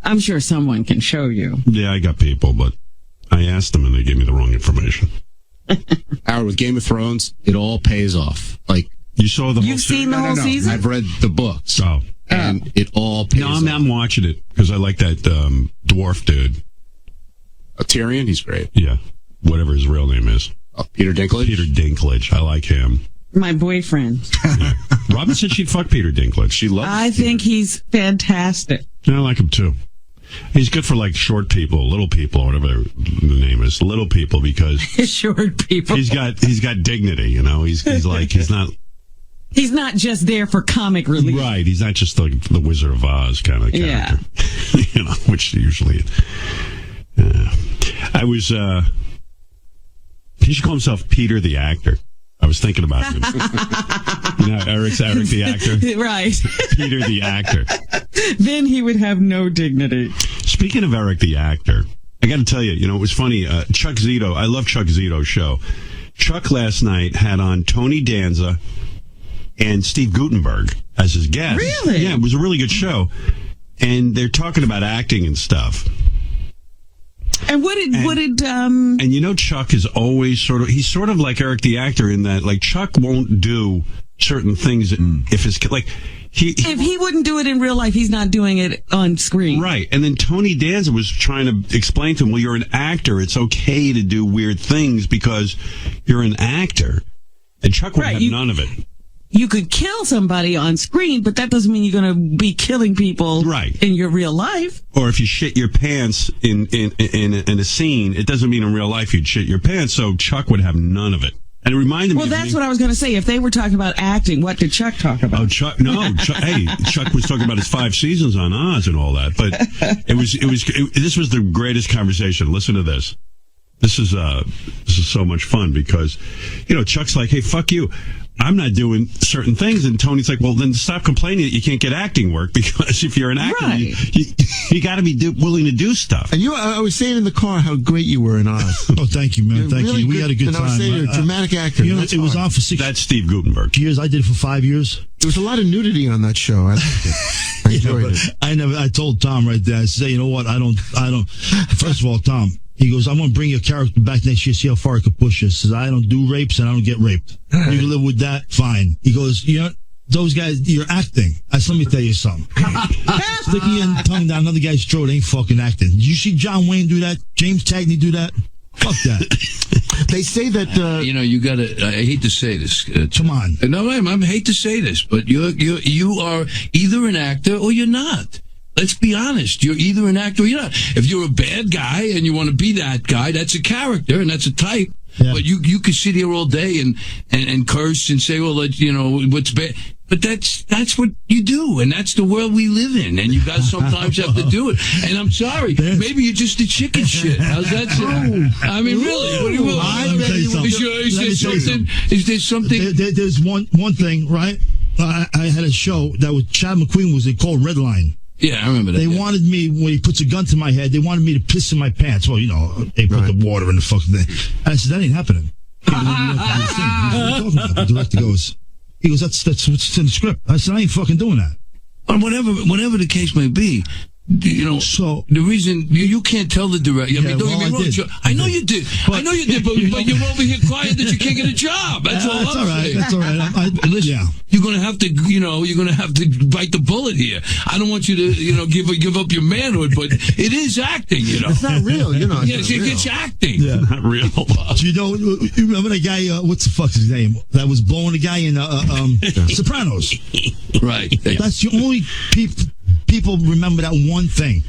I'm sure someone can show you. Yeah, I got people, but I asked them and they gave me the wrong information. Howard, with Game of Thrones, it all pays off. Like, you saw the whole You've seen the whole season? I've read the books. Oh. And it all pays off. I'm watching it because I like that dwarf dude. Tyrion, he's great. Yeah. Whatever his real name is. Peter Dinklage? Peter Dinklage. I like him. My boyfriend. Yeah. Robin said she'd fuck Peter Dinklage. She loves I think he's fantastic. Yeah, I like him too. He's good for like short people, little people, or whatever the name is, little people, because short people. He's got dignity, you know. He's not just there for comic relief. Right. He's not just the Wizard of Oz kind of character. Yeah. You know, which usually I was he should call himself Peter the actor. I was thinking about him. You know, Eric the actor. Right. Peter the actor. Then he would have no dignity. Speaking of Eric the actor, I got to tell you, you know, it was funny. Chuck Zito, I love Chuck Zito's show. Chuck last night had on Tony Danza and Steve Guttenberg as his guest. Really? Yeah, it was a really good show. And they're talking about acting and stuff. And what did And you know, Chuck is always he's sort of like Eric the actor in that, like, Chuck won't do certain things if it's like if he wouldn't do it in real life, he's not doing it on screen. Right. And then Tony Danza was trying to explain to him, well, you're an actor. It's okay to do weird things because you're an actor. And Chuck would have none of it. You could kill somebody on screen, but that doesn't mean you're going to be killing people in your real life. Or if you shit your pants in a scene, it doesn't mean in real life you'd shit your pants. So Chuck would have none of it. And it reminded me. Well, that's what I was going to say. If they were talking about acting, what did Chuck talk about? Oh, Chuck! No, Chuck was talking about his 5 seasons on Oz and all that. But this was the greatest conversation. Listen to this. This is so much fun because, you know, Chuck's like, hey, fuck you. I'm not doing certain things. And Tony's like, well, then stop complaining that you can't get acting work, because if you're an actor, you got to be willing to do stuff. And I was saying in the car how great you were in Oz. Oh, thank you, man. Thank you. We had a good time. And I was saying you're a dramatic actor. You know, it was on for 6 years. That's Steve Guttenberg. Years. I did it for 5 years. There was a lot of nudity on that show. I liked it. I enjoyed it. I told Tom right there, I said, you know what? I don't. First of all, Tom, he goes, I'm going to bring your character back next year, see how far I can push this. He says, I don't do rapes and I don't get raped. You can live with that, fine. He goes, you know, those guys, you're acting. I said, let me tell you something. Sticking your tongue down another guy's throat ain't fucking acting. Did you see John Wayne do that? James Cagney do that? Fuck that. They say that you know, you got to. I hate to say this. Come on. No, I hate to say this, but you are either an actor or you're not. Let's be honest. You're either an actor or you're not. If you're a bad guy and you want to be that guy, that's a character and that's a type. Yeah. But you could sit here all day and curse and say, well, you know, what's bad. But that's what you do, and that's the world we live in, and you guys sometimes have to do it. And I'm sorry, maybe you're just a chicken shit. How's that sound? I mean, really? What do you Is there something? There's one thing, right? I had a show that was Chad McQueen was called Redline. Yeah, I remember that. They wanted me, when he puts a gun to my head, they wanted me to piss in my pants. Well, you know, they put the water in the fucking thing. And I said, that ain't happening. The director goes, he goes, that's what's in the script. I said, I ain't fucking doing that. But whatever the case may be, you know, so the reason you can't tell the director. I mean, don't get me wrong. I know you did. But you're over here crying that you can't get a job. That's all I'm saying. That's all right. Listen, you're gonna have to, you're gonna have to bite the bullet here. I don't want you to, give up your manhood, but it is acting. You know, it's not real. Yes, it's acting. Yeah, not real. You remember the guy? What's the fuck's his name? That was blowing the guy in Sopranos. Right. That's the only people remember that one thing.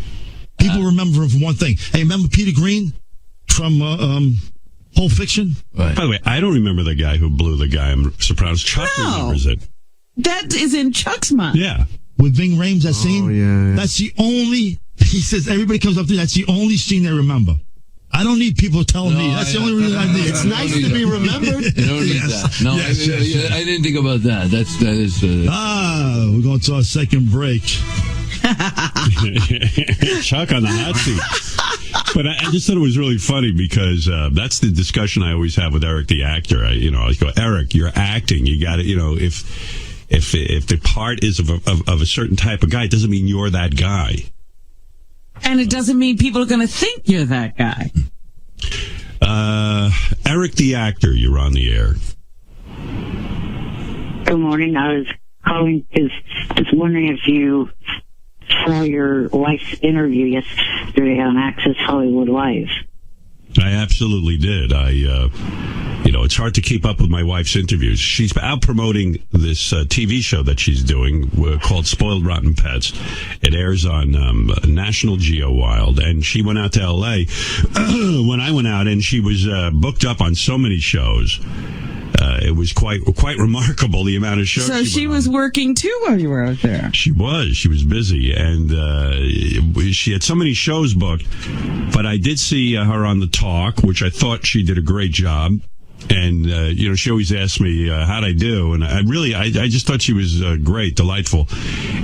People remember him for one thing. Hey, remember Peter Green from Pulp Fiction? Right. By the way, I don't remember the guy who blew the guy in Sopranos. Chuck remembers it. That is in Chuck's mind. Yeah. With Ving Rhames, that scene? Oh, yeah. That's the only, he says, everybody comes up to that's the only scene they remember. I don't need people telling me. That's the only reason I need. It's nice to be remembered. You don't need that. No, yes. I didn't think about that. That is. We're going to our second break. Chuck on the hot seat. But I just thought it was really funny because that's the discussion I always have with Eric the actor. I go, Eric, you're acting. You got to, if the part is of a certain type of guy, it doesn't mean you're that guy. And it doesn't mean people are going to think you're that guy. Eric the actor, you're on the air. Good morning. I was calling because I was wondering if you saw your wife's interview yesterday on Access Hollywood Live. I absolutely did. It's hard to keep up with my wife's interviews. She's out promoting this TV show that she's doing called Spoiled Rotten Pets. It airs on National Geo Wild, and she went out to L.A. when I went out, and she was booked up on so many shows. It was quite remarkable, the amount of shows. So she was working too while you were out there. She was busy, and she had so many shows booked. But I did see her on The Talk, which I thought she did a great job. And she always asked me how'd I do, and I just thought she was great, delightful.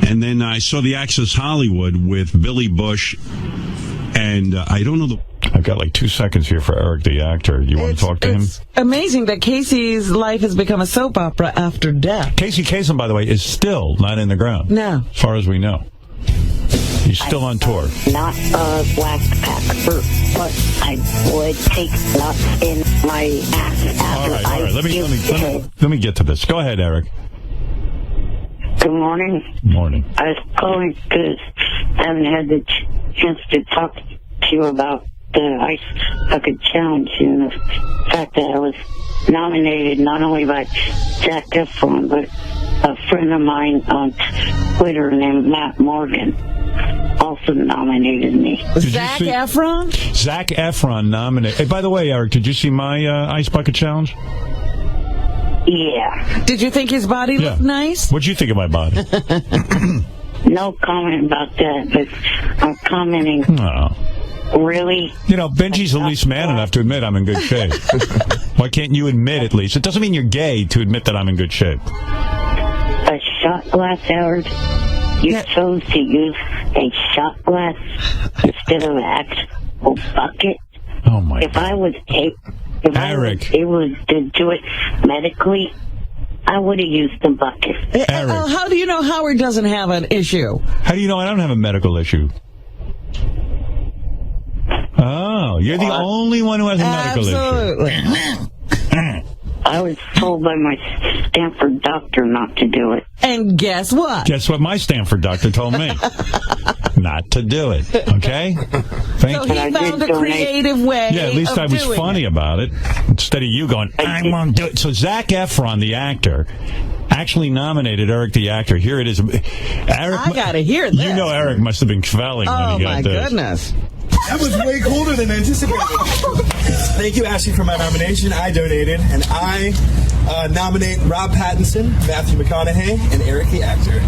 And then I saw the Access Hollywood with Billy Bush, and I don't know I've got like 2 seconds here for Eric the actor. You want to talk to him? It's amazing that Casey's life has become a soap opera after death. Casey Kasem, by the way, is still not in the ground. No. As far as we know. He's still on tour. Not a black pepper, but I would take nuts in my ass after All right. Let me get to this. Go ahead, Eric. Good morning. Morning. I was calling because I haven't had the chance to talk to you about the Ice Bucket Challenge and the fact that I was nominated not only by Zac Efron, but a friend of mine on Twitter named Matt Morgan also nominated me. Zac Efron? Zac Efron nominated. Hey, by the way, Eric, did you see my Ice Bucket Challenge? Yeah. Did you think his body looked nice? What'd you think of my body? No comment about that, but I'm commenting. No. Really? Benji's at least man enough to admit I'm in good shape. Why can't you admit at least? It doesn't mean you're gay to admit that I'm in good shape. A shot glass, Howard? You chose to use a shot glass instead of an actual bucket? Oh, my God. If I was able to do it medically, I would have used the bucket. Eric. How do you know Howard doesn't have an issue? How do you know I don't have a medical issue? Oh, you're the only one who has a medical issue. I was told by my Stanford doctor not to do it. And guess what? Guess what my Stanford doctor told me? Not to do it. Okay? So he found a creative way. Yeah, at least I was funny about it. Instead of you going, I won't do it. So Zac Efron, the actor, actually nominated Eric the actor. Here it is. Eric, I gotta hear this. Eric must have been kvelling when he got this. Oh, my goodness. That was way colder than anticipated. Thank you, Ashley, for my nomination. I donated, and I nominate Rob Pattinson, Matthew McConaughey, and Eric the actor.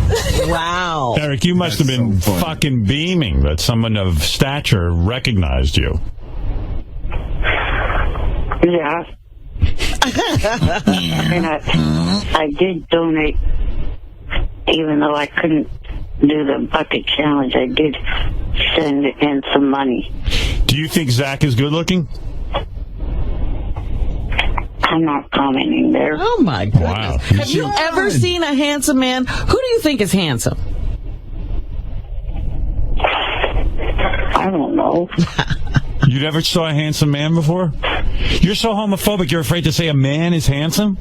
Wow. Eric, you must have been fucking beaming that someone of stature recognized you. Yeah. And I did donate, even though I couldn't do the bucket challenge. I did send in some money. Do you think Zac is good looking? I'm not commenting there. Oh, my goodness. Wow. Have you ever seen a handsome man? Who do you think is handsome? I don't know. You never saw a handsome man before? You're so homophobic, you're afraid to say a man is handsome?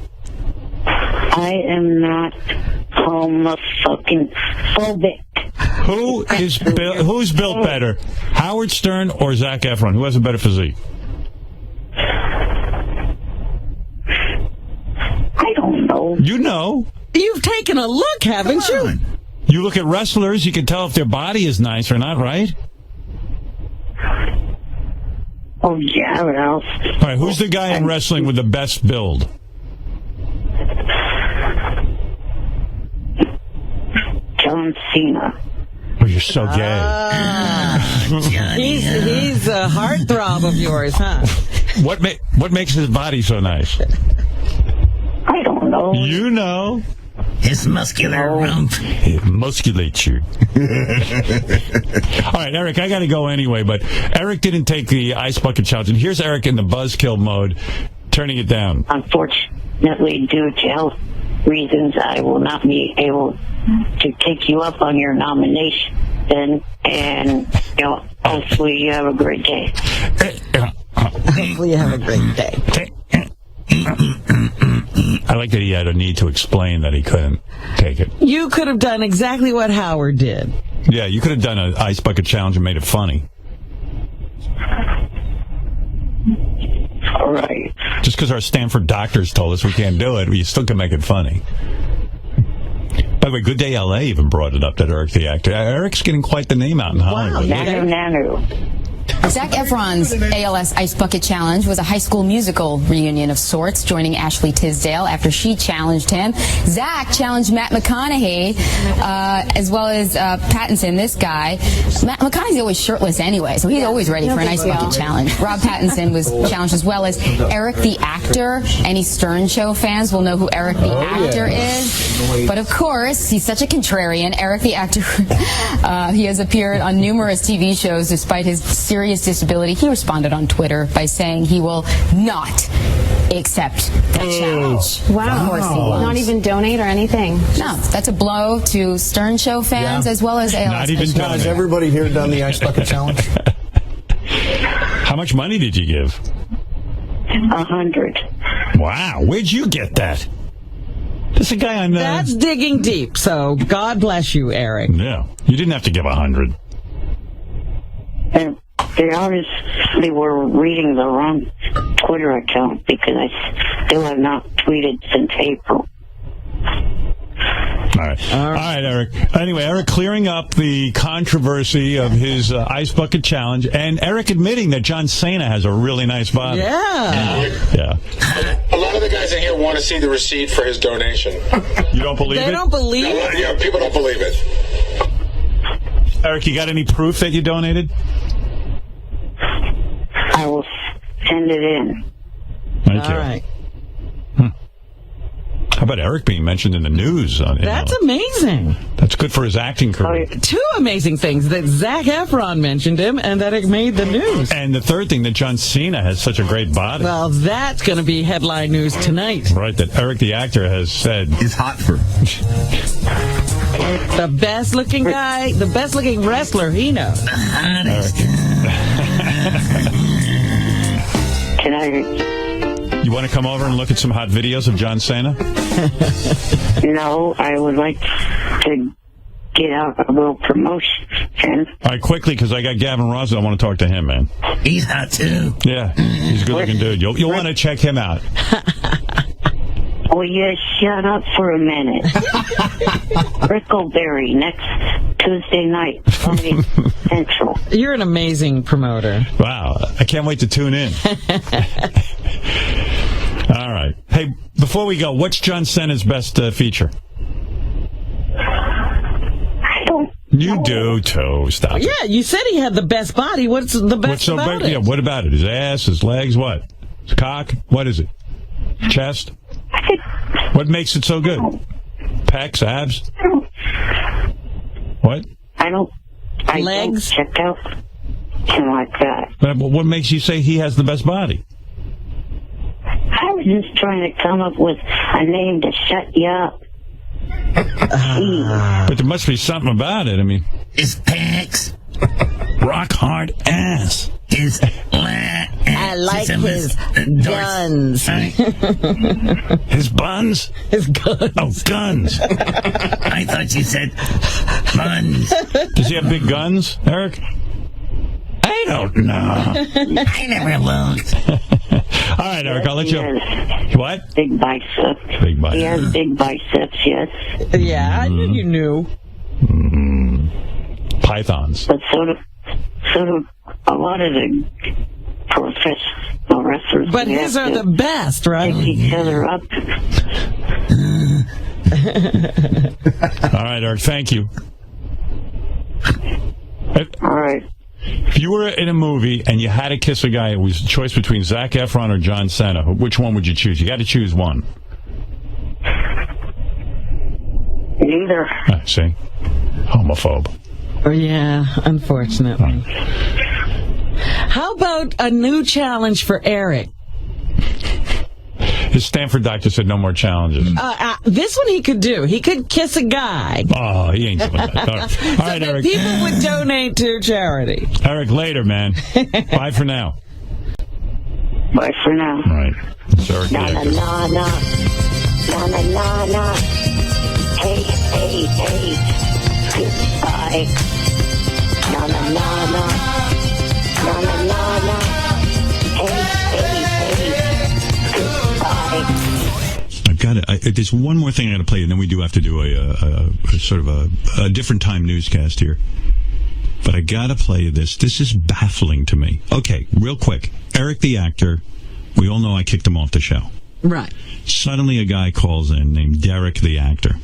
I am not homophobic. Who's built better, Howard Stern or Zac Efron? Who has a better physique? I don't know. You know. You've taken a look, haven't you? You look at wrestlers, you can tell if their body is nice or not, right? Oh, yeah, what else? All right, who's the guy in wrestling with the best build? John Cena. Oh, you're so gay. He's a heartthrob of yours, huh? What makes his body so nice? I don't know. You know. His muscular rump. It musculates you. All right, Eric, I got to go anyway, but Eric didn't take the Ice Bucket Challenge. And here's Eric in the buzzkill mode, turning it down. Unfortunately, due to health reasons, I will not be able to take you up on your nomination. And hopefully you have a great day. Hopefully you have a great day. I like that he had a need to explain that he couldn't take it. You could have done exactly what Howard did. Yeah, you could have done an ice bucket challenge and made it funny. All right. Just because our Stanford doctors told us we can't do it, we still can make it funny. By the way, Good Day LA even brought it up, that Eric the actor. Eric's getting quite the name out in Hollywood. Wow, Nanu. Zac Efron's ALS Ice Bucket Challenge was a high school musical reunion of sorts, joining Ashley Tisdale after she challenged him. Zac challenged Matt McConaughey, as well as Pattinson, this guy. Matt McConaughey's always shirtless anyway, so he's always ready for an ice bucket challenge. Rob Pattinson was challenged as well as Eric the actor. Any Stern Show fans will know who Eric the actor is. But of course, he's such a contrarian. Eric the actor, he has appeared on numerous TV shows despite his serious disability. He responded on Twitter by saying he will not accept the challenge. Wow. Of course he won't. Not even donate or anything. No, that's a blow to Stern Show fans as well as ALS. Not even Now, has everybody here done the Ice Bucket Challenge? How much money did you give? 100. Wow, where'd you get that? There's a guy on... That's digging deep, so God bless you, Eric. Yeah, you didn't have to give 100. And they obviously were reading the wrong Twitter account because I still have not tweeted since April. All right, Eric. Anyway, Eric clearing up the controversy of his Ice Bucket Challenge, and Eric admitting that John Cena has a really nice body. Yeah. A lot of the guys in here want to see the receipt for his donation. You don't believe it? They don't believe it? Yeah, people don't believe it. Eric, you got any proof that you donated? I will send it in. Thank you. All right. How about Eric being mentioned in the news? That's amazing. That's good for his acting career. Two amazing things, that Zac Efron mentioned him and that it made the news. And the third thing, that John Cena has such a great body. Well, that's going to be headline news tonight. Right, that Eric the actor has said. He's hot for... The best looking guy, the best looking wrestler he knows. Can I... You want to come over and look at some hot videos of John Cena? No, I would like to get out a little promotion. All right, quickly, because I got Gavin Rossdale. I want to talk to him, man. He's hot, too. Yeah, he's a good-looking dude. You'll want to check him out. Will you shut up for a minute? Brickleberry next Tuesday night, Comedy Central. You're an amazing promoter. Wow, I can't wait to tune in. All right. Hey, before we go, what's John Cena's best feature? I don't You do, too. Stop it. Yeah, you said he had the best body. What's the best about it? Yeah, what about it? His ass, his legs, what? His cock? What is it? Chest? What makes it so good? Pecs, abs? What? I don't check out him like that. But what makes you say he has the best body? I was just trying to come up with a name to shut you up. But there must be something about it. I mean, His pecs. rock hard ass. His I like his guns. His buns? His guns. Oh, guns. I thought you said buns. Does he have big guns, Eric? I don't know. I never looked. All right, Eric, I'll let you. What? Big biceps. Big biceps. He has big biceps, yes. Yeah, I knew you knew. Pythons. But so do a lot of the professional wrestlers. But his are the best, right? Pick each other up. All right, Eric, thank you. All right. If you were in a movie and you had to kiss a guy, it was a choice between Zac Efron or John Cena. Which one would you choose? You got to choose one. Neither. See? Homophobe. Oh, yeah, unfortunately. How about a new challenge for Eric? His Stanford doctor said no more challenges. This one he could do. He could kiss a guy. Oh, he ain't doing that. All right, So that Eric. people would donate to charity. Eric, later, man. Bye for now. Bye for now. All right. It's Eric the Na na actor. na na. Na na na na. Hey, hey, hey. Goodbye. Na na na na. Na na na na. Hey, hey, hey. Goodbye. I've got it. There's one more thing I got to play, and then we do have to do a sort of a different time newscast here. But I got to play you this. This is baffling to me. Okay, real quick. Eric the actor, we all know I kicked him off the show. Right. Suddenly a guy calls in named Derek the actor.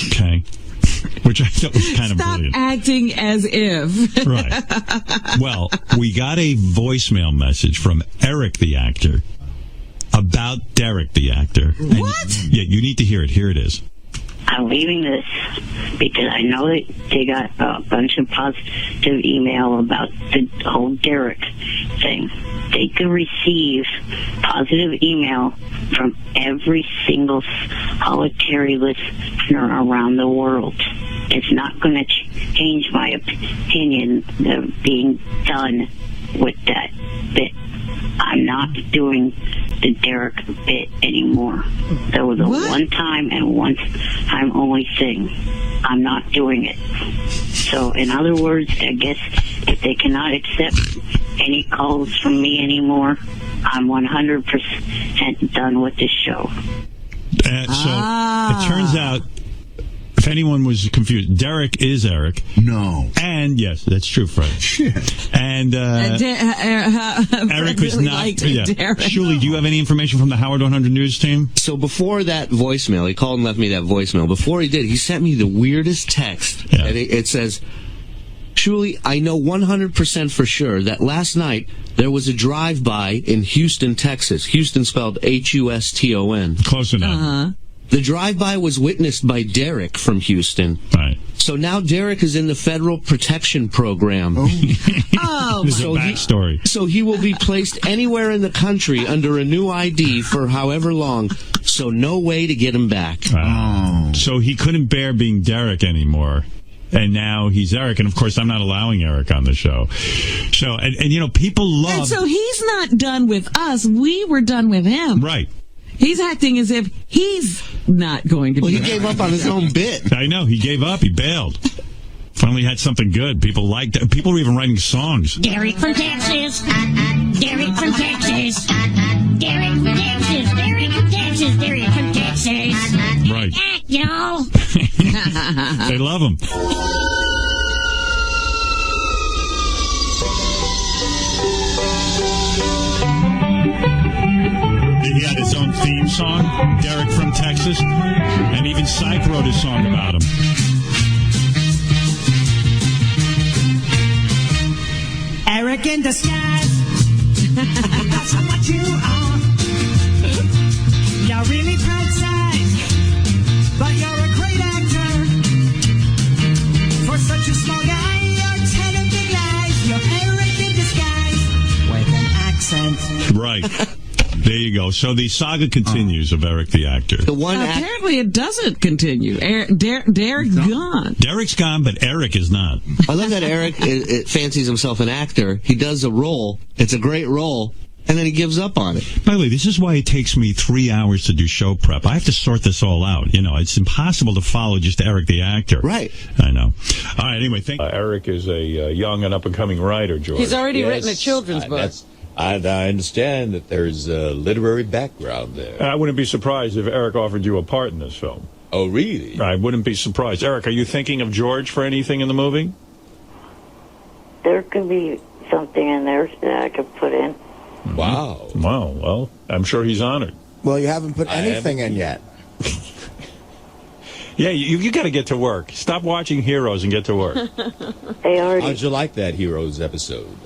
Okay? Which I thought was kind of brilliant. Stop acting as if. Right. Well, we got a voicemail message from Eric the actor about Derek the actor. What? Yeah, you need to hear it. Here it is. I'm leaving this because I know that they got a bunch of positive email about the whole Derek thing. They could receive positive email from every single solitary listener around the world. It's not going to change my opinion of being done with that bit. I'm not doing the Derek bit anymore. That was a one-time and one-time only thing. I'm not doing it. So, in other words, I guess if they cannot accept any calls from me anymore, I'm 100% done with this show. So it turns out, if anyone was confused, Derek is Eric. No. And yes, that's true, Fred. Shit. And Eric was really not. liked Yeah. Derek. Shuli, do you have any information from the Howard 100 News team? So before that voicemail, he called and left me that voicemail. Before he did, he sent me the weirdest text. Yeah. And it says, Shuli, I know 100% for sure that last night there was a drive-by in Houston, Texas. Houston spelled H-U-S-T-O-N. Close enough. Uh-huh. The drive-by was witnessed by Derek from Houston. Right. So now Derek is in the Federal Protection Program. Oh, This is a backstory. So he will be placed anywhere in the country under a new ID for however long. So no way to get him back. So he couldn't bear being Derek anymore. And now he's Eric. And, of course, I'm not allowing Eric on the show. So, and you know, people love... And so he's not done with us. We were done with him. Right. He's acting as if he's not going to be. Well, he gave up on his own bit. I know. He gave up. He bailed. Finally had something good. People liked it. People were even writing songs. Derek from Texas. Derek from Texas. Derek from Texas. Derek from Texas. Derek from Texas. Right. Act, y'all. They love him. He had his own theme song, Derek from Texas, and even Syke wrote a song about him. Eric in disguise. That's what you are. You're really proud size, but you're a great actor. For such a small guy, you're telling big lies. You're Eric in disguise with an accent. Right. There you go. So the saga continues of Eric the actor. Apparently it doesn't continue. Derek's gone. Derek's gone, but Eric is not. I love that Eric fancies himself an actor. He does a role. It's a great role. And then he gives up on it. By the way, this is why it takes me 3 hours to do show prep. I have to sort this all out. You know, it's impossible to follow just Eric the actor. Right. I know. All right, anyway, thank Eric is a young and up-and-coming writer, George. He's already written a children's book. I understand that there's a literary background there. I wouldn't be surprised if Eric offered you a part in this film. Oh, really? I wouldn't be surprised. Eric, are you thinking of George for anything in the movie? There could be something in there that I could put in. Wow. Wow. Well, I'm sure he's honored. Well, you haven't put anything in yet. Yeah, you got to get to work. Stop watching Heroes and get to work. How'd you like that Heroes episode?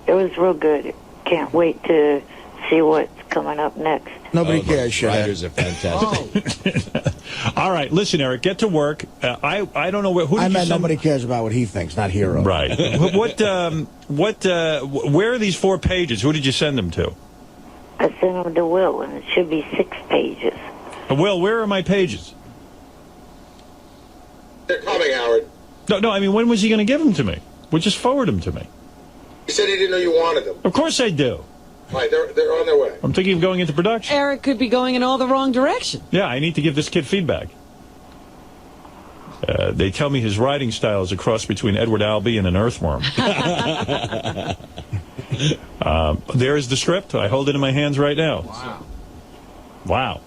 It was real good. Can't wait to see what's coming up next. Nobody cares, The writers are fantastic. All right, listen, Eric, get to work. I don't know who. I meant nobody cares about what he thinks, not Heroes. Right. Where are these 4 pages? Who did you send them to? I sent them to Will, and it should be 6 pages. Will, where are my pages? They're coming, Howard. No, I mean, when was he going to give them to me? Well, just forward them to me. He said he didn't know you wanted them. Of course I do. Right, they're on their way. I'm thinking of going into production. Eric could be going in all the wrong direction. Yeah, I need to give this kid feedback. They tell me his writing style is a cross between Edward Albee and an earthworm. There is the script. I hold it in my hands right now. Wow.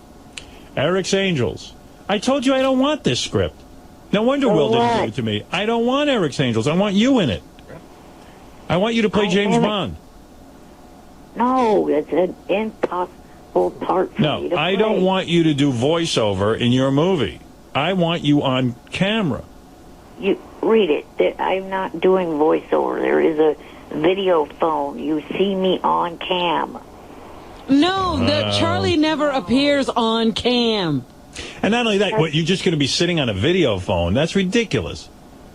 Eric's Angels. I told you I don't want this script. No wonder Will didn't give it to me. I don't want Eric's Angels. I want you in it. I want you to play James Bond. No, it's an impossible part for me to No, I play. don't want you to do voiceover in your movie. I want you on camera. You read it. I'm not doing voiceover. There is a video phone. You see me on cam. No, Charlie never appears on cam. And not only that, what, you're just going to be sitting on a video phone? That's ridiculous.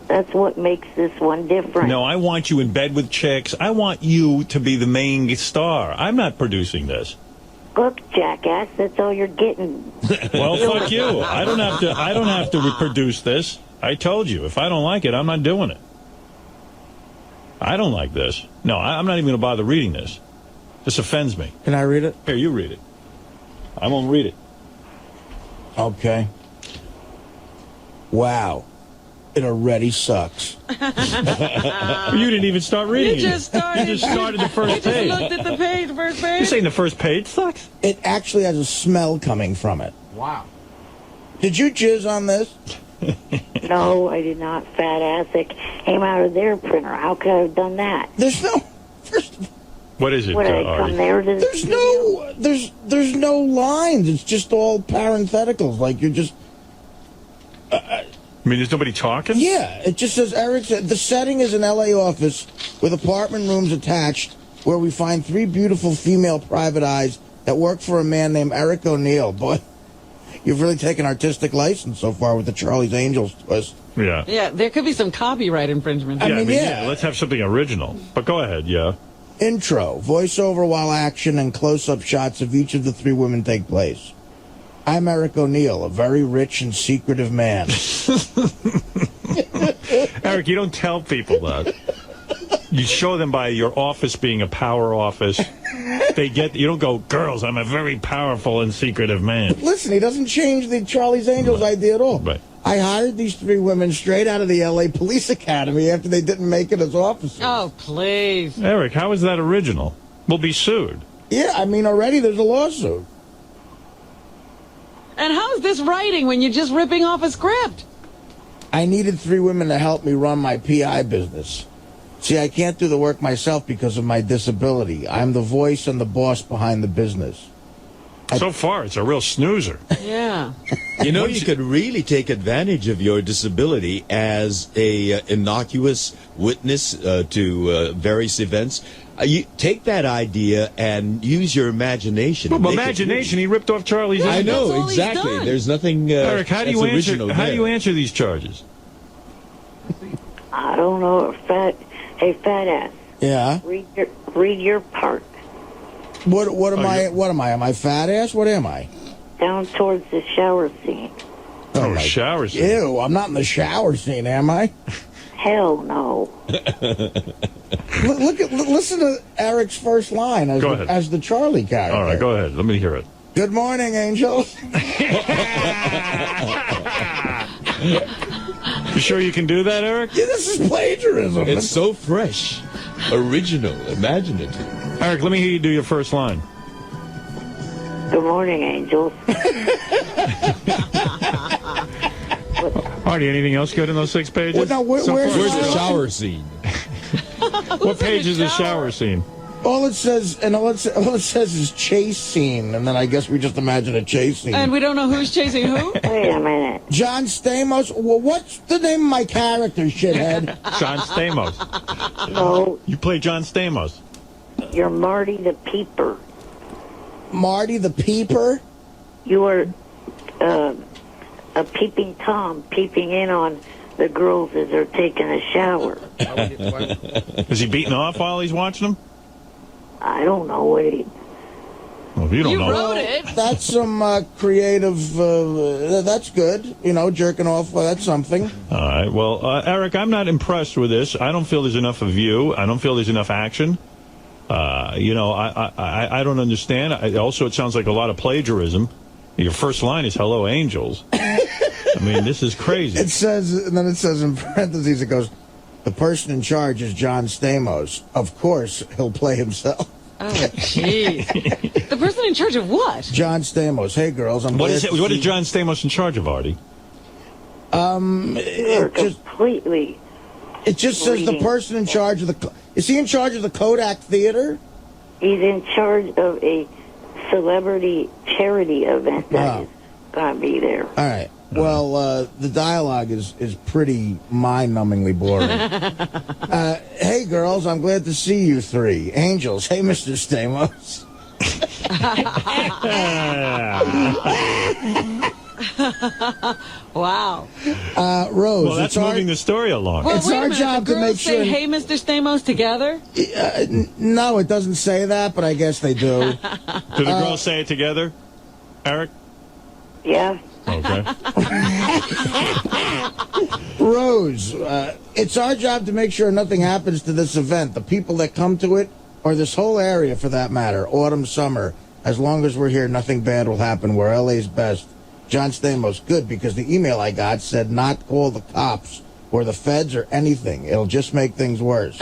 That's what makes this one different. No, I want you in bed with chicks. I want you to be the main star. I'm not producing this. Look, jackass, that's all you're getting. Well, fuck you. I don't have to reproduce this. I told you. If I don't like it, I'm not doing it. I don't like this. No, I'm not even going to bother reading this. This offends me. Can I read it? Here, you read it. I won't read it. Okay. Wow. It already sucks. You didn't even start reading You just started. You just started the first page. Looked at the page, first page. You're saying the first page sucks? It actually has a smell coming from it. Wow. Did you jizz on this? No, I did not, fat ass. It came out of their printer. How could I have done that? There's no... What is it, Would I Artie? come there to There's no lines. It's just all parentheticals. Like you're just... I mean, there's nobody talking? Yeah, it just says, Eric, the setting is an LA office with apartment rooms attached where we find 3 beautiful female private eyes that work for a man named Eric O'Neill. Boy, you've really taken artistic license so far with the Charlie's Angels twist. Yeah. Yeah, there could be some copyright infringement. I mean, yeah. Let's have something original. But go ahead, yeah. Intro, voiceover while action and close-up shots of each of the 3 women take place. I'm Eric O'Neill, a very rich and secretive man. Eric, you don't tell people that. You show them by your office being a power office. You don't go, girls, I'm a very powerful and secretive man. Listen, he doesn't change the Charlie's Angels idea at all. Right. I hired these 3 women straight out of the LA Police Academy after they didn't make it as officers. Oh, please. Eric, how is that original? We'll be sued. Yeah, I mean, already there's a lawsuit. And how's this writing when you're just ripping off a script? I needed 3 women to help me run my PI business. See, I can't do the work myself because of my disability. I'm the voice and the boss behind the business. So far, it's a real snoozer. Yeah. You know, you could really take advantage of your disability as a innocuous witness to various events. You take that idea and use your imagination. Well, imagination, he ripped off Charlie's. I know, all he's exactly. done. There's nothing Eric, how do you that's answer? original How do there. you answer these charges? I don't know, hey, fat ass. Yeah? Read your part. What am I? What am I? Am I fat ass? What am I? Down towards the shower scene. Oh, shower scene. Ew, I'm not in the shower scene, am I? Hell no. Listen to Eric's first line Go ahead. as the Charlie character. All right, go ahead. Let me hear it. Good morning, angels. You sure you can do that, Eric? Yeah, this is plagiarism. It's so fresh, original, imaginative. Eric, let me hear you do your first line. Good morning, angels. Artie, anything else good in those 6 pages? Well, now, where's the shower scene? What page is the shower scene? All it says is chase scene, and then I guess we just imagine a chase scene. And we don't know who's chasing who? Wait a minute. John Stamos. Well, what's the name of my character, shithead? John Stamos. No, You play John Stamos. you're Marty the Peeper. Marty the Peeper. You are a peeping Tom peeping in on the girls as they're taking a shower. Is he beating off while he's watching them? I don't know what he... Well, if you don't know. wrote it. That's some creative. That's good. Jerking off. Well, that's something. All right. Well, Eric, I'm not impressed with this. I don't feel there's enough of you. I don't feel there's enough action. I don't understand. Also, it sounds like a lot of plagiarism. Your first line is "Hello, angels." I mean, this is crazy. It says, and then it says in parentheses, it goes, "The person in charge is John Stamos. Of course, he'll play himself." Oh, jeez. The person in charge of what? John Stamos. Hey, girls. What is John Stamos in charge of, Artie? Completely. It just says the person in charge of the. Is he in charge of the Kodak Theater? He's in charge of a celebrity charity event that is going to be there. All right. Well, the dialogue is pretty mind-numbingly boring. Hey, girls, I'm glad to see you three. Angels. Hey, Mr. Stamos. Wow. Rose. Well, that's moving the story along. Well, It's wait a our minute. job the to girls make sure. say, "Hey, Mr. Stamos," together. No, it doesn't say that, but I guess they do. Do the girls say it together, Eric? Yeah. Okay. Rose, it's our job to make sure nothing happens to this event. The people that come to it, or this whole area for that matter, autumn, summer, as long as we're here, nothing bad will happen. We're LA's best. John Stamos, good, because the email I got said not call the cops or the feds or anything. It'll just make things worse.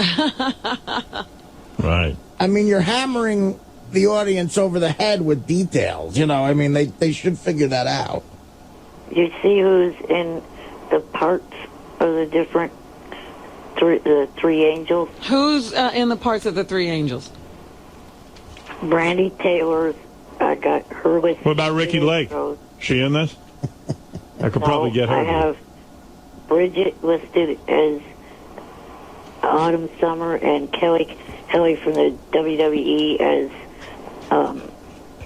Right. I mean, you're hammering the audience over the head with details. I mean, they should figure that out. You see who's in the parts of the different the three angels? Who's in the parts of the three angels? Brandy Taylor's. I got her listed. What about Ricky Lake? She in this? I could probably get her. I have Bridget listed as Autumn Summer and Kelly from the WWE as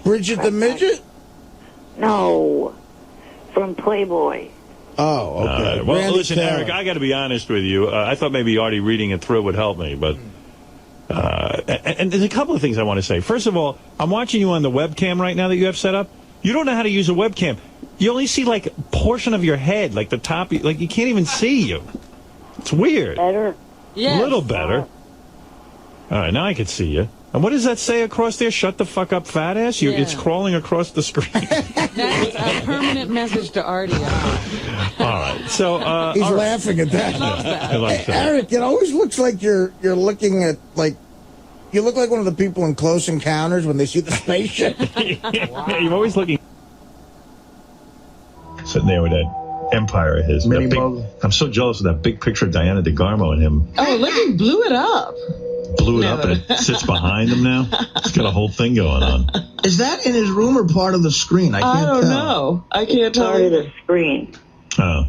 Bridget the Midget? No, from Playboy. Oh, okay. Well, Brandy listen, Taylor. Eric, I got to be honest with you. I thought maybe already reading it through would help me, but and there's a couple of things I want to say. First of all, I'm watching you on the webcam right now that you have set up. You don't know how to use a webcam. You only see like a portion of your head, like the top, like you can't even see you. It's weird. Better? Yes. A little better. All right, now I can see you. And what does that say across there? Shut the fuck up, fat ass? It's crawling across the screen. That's a permanent message to Artie. All right, so he's laughing at that. I like that. Eric, it always looks like you're looking at you look like one of the people in Close Encounters when they see the spaceship. Yeah, you're always looking. Sitting there with that empire of his. I'm so jealous of that big picture of Diana DeGarmo and him. Oh, look, he blew it up. Blew it up and it sits behind him now. It's got a whole thing going on. Is that in his room or part of the screen? I can't don't tell. know. I can't tell. Part of the screen. Oh.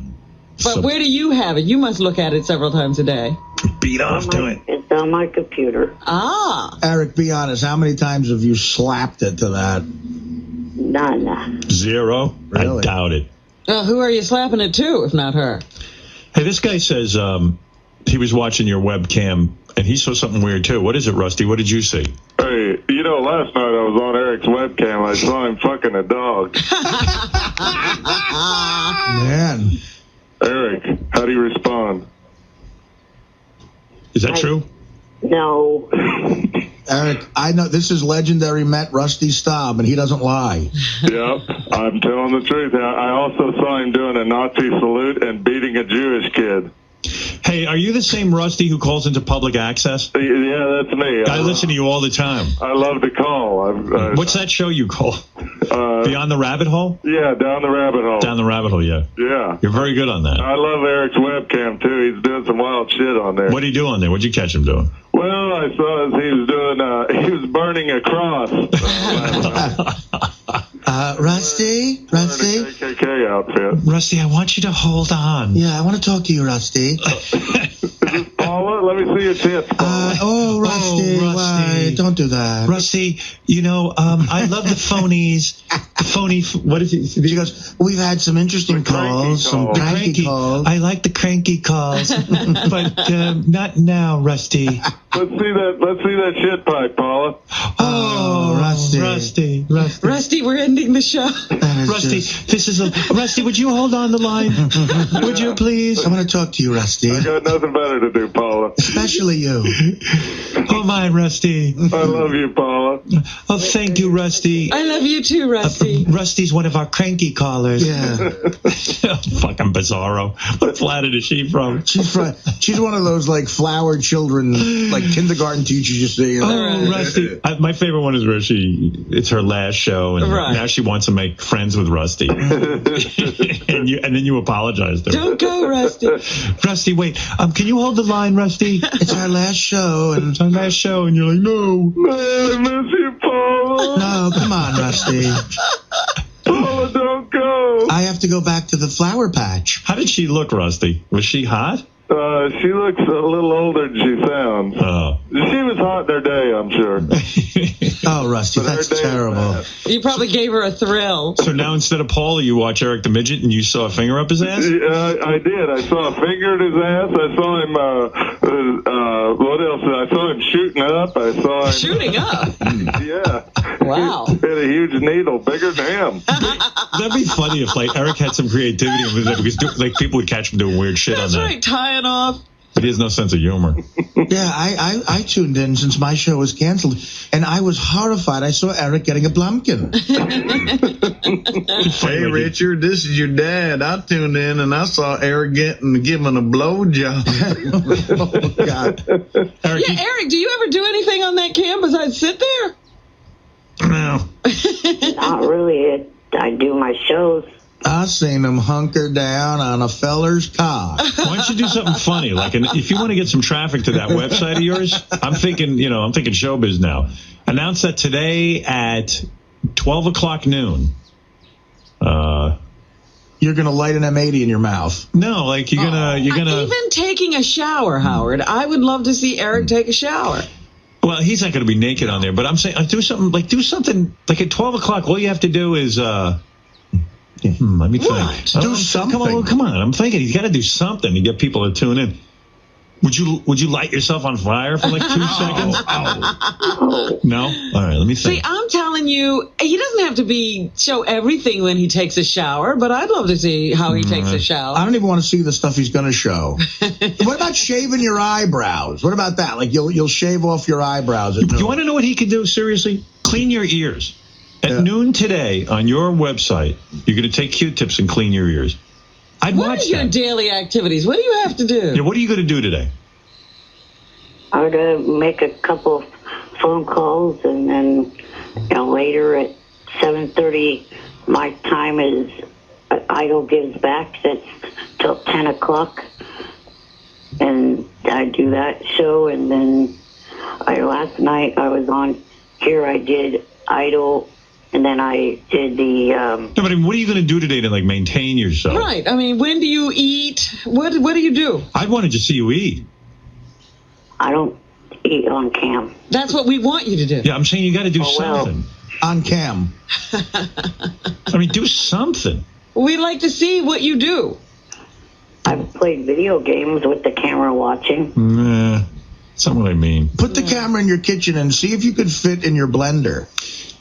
But where do you have it? You must look at it several times a day. Beat off to it. It's on my computer. Ah. Eric, be honest. How many times have you slapped it to that? None. 0? Really? I doubt it. Who are you slapping it to, if not her? Hey, this guy says he was watching your webcam and he saw something weird too. What is it, Rusty? What did you see? Hey, last night I was on Eric's webcam. I saw him fucking a dog. Man. Eric, how do you respond? Is that true? No. Eric, I know this is legendary Met Rusty Staub, and he doesn't lie. Yep, I'm telling the truth. I also saw him doing a Nazi salute and beating a Jewish kid. Hey, are you the same Rusty who calls into public access? Yeah, that's me. I listen to you all the time. I love to call. What's that show you call? Beyond the Rabbit Hole? Yeah, Down the Rabbit Hole. Down the Rabbit Hole, yeah. Yeah. You're very good on that. I love Eric's webcam, too. He's doing some wild shit on there. What did he do on there? What'd you catch him doing? Well, I saw he was doing, he was burning a cross. Rusty? KKK outfit. Rusty, I want you to hold on. Yeah, I want to talk to you, Rusty. Paula, let me see your tits. Rusty, why? Don't do that. Rusty, I love the phonies, phony. What is it? She goes, we've had some interesting calls, some cranky calls. I like the cranky calls, but not now, Rusty. Let's see that shit pipe, Paula. Oh, Rusty. Rusty, we're ending the show. Rusty, Rusty, would you hold on the line? Would you please? I'm going to talk to you, Rusty. I got nothing better to do, Paula. Especially you. Oh, my, Rusty. I love you, Paula. Oh, thank you, Rusty. I love you too, Rusty. Rusty's one of our cranky callers. Yeah. Fucking bizarro. What planet is she from? She's one of those, like, flower children, like, kindergarten teachers you see. Oh, Rusty. My favorite one is where it's her last show, and now she wants to make friends with Rusty. and then you apologize to her. Don't go, Rusty. Rusty, wait. Can you hold the line, Rusty? It's our last show. It's our last show, and you're like, no. I miss you, Paula. No, come on, Rusty. Paula, don't go. I have to go back to the flower patch. How did she look, Rusty? Was she hot? She looks a little older than she sounds. Oh. She was hot in her day, I'm sure. Oh, Rusty, that's terrible. You probably gave her a thrill. So now instead of Paula, you watch Eric the Midget and you saw a finger up his ass? I did. I saw a finger in his ass. I saw him, what else? I saw him shooting up. I saw him. Shooting up? Yeah. Wow. He had a huge needle, bigger than him. That'd be funny if, like, Eric had some creativity with it because, like, people would catch him doing weird shit That's on that. right, tying off. But he has no sense of humor. Yeah, I tuned in since my show was canceled, and I was horrified. I saw Eric getting a blumpkin. Hey, Richard, this is your dad. I tuned in, and I saw Eric giving a blowjob. Oh, God. Eric, do you ever do anything on that cam besides sit there? No. Not really. I do my shows. I seen him hunker down on a feller's cock. Why don't you do something funny? Like, if you want to get some traffic to that website of yours, I'm thinking showbiz now. Announce that today at 12 o'clock noon. You're going to light an M80 in your mouth. No, like you're gonna. Even taking a shower, Howard. I would love to see Eric take a shower. Well, he's not going to be naked on there, but I'm saying do something like at 12 o'clock. All you have to do is. Let me think. Do something. Come on. I'm thinking he's got to do something to get people to tune in. Would you light yourself on fire for like 2 seconds? No? All right, let me think. See, I'm telling you, he doesn't have to show everything when he takes a shower, but I'd love to see how he takes a shower. I don't even want to see the stuff he's going to show. What about shaving your eyebrows? What about that? Like you'll shave off your eyebrows. You want to know what he could do? Seriously? Clean your ears. At noon today on your website, you're going to take Q-tips and clean your ears. What are your daily activities? What do you have to do? Yeah, what are you going to do today? I'm going to make a couple phone calls, and then later at 7:30, my time is Idol Gives Back. That's till 10 o'clock. And I do that show, and then last night I was on here. I did Idol. And then I did the... No, but what are you going to do today to, like, maintain yourself? Right. I mean, when do you eat? What do you do? I wanted to see you eat. I don't eat on cam. That's what we want you to do. Yeah, I'm saying you got to do something. On cam. I mean, do something. We'd like to see what you do. I've played video games with the camera watching. Nah, that's not what I mean. Put the camera in your kitchen and see if you could fit in your blender.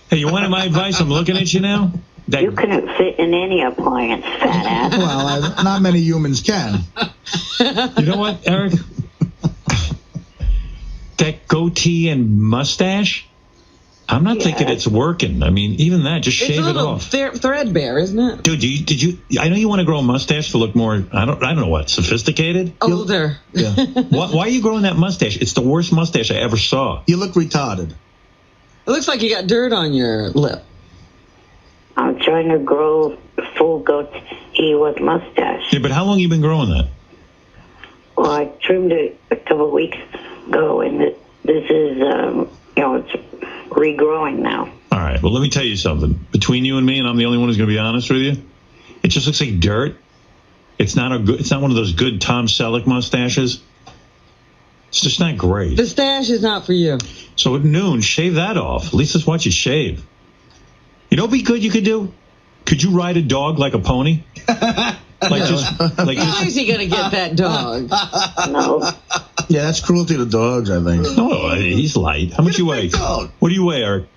Hey, you wanted my advice? I'm looking at you now. You couldn't fit in any appliance, fat ass. Well, not many humans can. You know what, Eric? That goatee and mustache, I'm not thinking it's working. I mean, even that, just shave it off. It's a little threadbare, isn't it? Dude, did you? I know you want to grow a mustache to look more. I don't know what, sophisticated. Older. Yeah. Why are you growing that mustache? It's the worst mustache I ever saw. You look retarded. It looks like you got dirt on your lip. I'm trying to grow full goatee with mustache. Yeah, but how long have you been growing that? Well, I trimmed it a couple of weeks ago, and this is, it's regrowing now. All right. Well, let me tell you something. Between you and me, and I'm the only one who's going to be honest with you, it just looks like dirt. It's not one of those good Tom Selleck mustaches. It's just not great. The stash is not for you. So at noon, shave that off. At least that's what you shave. You know what'd be good you could do? Could you ride a dog like a pony? How is he going to get that dog? No. Yeah, that's cruelty to dogs, I think. No, he's light. How much you weigh? What do you weigh, Eric?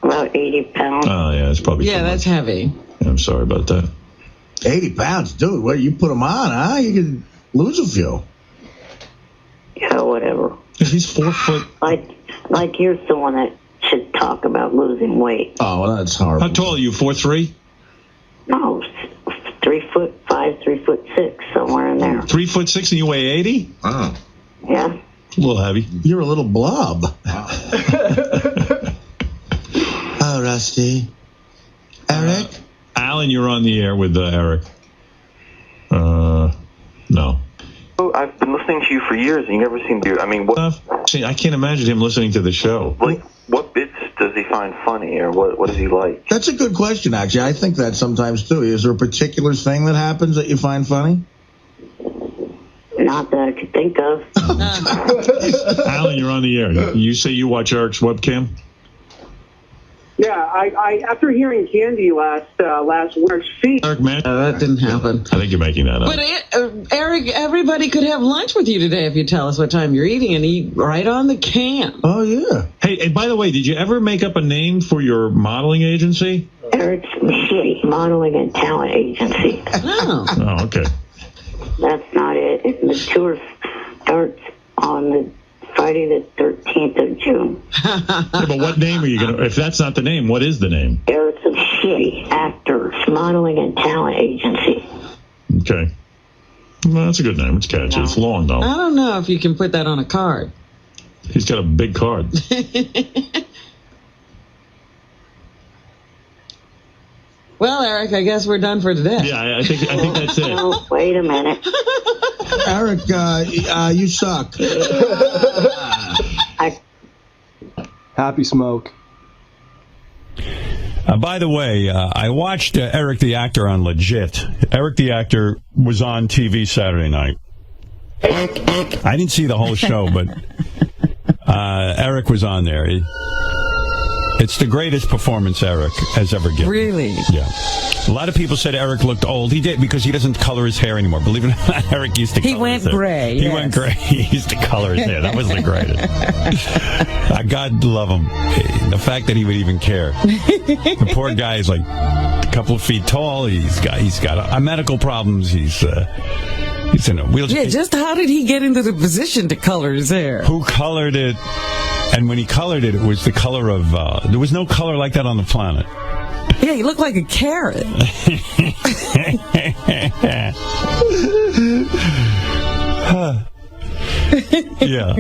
About 80 pounds. Oh, yeah, that's probably Yeah, that's heavy. Yeah, I'm sorry about that. 80 pounds, dude. What, you put them on, huh? You could lose a few. Yeah, whatever. He's 4 foot. Like you're the one that should talk about losing weight. Oh, well, that's horrible. How tall are you? 4'3"? No, 3'5", 3'6", somewhere in there. 3'6", and you weigh 80? Oh. Yeah. A little heavy. You're a little blob. Oh, Rusty. Eric? Alan, you're on the air with Eric. No. I've been listening to you for years, and you never seem to. I mean, what? See, I can't imagine him listening to the show. Like, what bits does he find funny, or what does he like? That's a good question, actually. I think that sometimes, too. Is there a particular thing that happens that you find funny? Not that I could think of. Alan, you're on the air. You say you watch Eric's webcam? Yeah, I after hearing Candy last winter's feed. Eric, man. That didn't happen. I think you're making that up. But Eric, everybody could have lunch with you today if you tell us what time you're eating and eat right on the cam. Oh, yeah. Hey, and by the way, did you ever make up a name for your modeling agency? Eric's Midget Modeling and Talent Agency. Oh. Oh, okay. That's not it. The tour starts on the Friday the 13th of June. Yeah, but what name are you going to... If that's not the name, what is the name? Eric's Actors Modeling and Talent Agency. Okay. Well, that's a good name. It's catchy. No. It's long, though. I don't know if you can put that on a card. He's got a big card. Well, Eric, I guess we're done for today. Yeah, I think that's it. Oh, wait a minute. Eric, you suck. Happy smoke. By the way, I watched Eric the Actor on Legit. Eric the Actor was on TV Saturday night. I didn't see the whole show, but Eric was on there. It's the greatest performance Eric has ever given. Really? Yeah. A lot of people said Eric looked old. He did, because he doesn't color his hair anymore. Believe it or not, Eric used to color his hair. Gray. He went gray. He used to color his hair. That was the greatest. God love him. The fact that he would even care. The poor guy is like a couple of feet tall. He's got medical problems. He's in a wheelchair. Yeah, just how did he get into the position to color his hair? Who colored it? And when he colored it, it was the color of... there was no color like that on the planet. Yeah, he looked like a carrot. Yeah,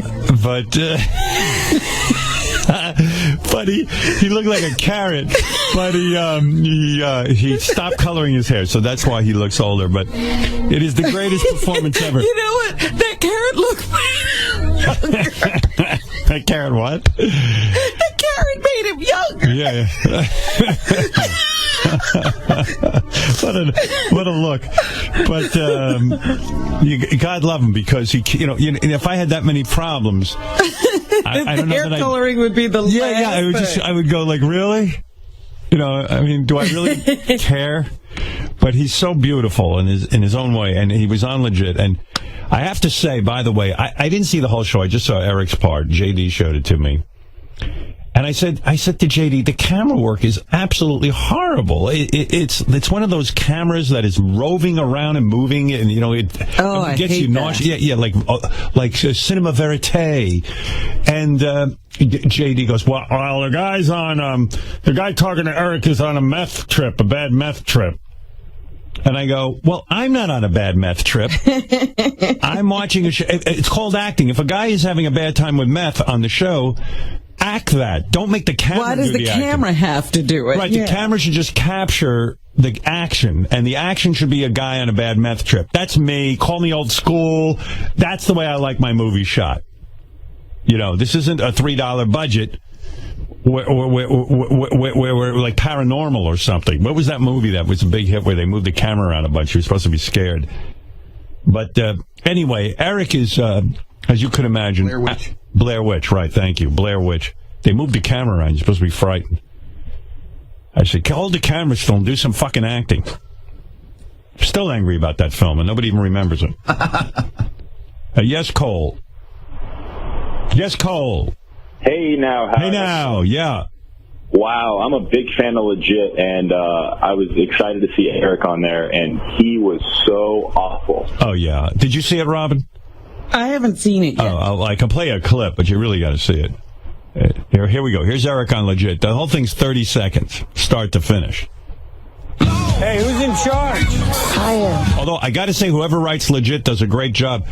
but he looked like a carrot, but he stopped coloring his hair, so that's why he looks older. But it is the greatest performance ever. You know what? That carrot looked younger. That carrot what? The carrot made him younger. Yeah. What a look. But God love him, because he, if I had that many problems, I don't know hair coloring would be the last thing. I would go like, really? I mean, do I really care? But he's so beautiful in his own way, and he was on Legit. And I have to say, by the way, I didn't see the whole show. I just saw Eric's part. JD showed it to me. And I said to JD, the camera work is absolutely horrible. It's one of those cameras that is roving around and moving, and it gets you nauseous. Yeah, like cinema verite. And JD goes, well, the guy talking to Eric is on a bad meth trip. And I go, well, I'm not on a bad meth trip. I'm watching a show. It's called acting. If a guy is having a bad time with meth on the show, act that. Don't make the camera Why does the camera have to do it? Right, the camera should just capture the action, and the action should be a guy on a bad meth trip. That's me. Call me old school. That's the way I like my movie shot. This isn't a $3 budget where we're like Paranormal or something. What was that movie that was a big hit where they moved the camera around a bunch? You're supposed to be scared. But anyway, Eric is, as you could imagine... Blair Witch, right, thank you. Blair Witch. They moved the camera around. You're supposed to be frightened. I said, hold the camera still and do some fucking acting. Still angry about that film, and nobody even remembers it. Yes, Cole. Yes, Cole. Hey, now. Hey, now. Yeah. Wow, I'm a big fan of Legit, and I was excited to see Eric on there, and he was so awful. Oh, yeah. Did you see it, Robin? I haven't seen it yet. Oh, I can play a clip, but you really got to see it. Here we go. Here's Eric on Legit. The whole thing's 30 seconds, start to finish. Hey, who's in charge? I am. Although, I got to say, whoever writes Legit does a great job.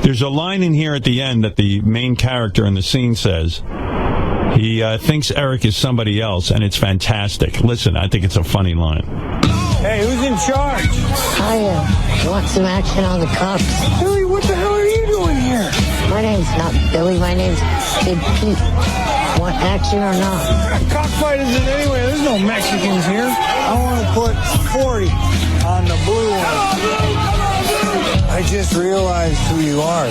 There's a line in here at the end that the main character in the scene says. He thinks Eric is somebody else, and it's fantastic. Listen, I think it's a funny line. Hey, who's in charge? I am. Want some action on the cops? Billy, what the hell are you doing here? My name's not Billy. My name's Big Pete. Want action or not? Cockfight isn't anyway. There's no Mexicans here. I want to put 40 on the blue one. I just realized who you are.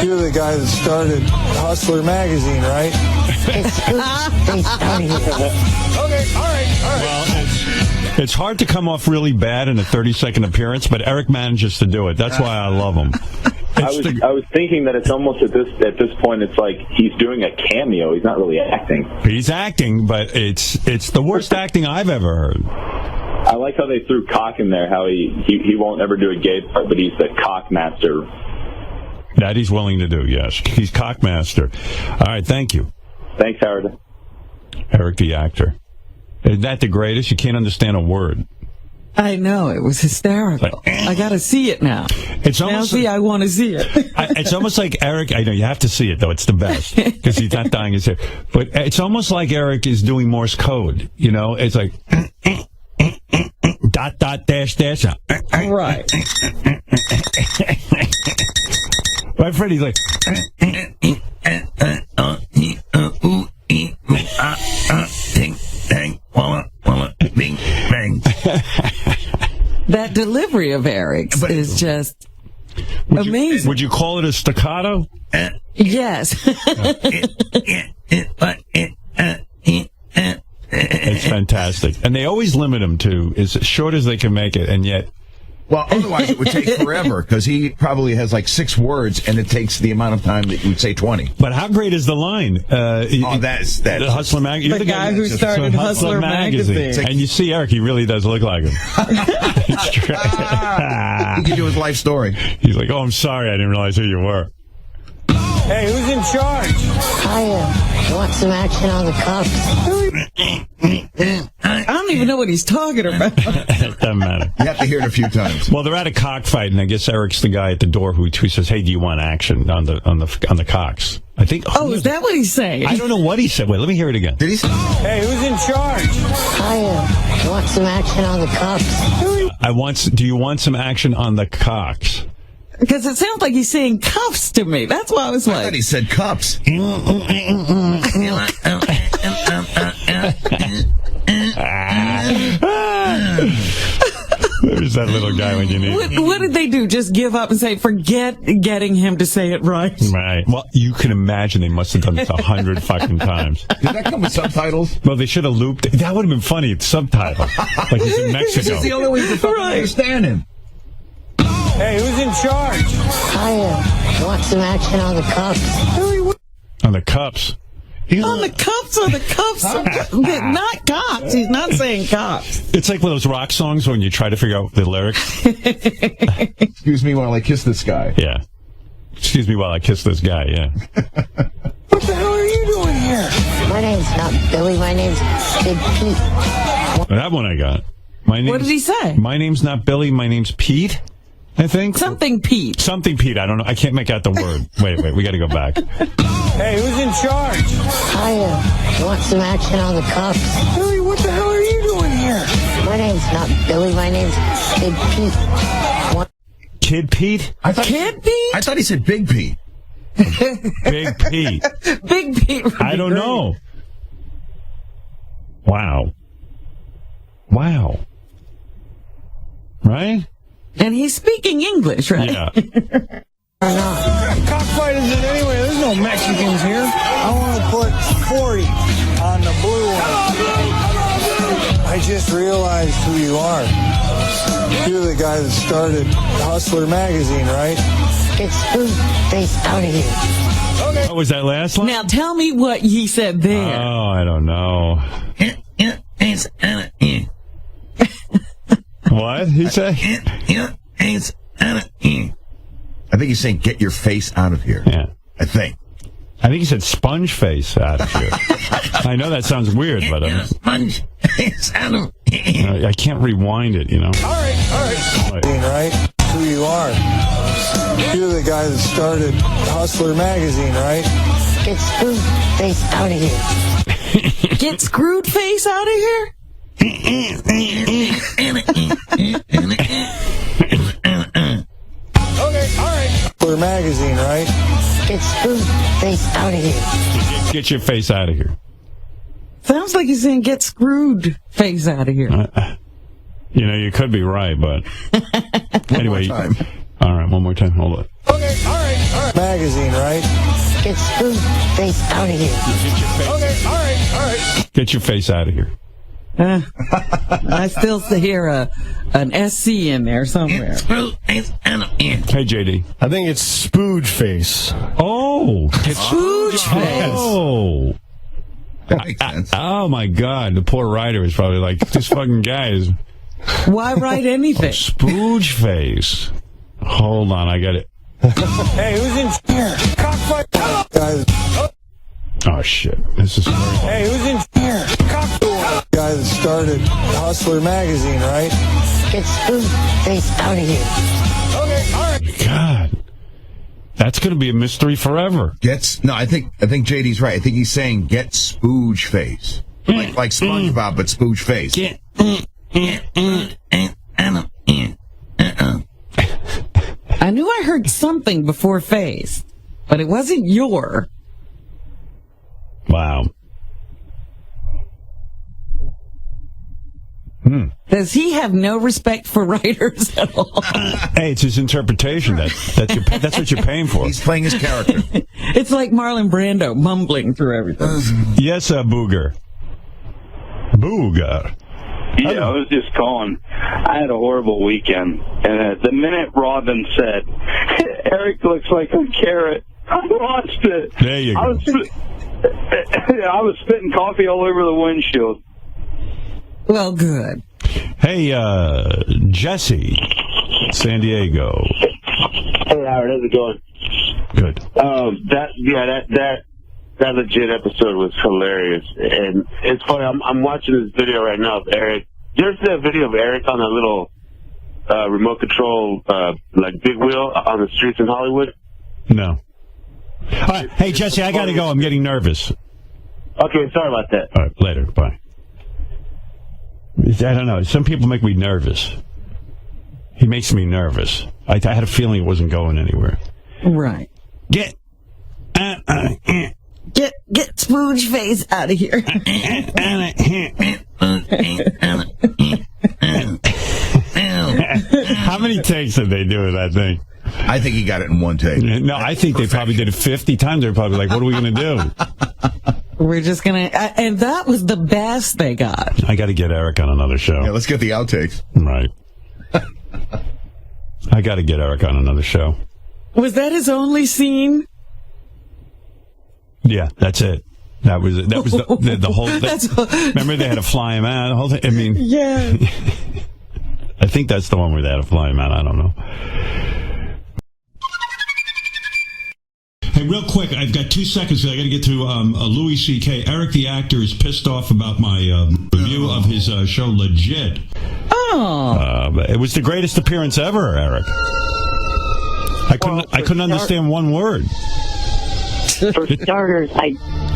You're the guy that started Hustler magazine, right? Okay, all right. Well, it's hard to come off really bad in a 30-second appearance, but Eric manages to do it. That's why I love him. I was thinking that it's almost at this point, it's like he's doing a cameo. He's not really acting. He's acting, but it's the worst acting I've ever heard. I like how they threw cock in there, how he won't ever do a gay part, but he's the cock master. That he's willing to do, yes. He's cockmaster. All right, thank you. Thanks, Howard. Eric the actor. Isn't that the greatest? You can't understand a word. I know, it was hysterical. I got to see it now. It's almost I want to see it. It's almost like Eric. I know you have to see it though. It's the best because he's not dying his hair. But it's almost like Eric is doing Morse code. You know, it's like dot dot dash dash. Right. My friend, he's like. That delivery of Eric's is just amazing. Would you call it a staccato? Yes. It's fantastic. And they always limit him to as short as they can make it, and yet... Well, otherwise it would take forever, because he probably has like 6 words, and it takes the amount of time that you would say 20. But how great is the line? That's the Hustler Magazine. The guy who started Hustler Magazine. And you see Eric, he really does look like him. He can do his life story. He's like, oh, I'm sorry, I didn't realize who you were. Hey, who's in charge? I am. Want some action on the cops? I don't even know what he's talking about. It doesn't matter. You have to hear it a few times. Well, they're at a cockfight, and I guess Eric's the guy at the door who says, "Hey, do you want action on the cocks?" I think. Oh, is that what he's saying? I don't know what he said. Wait, let me hear it again. Did he say? Hey, who's in charge? I am. Want some action on the cops? Do you want some action on the cocks? Because it sounds like he's saying cuffs to me. That's why I was like... I thought he said cups. There's that little guy when you need him. What did they do? Just give up and say, forget getting him to say it right? Right. Well, you can imagine they must have done this 100 fucking times. Did that come with subtitles? Well, they should have looped. That would have been funny. It's subtitled. Like he's in Mexico. This is the only way to fucking understand him. Hey, who's in charge? I am. Want some action on the cops? On the cups. On the cups or the cuffs? Not cops. He's not saying cops. It's like one of those rock songs when you try to figure out the lyrics. Excuse me while I kiss this guy. Yeah. Excuse me while I kiss this guy, yeah. What the hell are you doing here? My name's not Billy. My name's Big Pete. That one I got. What did he say? My name's not Billy. My name's Pete. I think something Pete. Something Pete. I don't know. I can't make out the word. Wait. We got to go back. Hey, who's in charge? I am. Want some action on the cops? Billy, what the hell are you doing here? My name's not Billy. My name's Big Pete. Kid Pete? Kid Pete? I thought he said Big Pete. Big Pete. Big Pete. I don't know. Wow. Right? And he's speaking English, right? Yeah. Cockfight isn't anyway. There's no Mexicans here. I want to put 40 on the blue one. just realized who you are. You're the guy that started Hustler magazine, right? Get Spoon Face out of here. What was that last line? Now tell me what he said there. Oh, I don't know. What he say? I think he's saying, get your face out of here. Yeah. I think he said sponge face out of here. I know that sounds weird, but sponge face out of here. I can't rewind it, you know. All right. Right? Who you are. You're the guy that started Hustler magazine, right? Get Spoon Face out of here. Get screwed face out of here? Okay, all right. Hustler magazine, right? Get Spoon Face out of here. Get your face out of here. Sounds like he's saying get screwed face out of here. You know, you could be right, but anyway. One more time. All right, one more time. Hold on. Okay, all right. Magazine, right? Get Spoon Face out of here. Okay, all right. Get your face out of here. I still hear an SC in there somewhere. Hey, JD. I think it's Spooge Face. Oh. Spooge face. Oh. That makes sense. Oh, my God. The poor writer is probably like, this fucking guy is... Why write anything? Spooge face. Hold on, I got it. Hey, who's in here? Cockfight. Guys. Oh, shit. This is... Hey, who's in here? Cockfight. Guy that started Hustler magazine, right? Get Spoon Face out of here. Okay, all right. God. That's going to be a mystery forever. I think JD's right. I think he's saying get spooge face. Like SpongeBob, but spooge face. I knew I heard something before face, but it wasn't your. Wow. Does he have no respect for writers at all? Hey, it's his interpretation. That's what you're paying for. He's playing his character. It's like Marlon Brando mumbling through everything. Yes, Booger. Booger. Yeah, I was just calling. I had a horrible weekend, and the minute Robin said, "Eric looks like a carrot," I watched it. There you go. I was spitting coffee all over the windshield. Well, good. Hey, Jesse, San Diego. Hey, Howard, how's it going? Good. That legit episode was hilarious, and it's funny. I'm watching this video right now of Eric. Did you ever see that video of Eric on that little remote control, like big wheel on the streets in Hollywood? No. All right. Hey, Jesse, I got to go. I'm getting nervous. Okay, sorry about that. All right, later. Bye. I don't know. Some people make me nervous. He makes me nervous. I had a feeling it wasn't going anywhere. Right. Get Spooge face out of here. How many takes did they do with that thing? I think he got it in one take. No, I think they probably did it 50 times. They're probably like, what are we going to do? We're just going to... and that was the best they got. I got to get Eric on another show. Yeah, let's get the outtakes. Right. I got to get Eric on another show. Was that his only scene? Yeah, that's it. That was the whole thing. Remember they had to fly him out? The whole thing? I mean... Yeah. I think that's the one where they had to fly him out. I don't know. Hey, real quick, I've got 2 seconds. I got to get to Louis C.K. Eric the actor is pissed off about my review of his show Legit. Oh. It was the greatest appearance ever, Eric. I couldn't understand one word. For starters,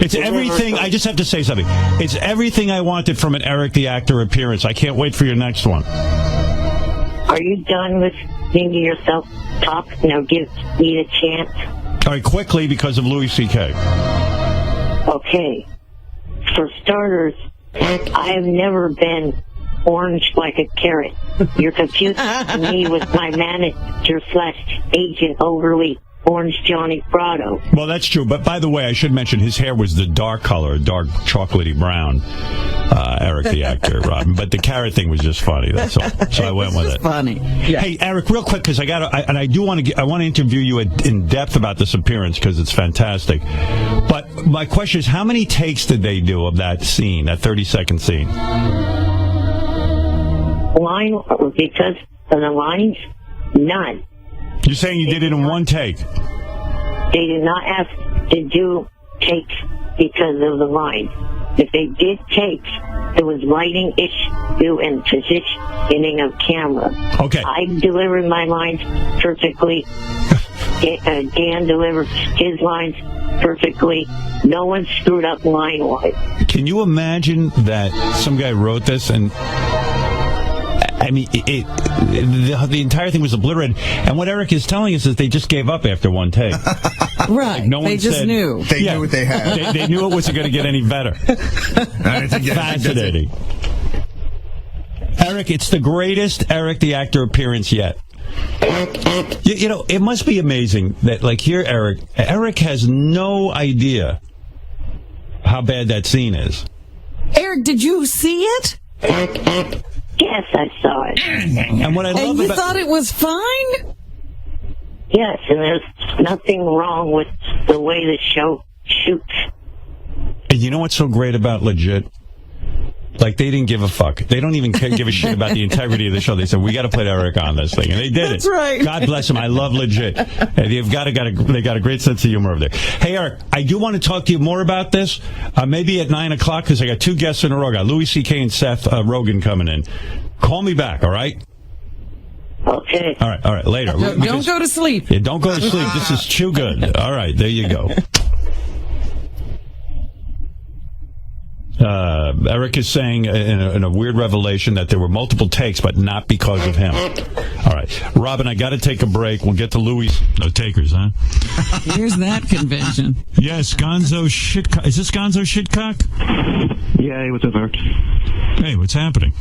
it's everything. I just have to say something. It's everything I wanted from an Eric the actor appearance. I can't wait for your next one. Are you done listening to yourself talk? Now give me a chance. All right, quickly, because of Louis C.K. Okay. For starters, I have never been orange like a carrot. You're confusing me with my manager / agent overly Orange Johnny Prado. Well, that's true. But by the way, I should mention his hair was the dark color, dark chocolatey brown. Eric, the actor, Robin. But the carrot thing was just funny. That's all. So I went with it. Funny. Yeah. Hey, Eric, real quick, because I do want to interview you in depth about this appearance because it's fantastic. But my question is, how many takes did they do of that scene, that 30-second scene? Because of the lines, none. You're saying you did it in one take? They did not have to do takes because of the lines. If they did takes, there was lighting issue and positioning of camera. Okay. I delivered my lines perfectly. Dan delivered his lines perfectly. No one screwed up line-wise. Can you imagine that some guy wrote this and... I mean, the entire thing was obliterated. And what Eric is telling us is they just gave up after one take. Right. Like no one they just said, knew. They knew what they had. They knew it wasn't going to get any better. Fascinating. Eric, it's the greatest Eric the actor appearance yet. You know, it must be amazing that, like, here, Eric has no idea how bad that scene is. Eric, did you see it? Yes, I saw it. And what I love and you about... thought it was fine? Yes, and there's nothing wrong with the way the show shoots. And you know what's so great about Legit? Like, they didn't give a fuck. They don't even give a shit about the integrity of the show. They said, we got to put Eric on this thing. And they did That's it. right. God bless them. I love Legit. And they got a great sense of humor over there. Hey, Eric, I do want to talk to you more about this. Maybe at 9 o'clock, because I got two guests in a row. I got Louis C.K. and Seth Rogen coming in. Call me back, all right? Okay. All right, later. Don't go to sleep. Yeah, don't go to sleep. This is too good. All right, there you go. Eric is saying in a weird revelation that there were multiple takes, but not because of him. All right. Robin, I got to take a break. We'll get to Louis. No takers, huh? Here's that convention. Yes, Gonzo Shitcock. Is this Gonzo Shitcock? Yeah, hey, what's up, Eric? Hey, what's happening?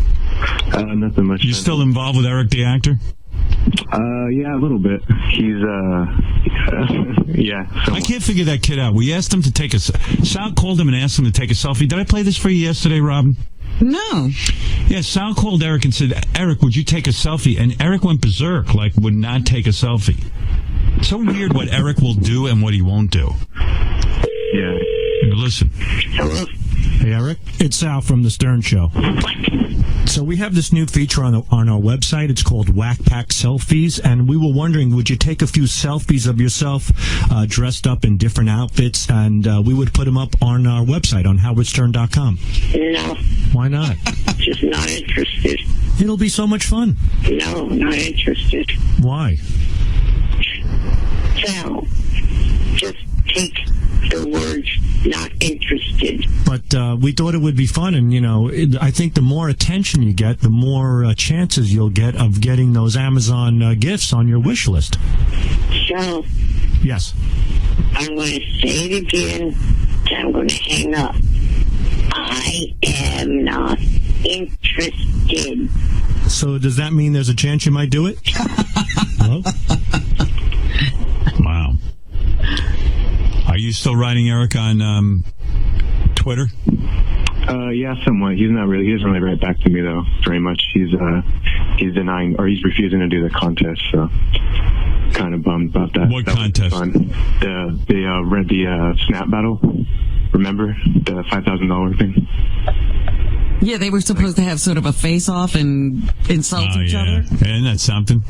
Nothing much. You still involved with Eric the actor? Yeah, a little bit. He's, yeah. I can't figure that kid out. We asked him to take a... Sal called him and asked him to take a selfie. Did I play this for you yesterday, Robin? No. Yeah, Sal called Eric and said, Eric, would you take a selfie? And Eric went berserk, like, would not take a selfie. So weird what Eric will do and what he won't do. Yeah. Listen. Hello? Hey, Eric. It's Sal from The Stern Show. So we have this new feature on our website. It's called Whack Pack Selfies, and we were wondering, would you take a few selfies of yourself dressed up in different outfits, and we would put them up on our website on howardstern.com. No. Why not? Just not interested. It'll be so much fun. No, not interested. Why? Sal, just take the words not interested. But we thought it would be fun, and, you know, I think the more attention you get, the more chances you'll get of getting those Amazon gifts on your wish list. So, yes. I'm going to say it again, then I'm going to hang up. I am not interested. So does that mean there's a chance you might do it? Hello? Wow. Are you still writing Eric on Twitter? Yeah, somewhat. He doesn't really write back to me though very much. He's denying, or he's refusing to do the contest. So kind of bummed about that. What contest? They read the Snap Battle. Remember the $5,000 thing? Yeah, they were supposed to have sort of a face-off and insult each other. Isn't that something?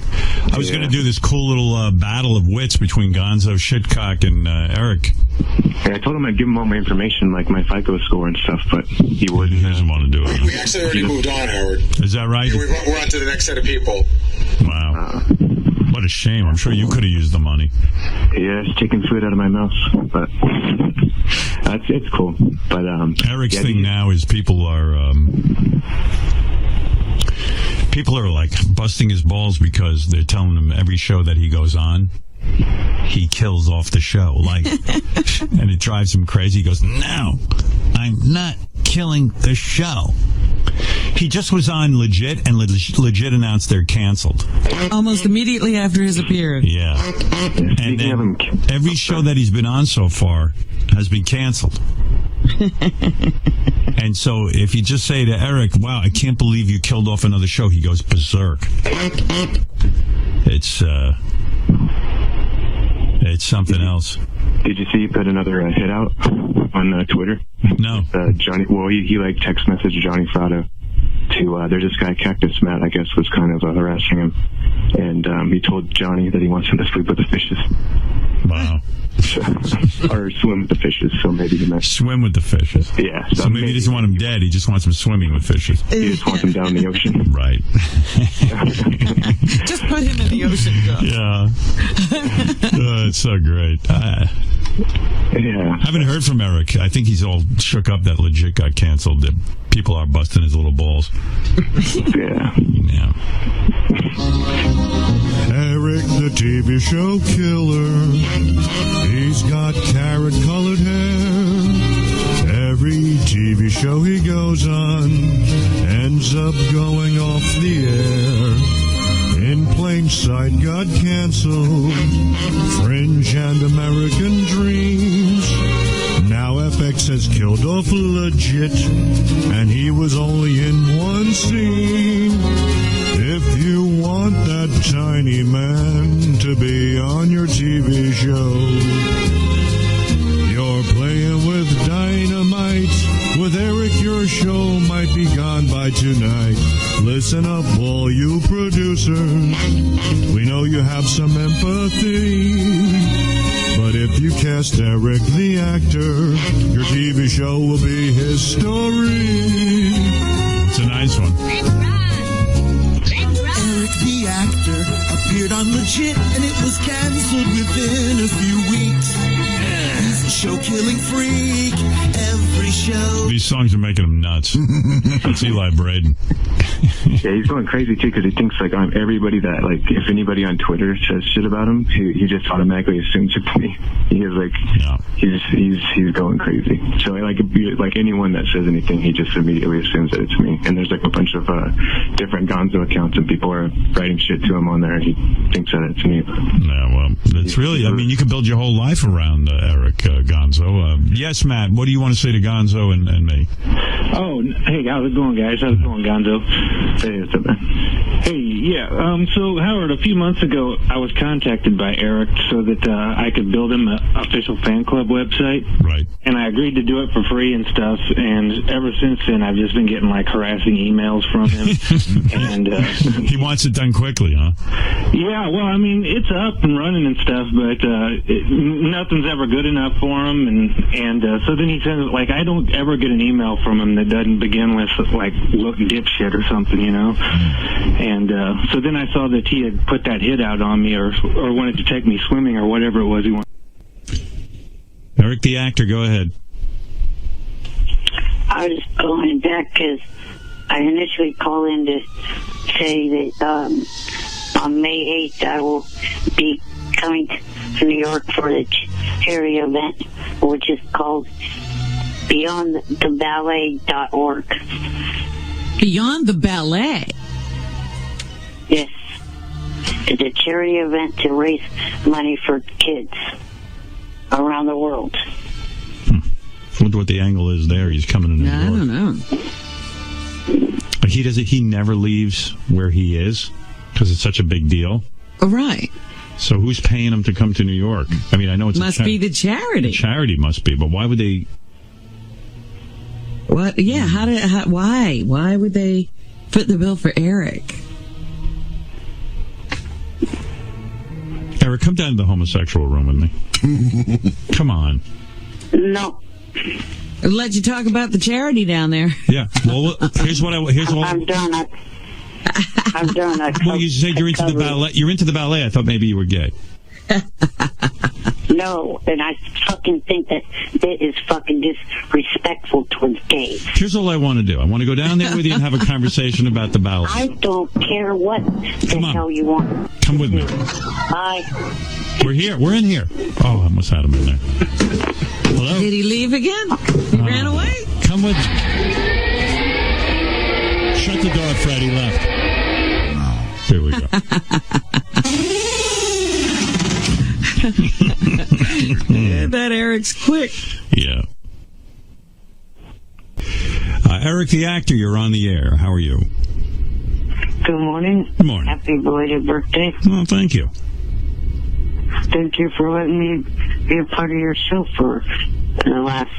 I was going to do this cool little battle of wits between Gonzo, Shitcock, and Eric. Yeah, I told him I'd give him all my information, like my FICO score and stuff, but he wouldn't. He doesn't want to do it. We actually already moved on, Howard. Is that right? Yeah, we're on to the next set of people. Wow. What a shame. I'm sure you could have used the money. Yeah, it's taking food out of my mouth, but it's cool. But Eric's thing now is people are like busting his balls because they're telling him every show that he goes on, he kills off the show. Like, and it drives him crazy. He goes, "No, I'm not killing the show." He just was on Legit, and Legit announced they're canceled. Almost immediately after his appearance. Yeah. And then every show that he's been on so far has been canceled. And so if you just say to Eric, wow, I can't believe you killed off another show, he goes berserk. It's something else. Did you see he put another hit out on Twitter? No. Johnny. Well, he like text messaged Johnny Frado to there's this guy Cactus Matt, I guess, was kind of harassing him, and he told Johnny that he wants him to sleep with the fishes. Wow. Or swim with the fishes. So maybe he meant swim with the fishes. Yeah. So maybe he doesn't want him dead. He just wants him swimming with fishes. He just wants him down in the ocean. Right. Just put him in the ocean. Yeah. Oh, it's so great. Yeah. Haven't heard from Eric. I think he's all shook up that Legit got canceled. That people are busting his little balls. Yeah. Yeah. Eric, the TV show killer. He's got carrot-colored hair. Every TV show he goes on ends up going off the air. In Plain Sight got canceled. Fringe and American Dreams. Now FX has killed off Legit, and he was only in one scene. If you want that tiny man to be on your TV show, you're playing with dynamite. With Eric, your show might be gone by tonight. Listen up, all you producers. We know you have some empathy, but if you cast Eric the actor, your TV show will be history. It's a nice one. Eric the actor appeared on Legit, and it was canceled within a few weeks. He's a show-killing freak. Every show. These songs are making him nuts. It's Eli Braden. Yeah, he's going crazy too because he thinks like I'm everybody that like if anybody on Twitter says shit about him, he just automatically assumes it's me. He is like he's going crazy. So like anyone that says anything, he just immediately assumes that it's me. And there's like a bunch of different Gonzo accounts, and people are writing shit to him on there, and he thinks that it's me. Yeah, well, it's really. I mean, you can build your whole life around Eric Gonzo. Yes, Matt. What do you want to say to Gonzo and me? Oh, hey, how's it going, guys? How's it going, Gonzo? Hey, what's up, man? Hey, yeah. So Howard, a few months ago, I was contacted by Eric so that I could build him an official fan club website. Right. And I agreed to do it for free and stuff. And ever since then, I've just been getting like harassing emails from him. And he wants it done quickly, huh? Yeah. Well, I mean, it's up and running and stuff, but nothing's ever good enough for him. And so then he says, like, I don't ever get an email from him that doesn't begin with like "look dipshit" or something, you know. And so then I saw that he had put that hit out on me, or wanted to take me swimming, or whatever it was he wanted. Eric the actor, go ahead. I was calling back because I initially called in to say that on May 8th I will be coming to New York for the charity event, which is called BeyondTheBallet.org. Beyond the Ballet? Yes. It's a charity event to raise money for kids around the world. I wonder what the angle is there. He's coming to New York. I don't know. He never leaves where he is because it's such a big deal. Oh, right. So who's paying him to come to New York? I mean, I know it's must be the charity. The charity must be, but why would they? What? Yeah. Why? Why would they foot the bill for Eric? Eric, come down to the homosexual room with me. Come on. No. I'll let you talk about the charity down there. Yeah. Well, here's what I'm done. I'm done. Well, you said you're into the ballet. You're into the ballet. I thought maybe you were gay. No, and I fucking think that is fucking disrespectful towards gays. Here's all I want to do. I want to go down there with you and have a conversation about the ballet. I don't care what the hell you want. Come with me. Bye. We're here. We're in here. Oh, I almost had him in there. Hello? Did he leave again? He ran away? Come with Shut the door, Fred. He left. Here we go. Yeah, that Eric's quick. Yeah. Eric the actor, you're on the air. How are you? Good morning. Good morning. Happy belated birthday. Well, thank you. Thank you for letting me be a part of your show for the last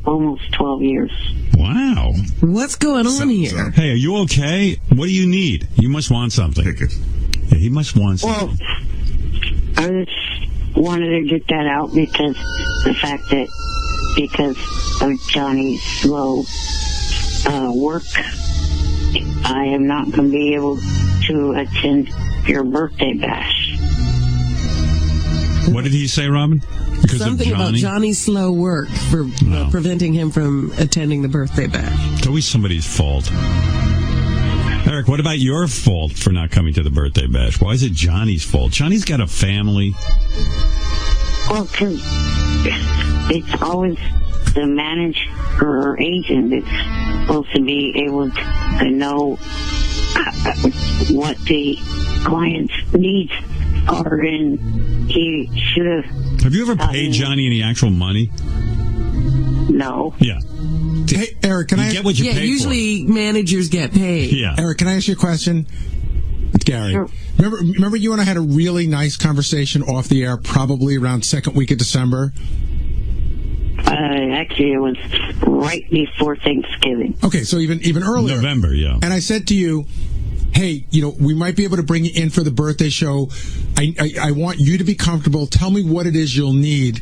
almost 12 years. Wow. What's going on here? Hey, are you okay? What do you need? You must want something. Yeah, he must want something. Well, I just wanted to get that out because the fact that because of Johnny's slow work, I am not going to be able to attend your birthday bash. What did he say, Robin? Because Something of Johnny? about Johnny's slow work for preventing him from attending the birthday bash. It's always somebody's fault. Eric, what about your fault for not coming to the birthday bash? Why is it Johnny's fault? Johnny's got a family. Well, because it's always the manager or agent that's supposed to be able to know what the client's needs are, and he should have... Have you ever paid Johnny any actual money? No. Yeah. Hey, Eric, can I... get what you pay usually managers get paid. Yeah. Eric, can I ask you a question? It's Gary. Sure. Remember you and I had a really nice conversation off the air probably around second week of December? Actually, it was right before Thanksgiving. Okay, so even earlier. November, yeah. And I said to you, hey, we might be able to bring you in for the birthday show. I want you to be comfortable. Tell me what it is you'll need,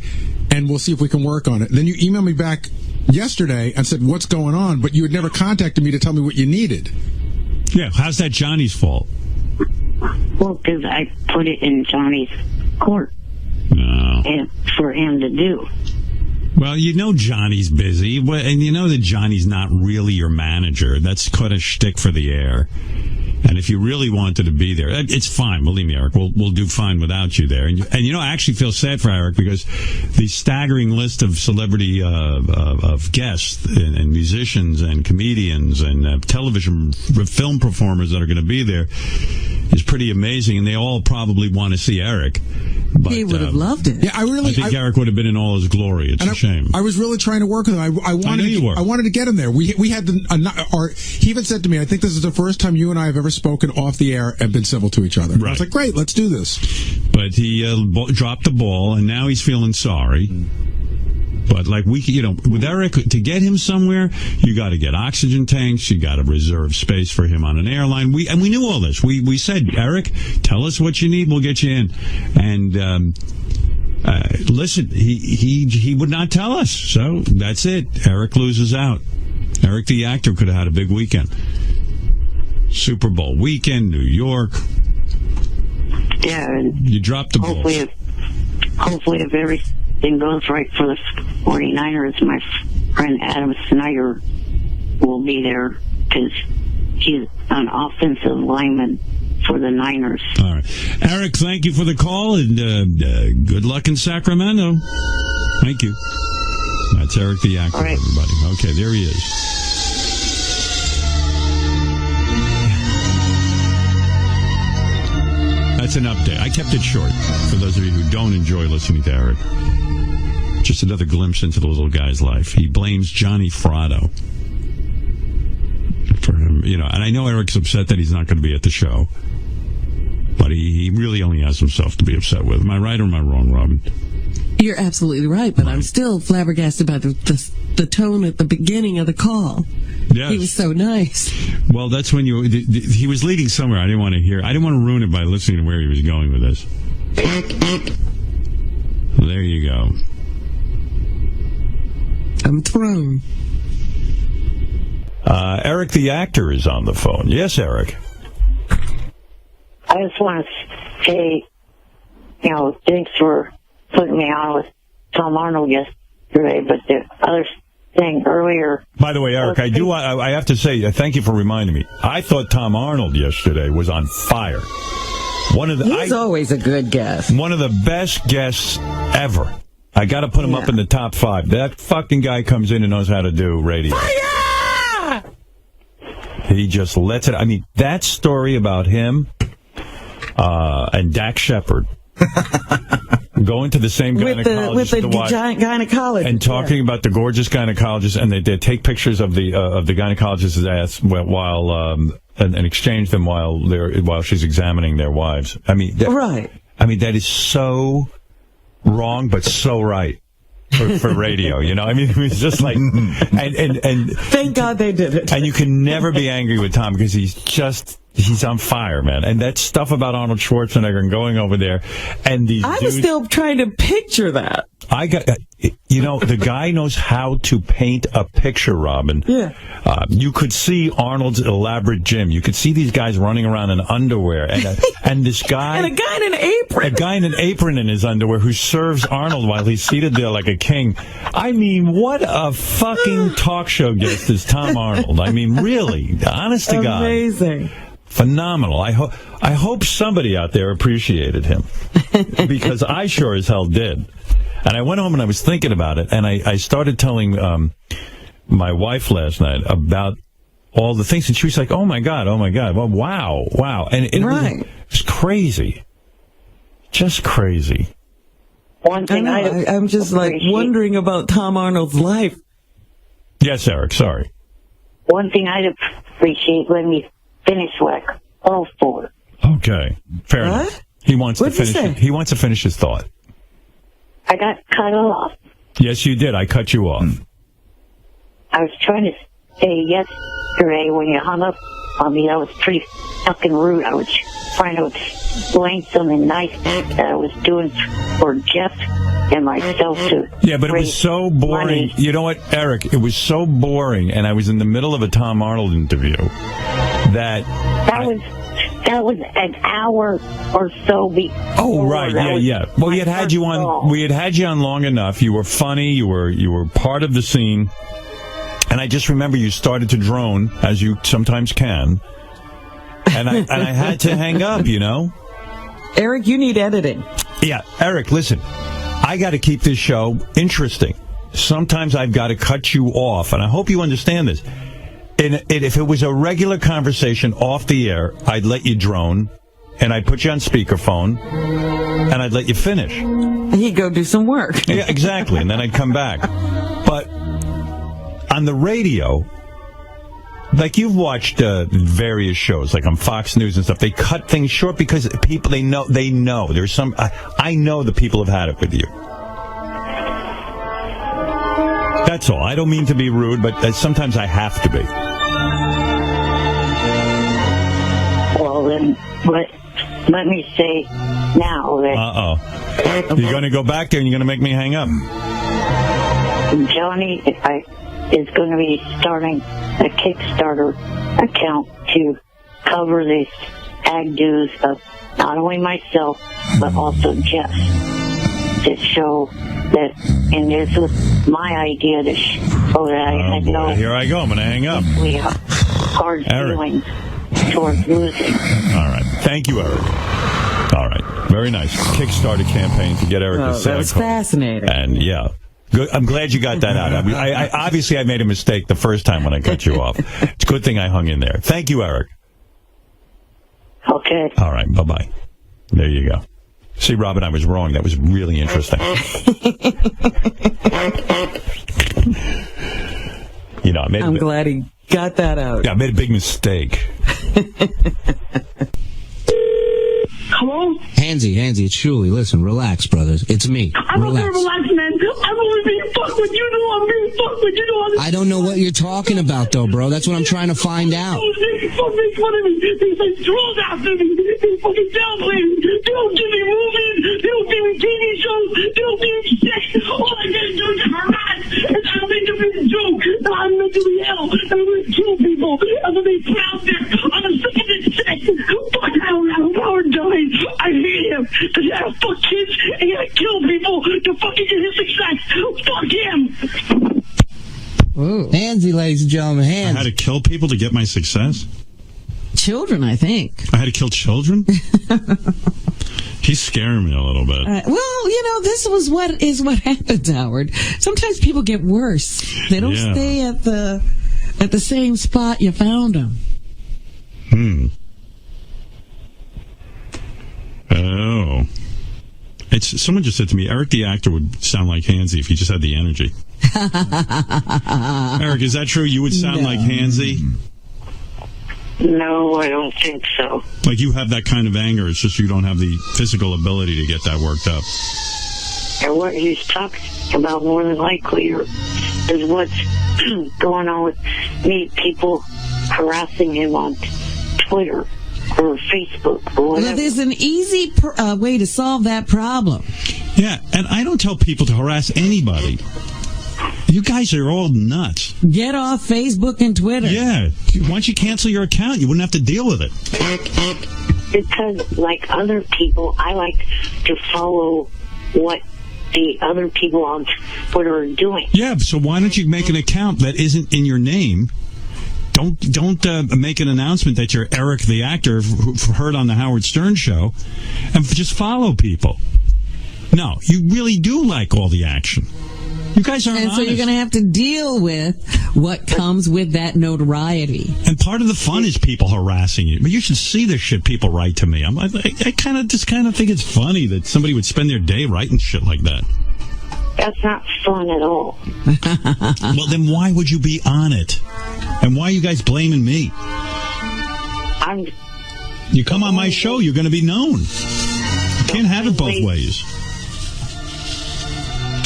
and we'll see if we can work on it. Then you emailed me back yesterday and said, what's going on? But you had never contacted me to tell me what you needed. Yeah, how's that Johnny's fault? Well, because I put it in Johnny's court and for him to do. Well, you know Johnny's busy, and you know that Johnny's not really your manager. That's quite a shtick for the air. And if you really wanted to be there, it's fine. Believe me, Eric, we'll do fine without you there. And I actually feel sad for Eric because the staggering list of celebrity of guests and musicians and comedians and television film performers that are going to be there is pretty amazing, and they all probably want to see Eric. But, he would have loved it. Yeah, I think Eric would have been in all his glory. It's a shame. I was really trying to work with him. I wanted. you were. I wanted to get him there. We had he even said to me, I think this is the first time you and I have ever spoken off the air and been civil to each other. Right. I was like, great, let's do this. But he dropped the ball, and now he's feeling sorry. But with Eric, to get him somewhere, you got to get oxygen tanks. You got to reserve space for him on an airline. We knew all this. We said, Eric, tell us what you need. We'll get you in. And listen, he would not tell us. So that's it. Eric loses out. Eric the actor could have had a big weekend. Super Bowl weekend, New York. Yeah. And you dropped the ball. Hopefully, if everything goes right for the 49ers, my friend Adam Snyder will be there because he's an offensive lineman for the Niners. All right. Eric, thank you for the call, and good luck in Sacramento. Thank you. That's Eric the actor, everybody. Okay, there he is. That's an update. I kept it short for those of you who don't enjoy listening to Eric. Just another glimpse into the little guy's life. He blames Johnny Fratto for him, and I know Eric's upset that he's not going to be at the show, but he really only has himself to be upset with. Am I right or am I wrong, Robin? You're absolutely right, but I'm still flabbergasted by the tone at the beginning of the call. Yes. He was so nice. Well, that's when he was leading somewhere. I didn't want to ruin it by listening to where he was going with this. Well, there you go. I'm thrown. Eric the actor is on the phone. Yes, Eric. I just want to say, thanks for putting me on with Tom Arnold yesterday, but the other thing earlier... By the way, Eric, I have to say, thank you for reminding me. I thought Tom Arnold yesterday was on fire. He's always a good guest. One of the best guests ever. I got to put him up in the top 5. That fucking guy comes in and knows how to do radio. He just lets it. I mean, that story about him and Dak Shepard going to the same gynecologist with the giant gynecologist and talking about the gorgeous gynecologist, and they take pictures of the gynecologist's ass while and exchange them while she's examining their wives. I mean, right. I mean, that is so wrong, but so right for radio. You know, I mean, it's just like, and thank God they did it. And you can never be angry with Tom because he's on fire, man. And that stuff about Arnold Schwarzenegger and going over there, and these I was still trying to picture that. The guy knows how to paint a picture, Robin. Yeah. You could see Arnold's elaborate gym. You could see these guys running around in underwear, and this guy and a guy in an apron. A guy in an apron in his underwear who serves Arnold while he's seated there like a king. I mean, what a fucking talk show guest is Tom Arnold. I mean, really, honest to God. Amazing. Phenomenal. I hope somebody out there appreciated him because I sure as hell did. And I went home and I was thinking about it, and I started telling my wife last night about all the things, and she was like, oh my God, well, wow. And it was crazy. Just crazy. One thing I'm just like wondering about Tom Arnold's life. Yes, Eric, sorry. One thing I'd appreciate when we finish work, all four. Okay, fair enough. He wants to finish. He wants to finish his thought. I got cut off. Yes, you did. I cut you off. I was trying to say yesterday when you hung up on me, that was pretty fucking rude. I was trying to explain something nice that I was doing for Jeff and myself to. Yeah, but it was so boring. Money. You know what, Eric? It was so boring, and I was in the middle of a Tom Arnold interview that was an hour or so before. Oh, right. Yeah. Well, we had you on long enough. You were funny. You were part of the scene. And I just remember you started to drone, as you sometimes can. And I had to hang up, you know? Eric, you need editing. Yeah. Eric, listen. I got to keep this show interesting. Sometimes I've got to cut you off. And I hope you understand this. And if it was a regular conversation off the air, I'd let you drone, and I'd put you on speakerphone, and I'd let you finish. He'd go do some work. Yeah, exactly, and then I'd come back. But on the radio, like you've watched various shows, like on Fox News and stuff, they cut things short because people, they know. There's some, I know the people have had it with you. That's all. I don't mean to be rude, but sometimes I have to be. Well, then, let me say now that... Uh-oh. You're going to go back there and you're going to make me hang up. Johnny is going to be starting a Kickstarter account to cover the ag dues of not only myself, but also Jeff, to show that, and this was my idea to show that I had no... Here I go. I'm going to hang up. Hard feelings towards losing. All right. Thank you, Eric. All right. Very nice. Kickstarter campaign to get Eric to say. That was fascinating. And yeah. Good. I'm glad you got that out. I mean, obviously I made a mistake the first time when I cut you off. It's a good thing I hung in there. Thank you, Eric. Okay. All right. Bye-bye. There you go. See, Robin, I was wrong. That was really interesting. You know, I'm glad he got that out. Yeah, I made a big mistake. Hello? Hansy, it's Shuli. Listen, relax, brothers. It's me. I'm not gonna relax, man. I'm only being fucked with you know. I'm being fucked with you know. I don't know what you're talking about, though, bro. That's what I'm trying to find out. They make fun of me. They say trolls after me. They fucking downplay me. They don't give me movies. They don't give me TV shows. They don't give me shit. All I get is just harass. And I make them a joke. And I'm mentally ill. And I'm gonna kill people. I'm gonna be proud there. I'm sick of this shit. Fuck Howard died. I hate him. Because he had to fuck kids and he had to kill people to fucking get his success. Fuck him. Ooh. Hansy, ladies and gentlemen, Hansy. I had to kill people to get my success? Children, I think. I had to kill children? He's scaring me a little bit. Well, you know, this was what happens, Howard. Sometimes people get worse. They don't stay at the same spot you found them. Oh. Someone just said to me, Eric the actor would sound like Hansy if he just had the energy. Eric, is that true? You would sound like Hansy? No, I don't think so. Like you have that kind of anger, it's just you don't have the physical ability to get that worked up. And what he's talking about more than likely is what's going on with me, people harassing him on Twitter or Facebook or whatever. Well, there's an easy way to solve that problem. Yeah, and I don't tell people to harass anybody. You guys are all nuts. Get off Facebook and Twitter. Yeah. Why don't you cancel your account? You wouldn't have to deal with it. Because, like other people, I like to follow what the other people on Twitter are doing. Yeah, so why don't you make an account that isn't in your name? Don't make an announcement that you're Eric the actor heard on the Howard Stern show, and just follow people. No, you really do like all the action. You guys aren't honest. So you're going to have to deal with what comes with that notoriety. And part of the fun is people harassing you. But you should see the shit people write to me. I kind of think it's funny that somebody would spend their day writing shit like that. That's not fun at all. Well, then why would you be on it? And why are you guys blaming me? You come on my show, you're going to be known. You can't have it both ways.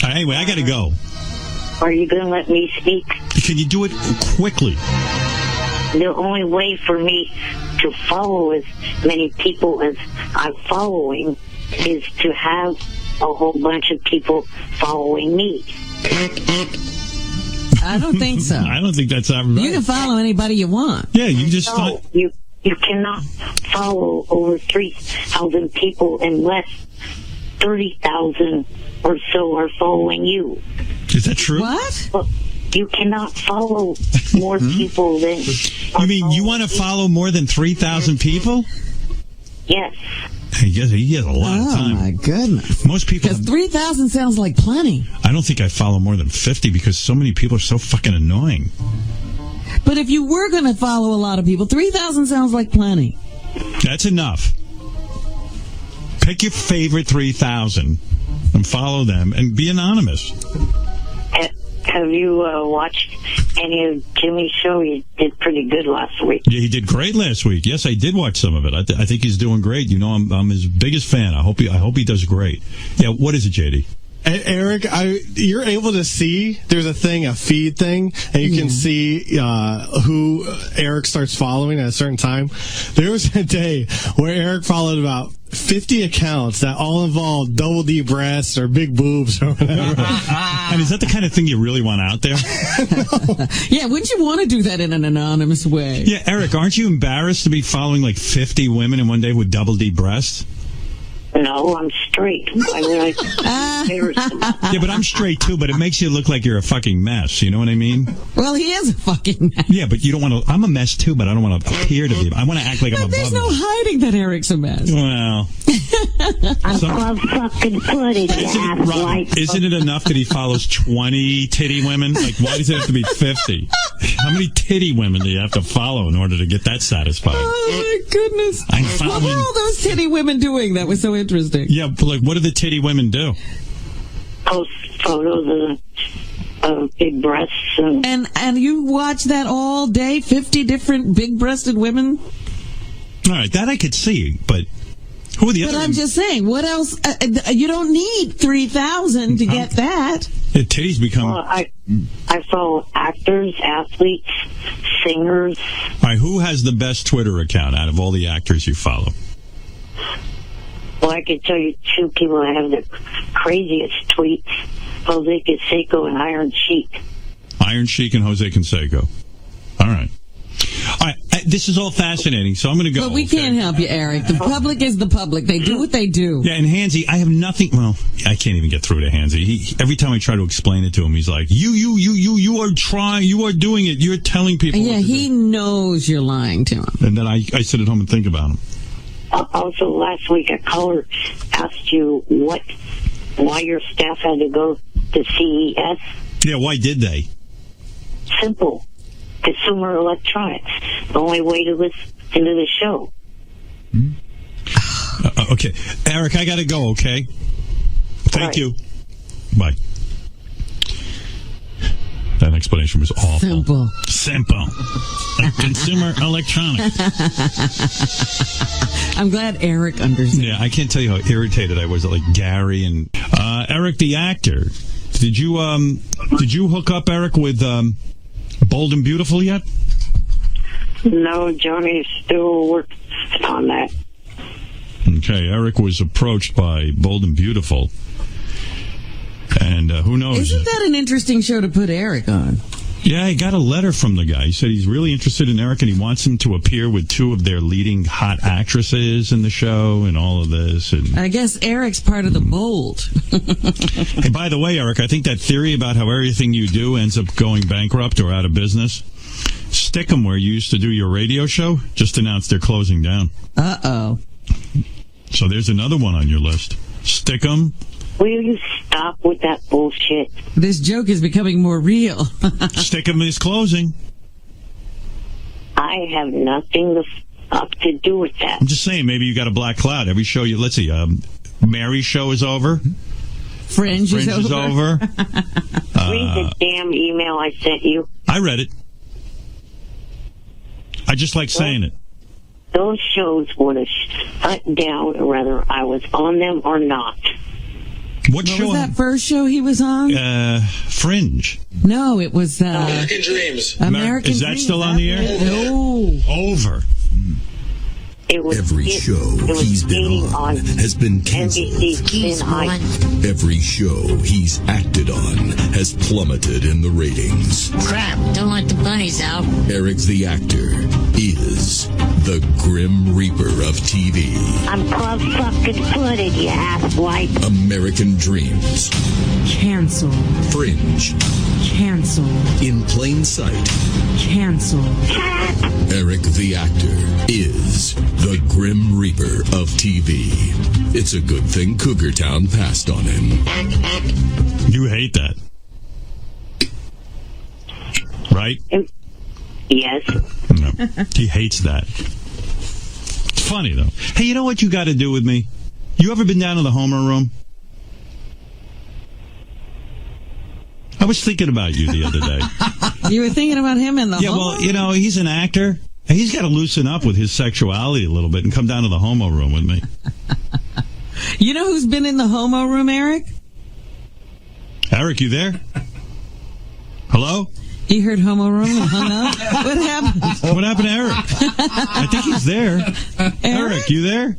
Anyway, I got to go. Are you going to let me speak? Can you do it quickly? The only way for me to follow as many people as I'm following is to have a whole bunch of people following me. I don't think so. I don't think that's right. You can follow anybody you want. Yeah, you just you cannot follow over 3,000 people unless 30,000 or so are following you. Is that true? What? Well, you cannot follow more people than... You mean you want to follow more than 3,000 people? Yes. He gets a lot of time. Oh, my goodness. Most people... Because 3,000 sounds like plenty. I don't think I follow more than 50 because so many people are so fucking annoying. But if you were going to follow a lot of people, 3,000 sounds like plenty. That's enough. Pick your favorite 3,000 and follow them and be anonymous. Have you watched any of Jimmy's show? He did pretty good last week. Yeah, he did great last week. Yes, I did watch some of it. I think he's doing great. You know, I'm his biggest fan. I hope he does great. Yeah, what is it, JD? Eric, you're able to see, there's a feed thing, and you can see who Eric starts following at a certain time. There was a day where Eric followed about 50 accounts that all involved double D breasts or big boobs or whatever. And is that the kind of thing you really want out there? Yeah, wouldn't you want to do that in an anonymous way? Yeah, Eric, aren't you embarrassed to be following like 50 women in one day with double D breasts? No, I'm straight. Yeah, but I'm straight too, but it makes you look like you're a fucking mess. You know what I mean? Well, he is a fucking mess. Yeah, but you don't want to... I'm a mess too, but I don't want to appear to be. I want to act like I'm above. There's no hiding that Eric's a mess. Well... I'm fucking footed, Isn't it enough that he follows 20 titty women? Like, why does it have to be 50? How many titty women do you have to follow in order to get that satisfied? Oh, my goodness. What were all those titty women doing that was so interesting? Yeah, but like, what do the titty women do? Post photos of big breasts. And you watch that all day? 50 different big-breasted women? All right, that I could see, but... Who are the other? But I'm just saying, what else? You don't need 3,000 to get that. The titties become... Well, I follow actors, athletes, singers. All right, who has the best Twitter account out of all the actors you follow? Well, I could tell you two people that have the craziest tweets. Jose Canseco and Iron Sheik. Iron Sheik and Jose Canseco. All right. All right, this is all fascinating, so I'm going to go. But we can't help you, Eric. The public is the public. They do what they do. Yeah, and Hansy, I have nothing. Well, I can't even get through to Hansy. Every time I try to explain it to him, he's like, you are trying, you are doing it, you're telling people. Yeah, he knows you're lying to him. And then I sit at home and think about him. Also, last week, a caller asked you why your staff had to go to CES. Yeah, why did they? Simple. Consumer electronics. The only way to into the show. Okay. Eric, I got to go, okay? Thank you. Bye. That explanation was awful. Simple. Like consumer electronics. I'm glad Eric understands. Yeah, I can't tell you how irritated I was at like Gary and Eric the actor. Did you hook up Eric with Bold and Beautiful yet? No, Johnny's still working on that. Okay, Eric was approached by Bold and Beautiful. And who knows? Isn't that an interesting show to put Eric on? Yeah, I got a letter from the guy. He said he's really interested in Eric and he wants him to appear with two of their leading hot actresses in the show and all of this. And I guess Eric's part of the Bold. Hey, by the way, Eric, I think that theory about how everything you do ends up going bankrupt or out of business, stick 'em where you used to do your radio show, just announced they're closing down. Uh-oh. So there's another one on your list. Stick 'em. Will you stop with that bullshit? This joke is becoming more real. Stick 'em is closing. I have nothing to do with that. I'm just saying, maybe you got a black cloud. Every show you, let's see, Mary's show is over. Fringe is over. Read the damn email I sent you. I read it. I just like saying it. Those shows would have shut down whether I was on them or not. What show was that first show he was on? Fringe. No, it was American Dreams. American Is that Dreams. still on the air? No. Over. Every show he's been on has been canceled. Every show he's acted on has plummeted in the ratings. Crap, don't let the bunnies out. Eric the actor is the Grim Reaper of TV. I'm club fucking footed, you asswipe. American Dreams. Cancelled. Fringe. Cancelled. In Plain Sight. Cancelled. Eric the actor is the Grim Reaper of TV. It's a good thing Cougar Town passed on him. You hate that. Right? Yes. No. He hates that. It's funny, though. Hey, you know what you got to do with me? You ever been down to the Homer room? I was thinking about you the other day. You were thinking about him in the Yeah, well, you know, he's an actor. And he's got to loosen up with his sexuality a little bit and come down to the homo room with me. You know who's been in the homo room, Eric? Eric, you there? Hello? He heard homo room and hung up? What happened? What happened to Eric? I think he's there. Eric, you there?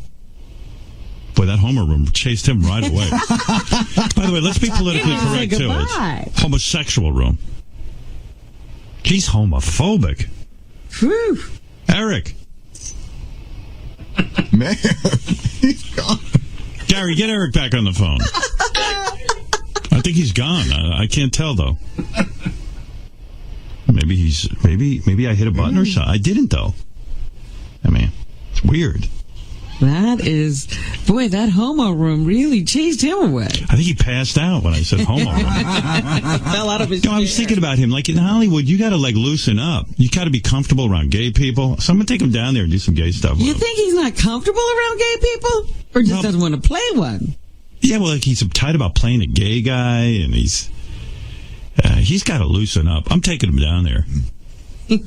Boy, that homo room chased him right away. By the way, let's be politically correct, too. It's homosexual room. He's homophobic. Whew. Eric. Man, he's gone. Gary, get Eric back on the phone. I think he's gone. I can't tell, though. Maybe I hit a button or something. I didn't, though. I mean, it's weird. That homo room really chased him away. I think he passed out when I said homo room. Fell out of his chair. I was thinking about him. Like in Hollywood, you got to like loosen up. You got to be comfortable around gay people. So I'm going to take him down there and do some gay stuff with You him. think he's not comfortable around gay people? Or just doesn't want to play one? Yeah, well, like he's uptight about playing a gay guy, and he's got to loosen up. I'm taking him down there. I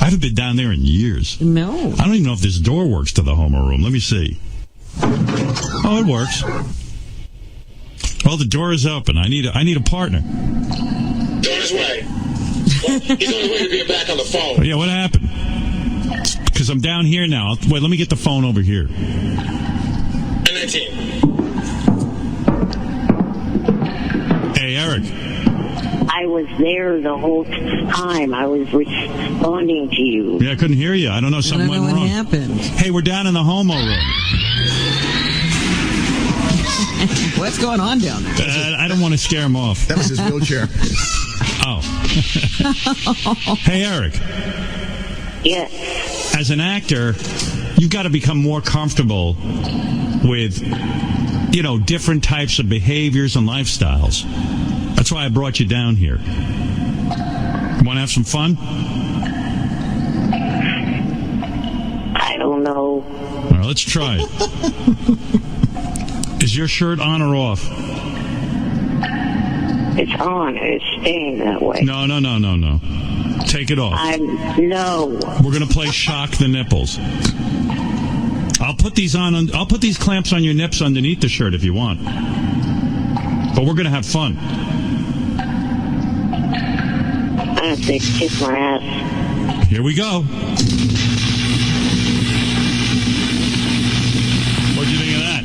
haven't been down there in years. No. I don't even know if this door works to the homo room. Let me see. Oh, it works. Well, the door is open. I need a partner. On his way. Well, he's on his way to being back on the phone. Oh, yeah, what happened? Because I'm down here now. Wait, let me get the phone over here. 19. Hey, Eric. I was there the whole time. I was responding to you. Yeah, I couldn't hear you. I don't know. Something went wrong. What happened? Hey, we're down in the homo room. What's going on down there? I don't want to scare him off. That was his wheelchair. Oh. Hey, Eric. Yes. As an actor, you've got to become more comfortable with, different types of behaviors and lifestyles. That's why I brought you down here. Want to have some fun? let's try it. Is your shirt on or off? It's on. It's staying that way. No. Take it off. No. We're going to play Shock the Nipples. I'll put these clamps on your nips underneath the shirt if you want. But we're going to have fun. I have to kiss my ass. Here we go. What do you think of that?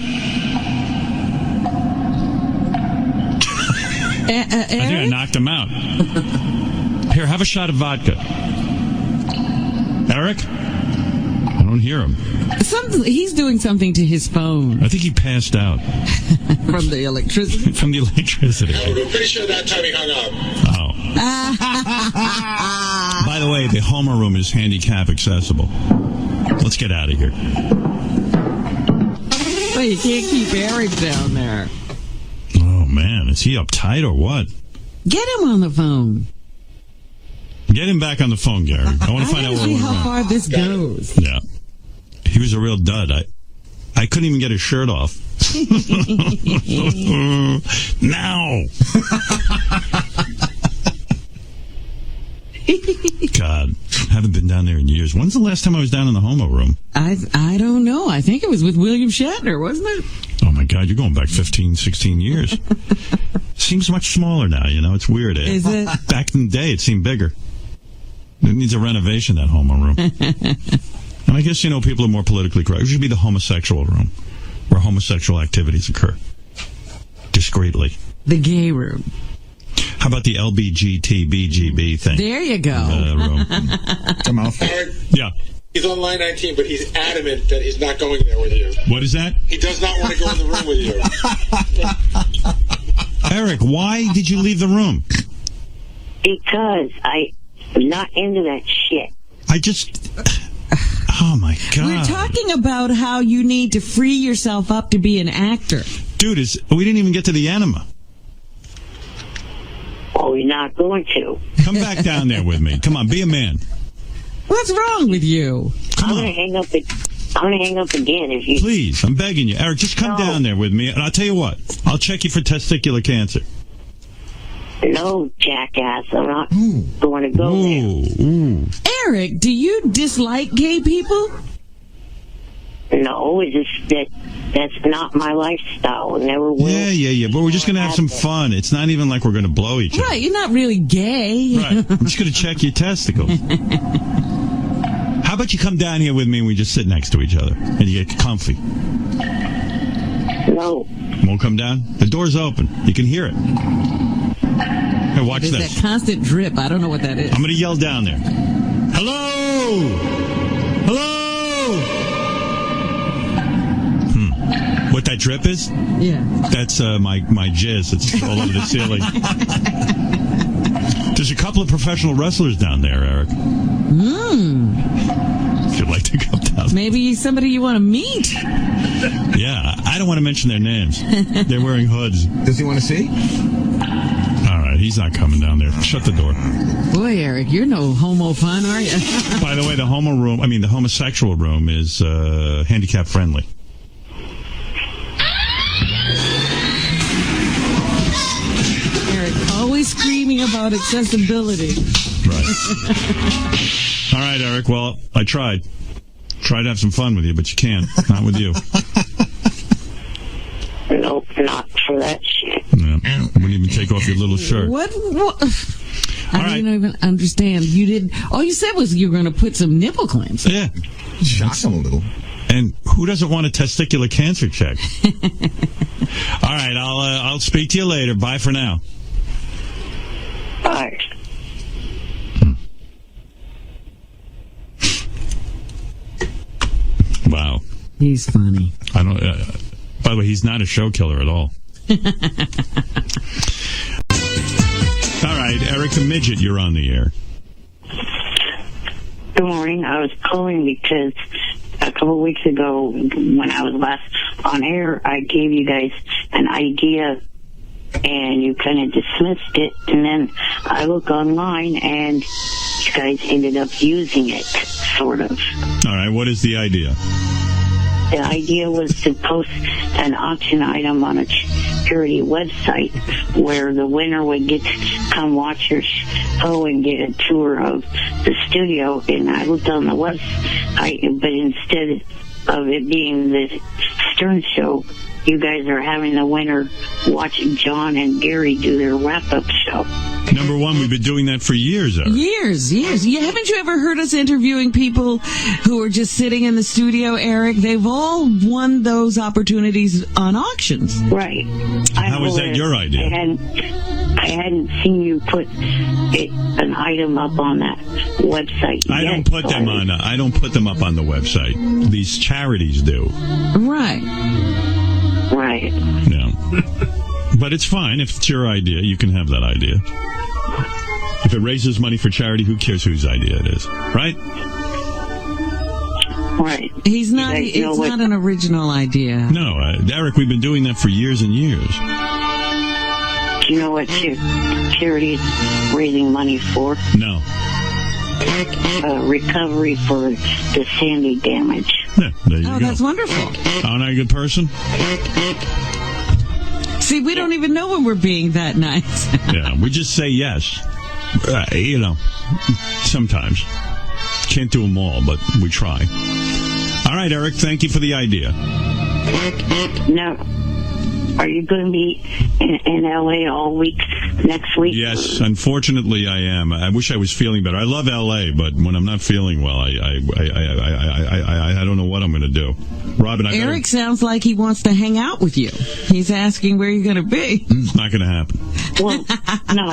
I think I knocked him out. Here, have a shot of vodka. Eric? I don't hear him. He's doing something to his phone. I think he passed out. From the electricity? From the electricity. I'm pretty sure that time he hung up. Oh. By the way, the Homer room is handicap accessible. Let's get out of here. Well, you can't keep Eric down there. Oh, man. Is he uptight or what? Get him on the phone. Get him back on the phone, Gary. I want to find out where see how far this goes. Yeah. He was a real dud. I couldn't even get his shirt off. Now. God, haven't been down there in years. When's the last time I was down in the Homo room? I don't know. I think it was with William Shatner, wasn't it? Oh, my God, you're going back 15, 16 years. Seems much smaller now, you know. It's weird. Is it? Back in the day, it seemed bigger. It needs a renovation, that Homo room. And I guess, you know, people are more politically correct. It should be the homosexual room, where homosexual activities occur. Discreetly. The gay room. How about the LBGT-BGB thing? There you go. Room. Come on. Yeah. He's on line 19, but he's adamant that he's not going there with you. What is that? He does not want to go in the room with you. Eric, why did you leave the room? Because I'm not into that shit. Oh, my God. We're talking about how you need to free yourself up to be an actor. Dude, we didn't even get to the enema. Oh, you're not going to. Come back down there with me. Come on, be a man. What's wrong with you? I'm going to hang up again if you... Please, I'm begging you. Eric, just come down there with me, and I'll tell you what. I'll check you for testicular cancer. No, jackass. I'm not going to go there. Eric, do you dislike gay people? No, it's just that's not my lifestyle. It never will. Yeah. But we're just going to have some fun. It's not even like we're going to blow each other. Right, you're not really gay. Right. I'm just going to check your testicles. How about you come down here with me and we just sit next to each other and you get comfy? No. Won't come down? The door's open. You can hear it. Hey, watch There's this. that constant drip. I don't know what that is. I'm going to yell down there. Hello! Hello! What that drip is? Yeah. That's my jizz. It's all over the ceiling. There's a couple of professional wrestlers down there, Eric. If you'd like to come down. Maybe somebody you want to meet. Yeah, I don't want to mention their names. They're wearing hoods. Does he want to see? All right, he's not coming down there. Shut the door. Boy, Eric, you're no homo fun, are you? By the way, the homosexual room is handicap friendly. Eric, always screaming about accessibility. Right. All right, Eric. Well, I tried. Tried to have some fun with you, but you can't. Not with you. Nope, not for that shit. Yeah. Wouldn't even take off your little shirt. What? I didn't even understand. You didn't. All you said was you were going to put some nipple clamps. Yeah. Shock him a little. And who doesn't want a testicular cancer check? All right, I'll speak to you later. Bye for now. Bye. Wow. He's funny. I don't. By the way, he's not a show killer at all. All right, Eric the Midget, you're on the air. Good morning. I was calling because a couple of weeks ago, when I was last on air, I gave you guys an idea, and you kind of dismissed it. And then I look online, and you guys ended up using it, sort of. All right, what is the idea? the idea was to post an auction item on a charity website where the winner would get to come watch your show and get a tour of the studio. And I looked on the website, but instead of it being the Stern Show, you guys are having the winner watch John and Gary do their wrap-up show. Number one, we've been doing that for years, Eric. Years. Yeah, haven't you ever heard us interviewing people who are just sitting in the studio, Eric? They've all won those opportunities on auctions. Right. How is that your idea? I hadn't seen you put an item up on that website. I don't put them on. I don't put them up on the website. These charities do. Right. Right. No. But it's fine. If it's your idea, you can have that idea. If it raises money for charity, who cares whose idea it is? Right? Right. It's not an original idea. No, Eric, we've been doing that for years and years. Do you know what charity is raising money for? No. Recovery for the Sandy damage. Yeah, there you go. That's wonderful. Aren't I a good person? See, we don't even know when we're being that nice. Yeah, we just say yes. Sometimes. Can't do them all, but we try. All right, Eric, thank you for the idea. Now, are you going to be in L.A. all week next week? Yes, unfortunately I am. I wish I was feeling better. I love L.A., but when I'm not feeling well, I don't know what I'm going to do. Robin, Eric sounds like he wants to hang out with you. He's asking where you're going to be. It's not going to happen. Well, no,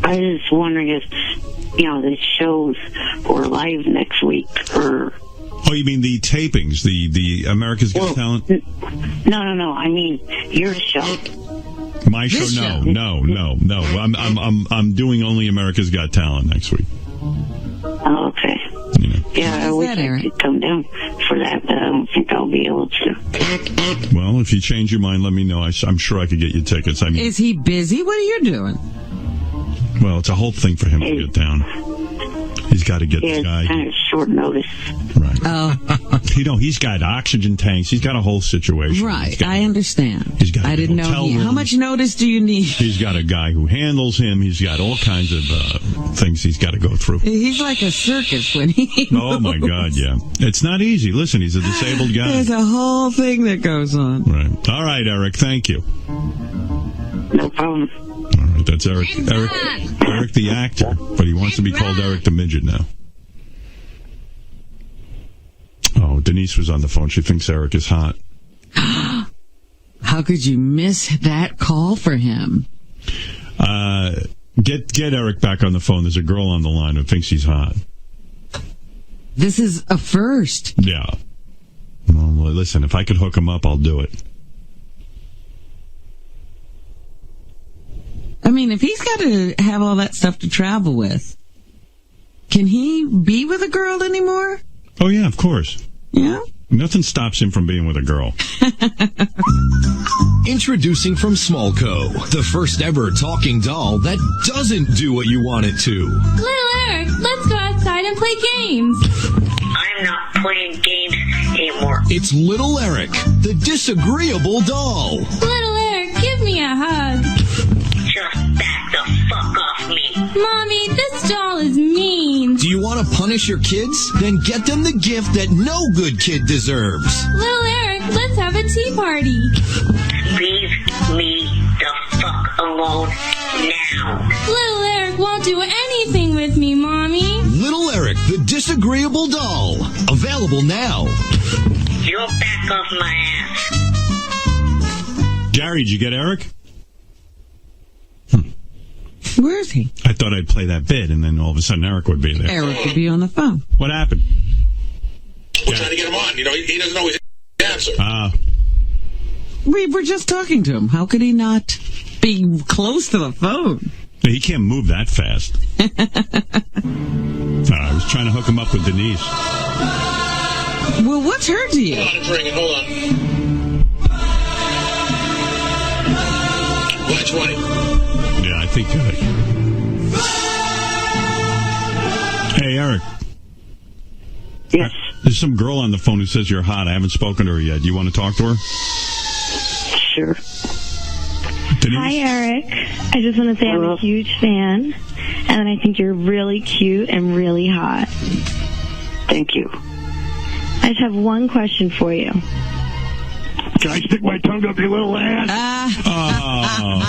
I was just wondering if, the shows were live next week or... Oh, you mean the tapings, the America's Got Talent? No. I mean your show. My show? No. I'm doing only America's Got Talent next week. Oh, okay. Yeah, I wish I could come down for that, but I don't think I'll be able to. Well, if you change your mind, let me know. I'm sure I could get you tickets. Is he busy? What are you doing? Well, it's a whole thing for him to get down. He's got to get this guy. It's kind of short notice. Right. Oh. He's got oxygen tanks. He's got a whole situation. Right. I understand. I didn't know. How much notice do you need? He's got a guy who handles him. He's got all kinds of things he's got to go through. He's like a circus when he Oh, my God, yeah. It's not easy. Listen, he's a disabled guy. There's a whole thing that goes on. Right. All right, Eric, thank you. No problem. All right, that's Eric the actor, but he wants to be called Eric the Midget now. Oh, Denise was on the phone. She thinks Eric is hot. How could you miss that call for him? Get Eric back on the phone. There's a girl on the line who thinks he's hot. This is a first. Yeah. Well, listen, if I could hook him up, I'll do it. I mean, if he's got to have all that stuff to travel with, can he be with a girl anymore? Oh, yeah, of course. Yeah? Nothing stops him from being with a girl. Introducing from Smallco, the first ever talking doll that doesn't do what you want it to. Little Eric, let's go outside and play games. I'm not playing games anymore. It's Little Eric, the disagreeable doll. Little Eric, give me a hug. Just back the fuck off me. Mommy, this doll is mean. Do you want to punish your kids? Then get them the gift that no good kid deserves. Little Eric, let's have a tea party. Leave me the fuck alone now. Little Eric won't do anything with me, Mommy. Little Eric, the disagreeable doll. Available now. You're back off my ass. Gary, did you get Eric? Where is he? I thought I'd play that bit, and then all of a sudden Eric would be there. Eric would be on the phone. What happened? We're trying to get him on. He doesn't know his answer. We were just talking to him. How could he not be close to the phone? He can't move that fast. I was trying to hook him up with Denise. Well, what's her deal? Hold on, it's ringing. Hold on. Line 20. Yeah, I think. Hey, Eric. Yes. There's some girl on the phone who says you're hot. I haven't spoken to her yet. Do you want to talk to her? Sure. Denise? Hi, Eric. I just want to say I'm a huge fan, and I think you're really cute and really hot. Thank you. I just have one question for you. Can I stick my tongue up your little ass? Oh,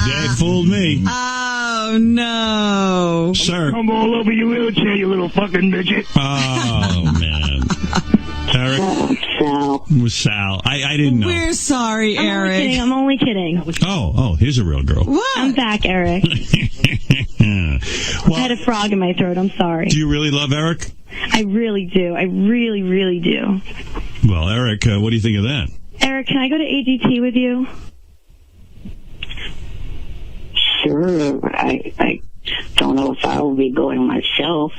they fooled me. Oh, no. Sir. Come all over your wheelchair, you little fucking midget. Oh, man. Eric? Sal. It was Sal. I didn't know. We're sorry, Eric. I'm only kidding. Oh, here's a real girl. What? I'm back, Eric. I had a frog in my throat. I'm sorry. Do you really love Eric? I really do. I really, really do. Well, Eric, what do you think of that? Eric, can I go to AGT with you? Sure. I don't know if I will be going myself.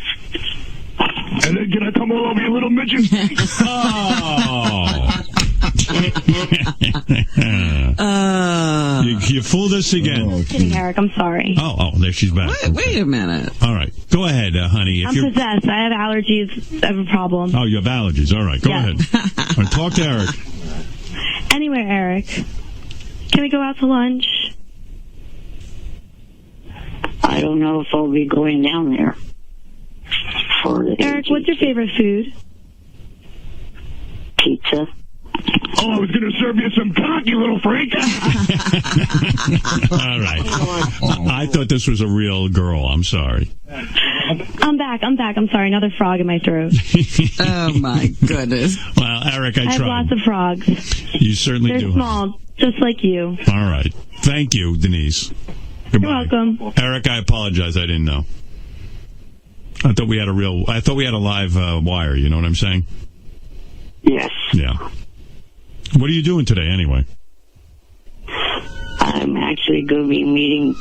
And then can I come all over your little midget? You fooled us again. I'm kidding, Eric. I'm sorry. Oh, there she's back. Wait a minute. All right. Go ahead, honey. I'm possessed. I have allergies. I have a problem. Oh, you have allergies. All right. Go ahead. All right, talk to Eric. Anyway, Eric, can we go out to lunch? I don't know if I'll be going down there. Eric, what's your favorite food? Pizza. Oh, I was going to serve you some cock, you little freak. All right. I thought this was a real girl. I'm sorry. I'm back. I'm sorry. Another frog in my throat. Oh, my goodness. Well, Eric, I have tried. lots of frogs. You certainly They're do. small, just like you. All right. Thank you, Denise. Goodbye. You're welcome. Eric, I apologize. I didn't know. I thought we had a live wire. You know what I'm saying? Yes. Yeah. What are you doing today, anyway? I'm actually going to be meeting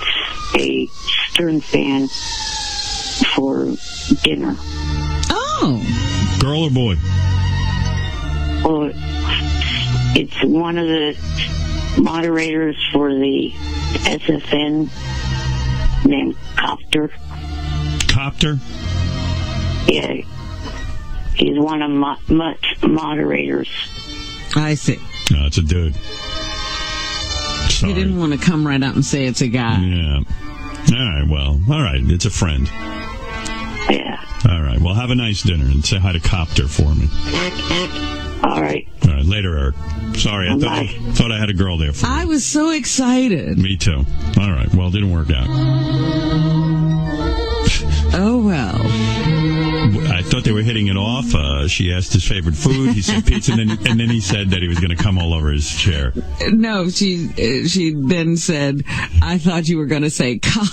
a Stern fan for dinner. Oh. Girl or boy? Well, it's one of the moderators for the SFN named Copter. Copter? Yeah. He's one of much moderators. I see. No, it's a dude. Sorry. You didn't want to come right out and say it's a guy. Yeah. All right, well, all right. It's a friend. Yeah. All right, well, have a nice dinner and say hi to Copter for me. All right. All right, later, Eric. Sorry, I thought I had a girl there for you. I was so excited. Me too. All right, well, it didn't work out. Oh, well. I thought they were hitting it off. She asked his favorite food. He said pizza, and then he said that he was going to come all over his chair. No, she then said, I thought you were going to say cock.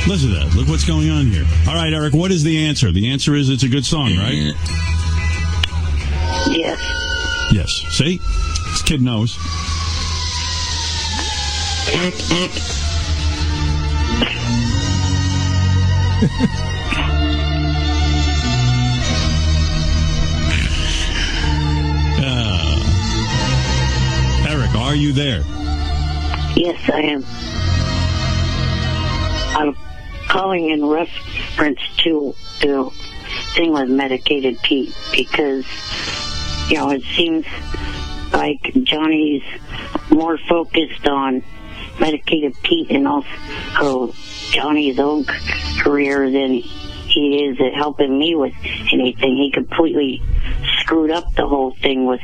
Listen to that. Look what's going on here. All right, Eric, what is the answer? The answer is it's a good song, right? Yes. Yes. See? This kid knows. Eric, are you there? Yes, I am. I'm calling in reference to the thing with Medicated Pete because, it seems like Johnny's more focused on Medicated Pete and also Johnny's own career than he is at helping me with anything. He completely screwed up the whole thing with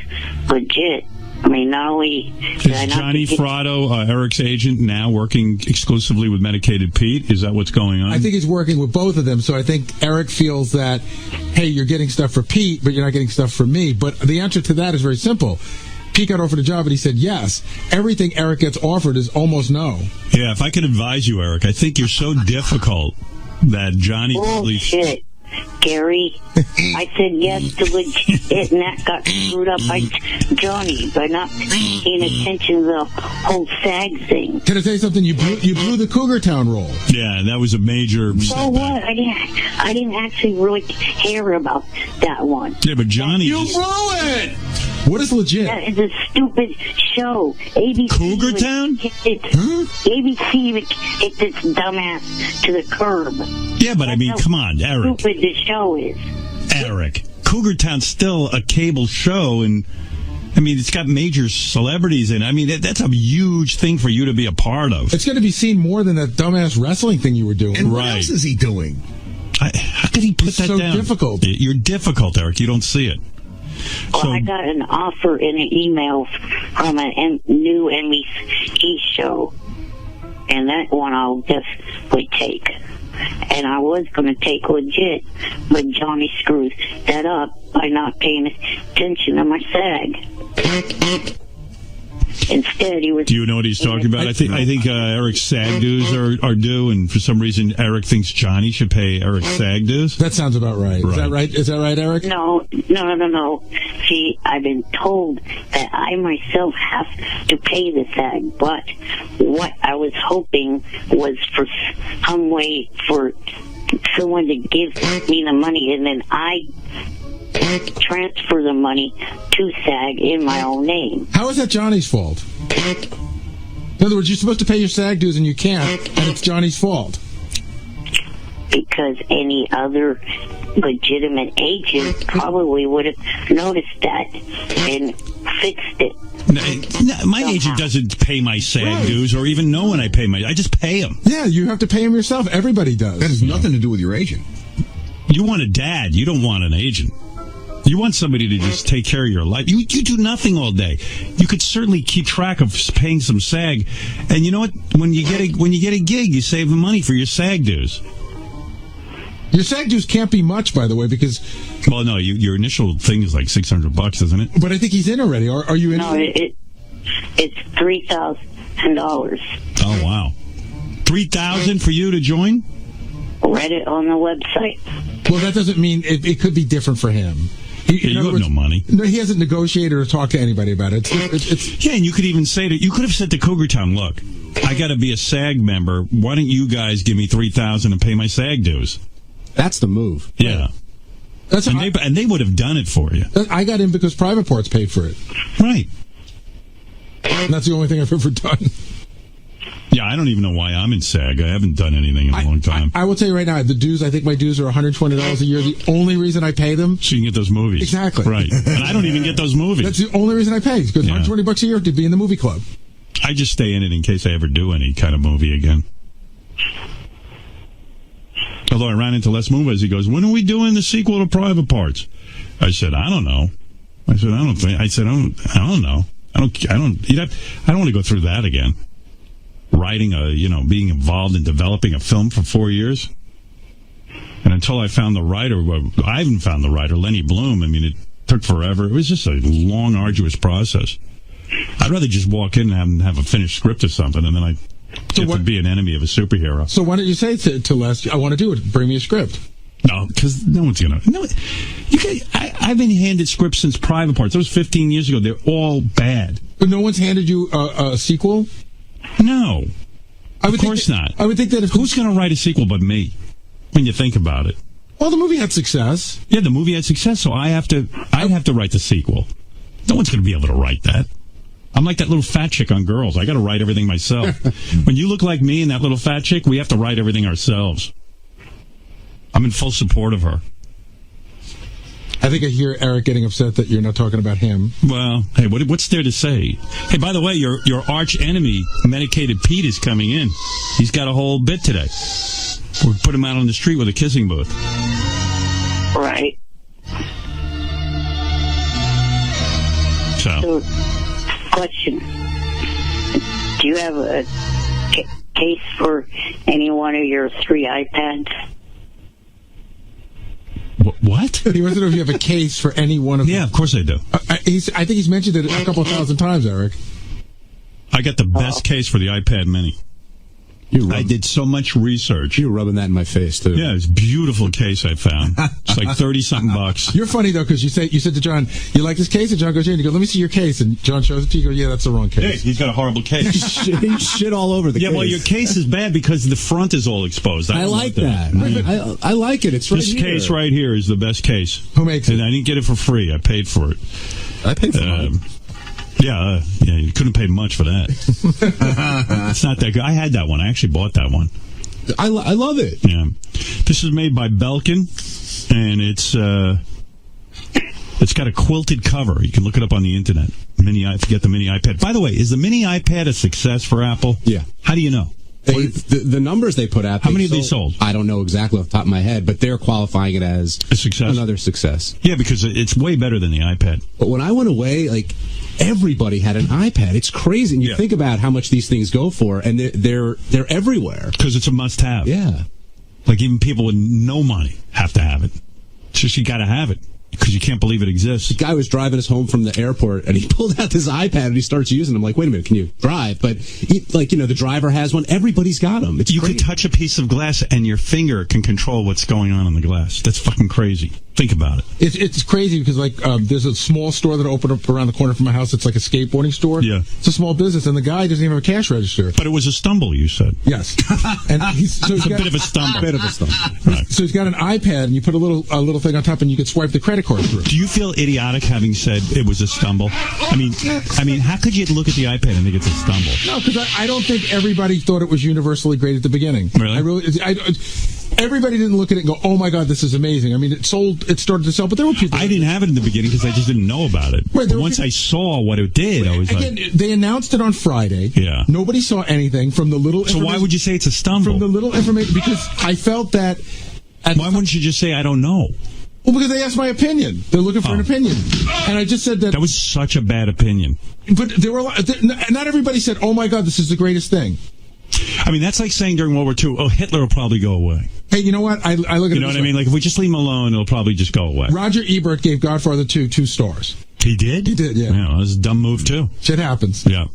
Legit. I mean, not only... Is Johnny Fratto, Eric's agent, now working exclusively with Medicated Pete? Is that what's going on? I think he's working with both of them, so I think Eric feels that, hey, you're getting stuff for Pete, but you're not getting stuff for me. But the answer to that is very simple. Pete got offered a job, and he said yes. Everything Eric gets offered is almost no. Yeah, if I could advise you, Eric, I think you're so difficult that Johnny... Bullshit, Gary. I said yes to Legit, and that got screwed up by Johnny by not paying attention to the whole SAG thing. Can I tell you something? You blew the Cougar Town role. Yeah, that was a major... So what? I didn't actually really care about that one. Yeah, but Johnny... You blew it! What is Legit? That is a stupid show. ABC Cougar Town? ABC would hit this dumbass to the curb. Yeah, but I mean, come on, Eric. Stupid the show is. Eric. Cougar Town's still a cable show, and I mean, it's got major celebrities in it. I mean, that's a huge thing for you to be a part of. It's going to be seen more than that dumbass wrestling thing you were doing. And what else is he doing? How could he put that so down? Difficult. You're difficult, Eric. You don't see it. Well, I got an offer in an email from a new NBC show, and that one I'll definitely take. And I was going to take Legit, but Johnny screwed that up by not paying attention to my SAG. Instead, he was. Do you know what he's talking about? I think Eric's SAG dues are due, and for some reason, Eric thinks Johnny should pay Eric's SAG dues. That sounds about right. Is that right? Is that right, Eric? No. See, I've been told that I myself have to pay the SAG, but what I was hoping was for some way for someone to give me the money, and then I transfer the money to SAG in my own name. How is that Johnny's fault? In other words, you're supposed to pay your SAG dues and you can't, and it's Johnny's fault. Because any other legitimate agent probably would have noticed that and fixed it. No, my agent doesn't pay my SAG dues or even know when I pay I just pay them. Yeah, you have to pay them yourself. Everybody does. That has nothing to do with your agent. You want a dad. You don't want an agent. You want somebody to just take care of your life. You do nothing all day. You could certainly keep track of paying some SAG, and you know what? When you get a gig, you save the money for your SAG dues. Your SAG dues can't be much, by the way, because well, no, your initial thing is like $600, isn't it? But I think he's in already. Are you in? No, it's $3,000. Oh wow, $3,000 for you to join? Read it on the website. Well, that doesn't mean it could be different for him. You have no money. No, he hasn't negotiated or talked to anybody about it. Yeah, and you could even say you could have said to Cougar Town, look, I got to be a SAG member. Why don't you guys give me $3,000 and pay my SAG dues? That's the move. Yeah. And they would have done it for you. I got in because Private Parts paid for it. Right. And that's the only thing I've ever done. Yeah, I don't even know why I'm in SAG. I haven't done anything in a long time. I will tell you right now, the dues, I think my dues are $120 a year. The only reason I pay them... So you can get those movies. Exactly. Right. And I don't even get those movies. That's the only reason I pay. It's because $120 a year to be in the movie club. I just stay in it in case I ever do any kind of movie again. Although I ran into Les Moonves, he goes, when are we doing the sequel to Private Parts? I said, I don't know. I don't know. I don't want to go through that again. Writing being involved in developing a film for 4 years. And until I found the writer, I haven't found the writer, Lenny Bloom. I mean, it took forever. It was just a long, arduous process. I'd rather just walk in and have a finished script or something, and then I get to be an enemy of a superhero. So why don't you say to Les, I want to do it, bring me a script? No, because no one's going to. No, I've been handed scripts since Private Parts. That was 15 years ago. They're all bad. But no one's handed you a sequel? No. Of course not. I would think that who's going to write a sequel but me, when you think about it? Well, the movie had success. Yeah, the movie had success, so I have to write the sequel. No one's going to be able to write that. I'm like that little fat chick on Girls. I got to write everything myself. When you look like me and that little fat chick, we have to write everything ourselves. I'm in full support of her. I think I hear Eric getting upset that you're not talking about him. Well, hey, what's there to say? Hey, by the way, your arch enemy, Medicated Pete, is coming in. He's got a whole bit today. We'll put him out on the street with a kissing booth. Right. So, question. Do you have a case for any one of your 3 iPads? What? He wants to know if you have a case for any one of them. Yeah, of course I do. I think he's mentioned it a couple of thousand times, Eric. I got the best case for the iPad Mini. I did so much research. You were rubbing that in my face, too. Yeah, it's a beautiful case I found. It's like $30-something. You're funny, though, because you said to John, you like this case? And John goes, yeah. And you go, let me see your case. And John shows it to you. You go, yeah, that's the wrong case. Hey, he's got a horrible case. He shit all over the case. Yeah, well, your case is bad because the front is all exposed. I like that. I like it. It's right this here. Case right here is the best case. Who makes it? And I didn't get it for free. I paid for it. I paid for it. Yeah, you couldn't pay much for that. It's not that good. I had that one. I actually bought that one. I love it. Yeah. This is made by Belkin. and it's got a quilted cover. You can look it up on the internet. If you get the mini iPad. By the way, is the mini iPad a success for Apple? Yeah. How do you know? The numbers they put out. How many have they sold? I don't know exactly off the top of my head, but they're qualifying it as a success. Another success. Yeah, because it's way better than the iPad. But when I went away, like, everybody had an iPad. It's crazy. And you think about how much these things go for, and they're everywhere. Because it's a must-have. Yeah. Like, even people with no money have to have it. It's just you got to have it. Because you can't believe it exists. The guy was driving us home from the airport, and he pulled out this iPad, and he starts using it. I'm like, wait a minute, can you drive? But, the driver has one. Everybody's got them. You could touch a piece of glass, and your finger can control what's going on in the glass. That's fucking crazy. Think about it. It's crazy because, there's a small store that opened up around the corner from my house. It's like a skateboarding store. Yeah. It's a small business, and the guy doesn't even have a cash register. But it was a stumble, you said. Yes. And it's a bit of a stumble. Right. So he's got an iPad, and you put a little thing on top, and you can swipe the credit card through. Do you feel idiotic having said it was a stumble? I mean, how could you look at the iPad and think it's a stumble? No, because I don't think everybody thought it was universally great at the beginning. Really? Everybody didn't look at it and go, "Oh my God, this is amazing." I mean, it started to sell, but there were people. I didn't have it in the beginning because I just didn't know about it. Right, once I saw what it did, I was they announced it on Friday. Yeah. Nobody saw anything from the little. So why would you say it's a stumble? From the little information, because I felt that. Why wouldn't you just say I don't know? Well, because they asked my opinion. They're looking for an opinion, and I just said that. That was such a bad opinion. But there were not everybody said, "Oh my God, this is the greatest thing." I mean, that's like saying during World War II, "Oh, Hitler will probably go away." Hey, you know what? I look at it. You know what I mean? Like, if we just leave him alone, it'll probably just go away. Roger Ebert gave Godfather 2 stars. He did? He did, yeah. Yeah, that was a dumb move, too. Shit happens. Yeah.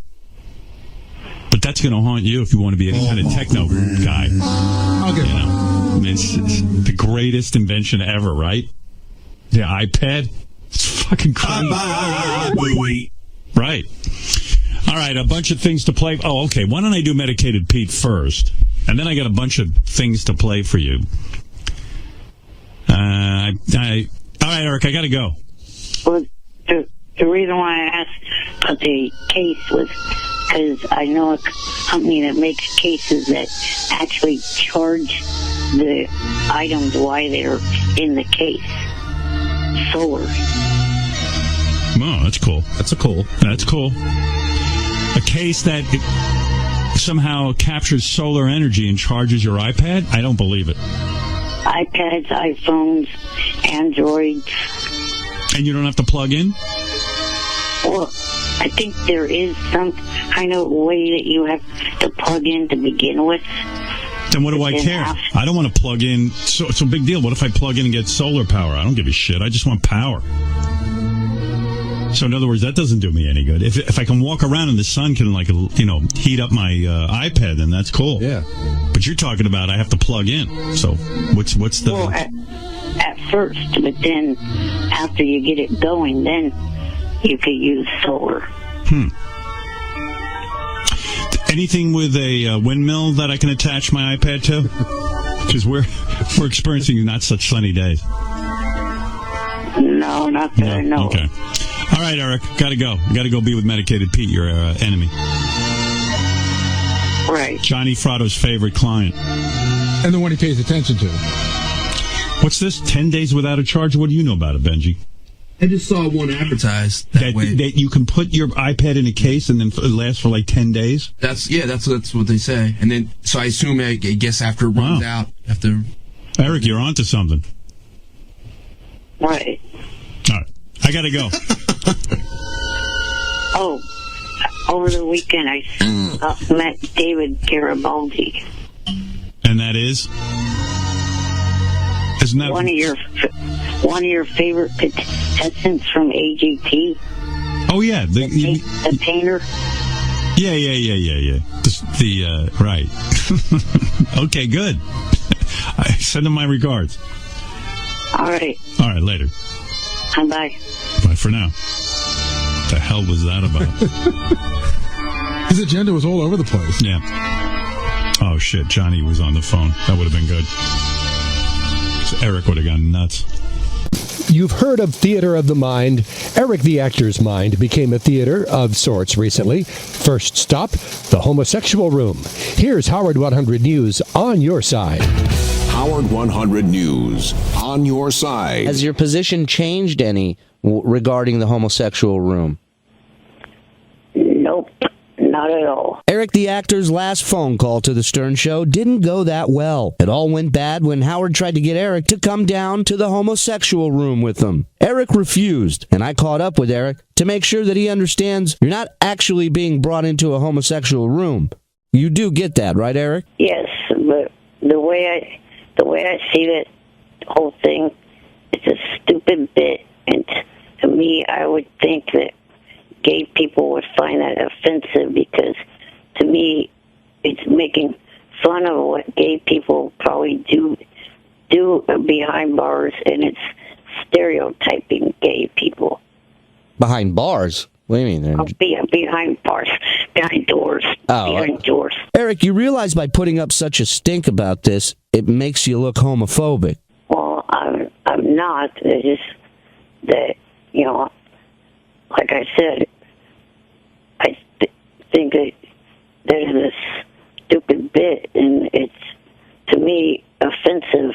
But that's going to haunt you if you want to be any kind of techno guy. I'll get it. I mean, it's the greatest invention ever, right? The iPad? It's fucking crazy. Right. All right, a bunch of things to play. Oh, okay. Why don't I do Medicated Pete first? And then I got a bunch of things to play for you. All right, Eric, I got to go. Well, the reason why I asked about the case was because I know a company that makes cases that actually charge the items while they're in the case. Solar. Oh, that's cool. That's cool. A case that somehow captures solar energy and charges your iPad? I don't believe it. iPads, iPhones, Androids. And you don't have to plug in? Well, I think there is some kind of way that you have to plug in to begin with. Then what do I care? I don't want to plug in. So it's a big deal. What if I plug in and get solar power? I don't give a shit. I just want power. So in other words, that doesn't do me any good. If I can walk around and the sun can heat up my iPad, then that's cool. Yeah. But you're talking about I have to plug in. So what's the? Well, at first, but then after you get it going, then you could use solar. Anything with a windmill that I can attach my iPad to? Because we're experiencing not such sunny days. No, not that I know. Okay. All right, Eric, gotta go. Gotta go be with Medicated Pete, your enemy. Right. Johnny Fratto's favorite client. And the one he pays attention to. What's this? 10 days without a charge? What do you know about it, Benji? I just saw one advertised that way. That you can put your iPad in a case and then it lasts for like 10 days? That's what they say. And then, so I assume, I guess after it runs out, after... Eric, you're onto something. Right. All right. I gotta go. Oh, over the weekend I met David Garibaldi. And that is? Isn't that one of your favorite contestants from AGT? Oh yeah, the painter. Yeah. Right. Okay, good. I send him my regards. All right, later. Bye. Bye for now. What the hell was that about? His agenda was all over the place. Yeah. Oh, shit. Johnny was on the phone. That would have been good. So Eric would have gone nuts. You've heard of Theater of the Mind. Eric the actor's mind became a theater of sorts recently. First stop, the homosexual room. Here's Howard 100 News on your side. Howard 100 News. On your side. Has your position changed any regarding the homosexual room? Nope, not at all. Eric the actor's last phone call to the Stern Show didn't go that well. It all went bad when Howard tried to get Eric to come down to the homosexual room with them. Eric refused, and I caught up with Eric to make sure that he understands you're not actually being brought into a homosexual room. You do get that, right, Eric? Yes, but the way I see that whole thing, it's a stupid bit, and to me, I would think that gay people would find that offensive, because to me, it's making fun of what gay people probably do behind bars, and it's stereotyping gay people. Behind bars? What do you mean? Behind bars, behind doors, behind doors. Eric, you realize by putting up such a stink about this, it makes you look homophobic. Well, I'm not. It's just that, like I said, I think that there's this stupid bit, and it's, to me, offensive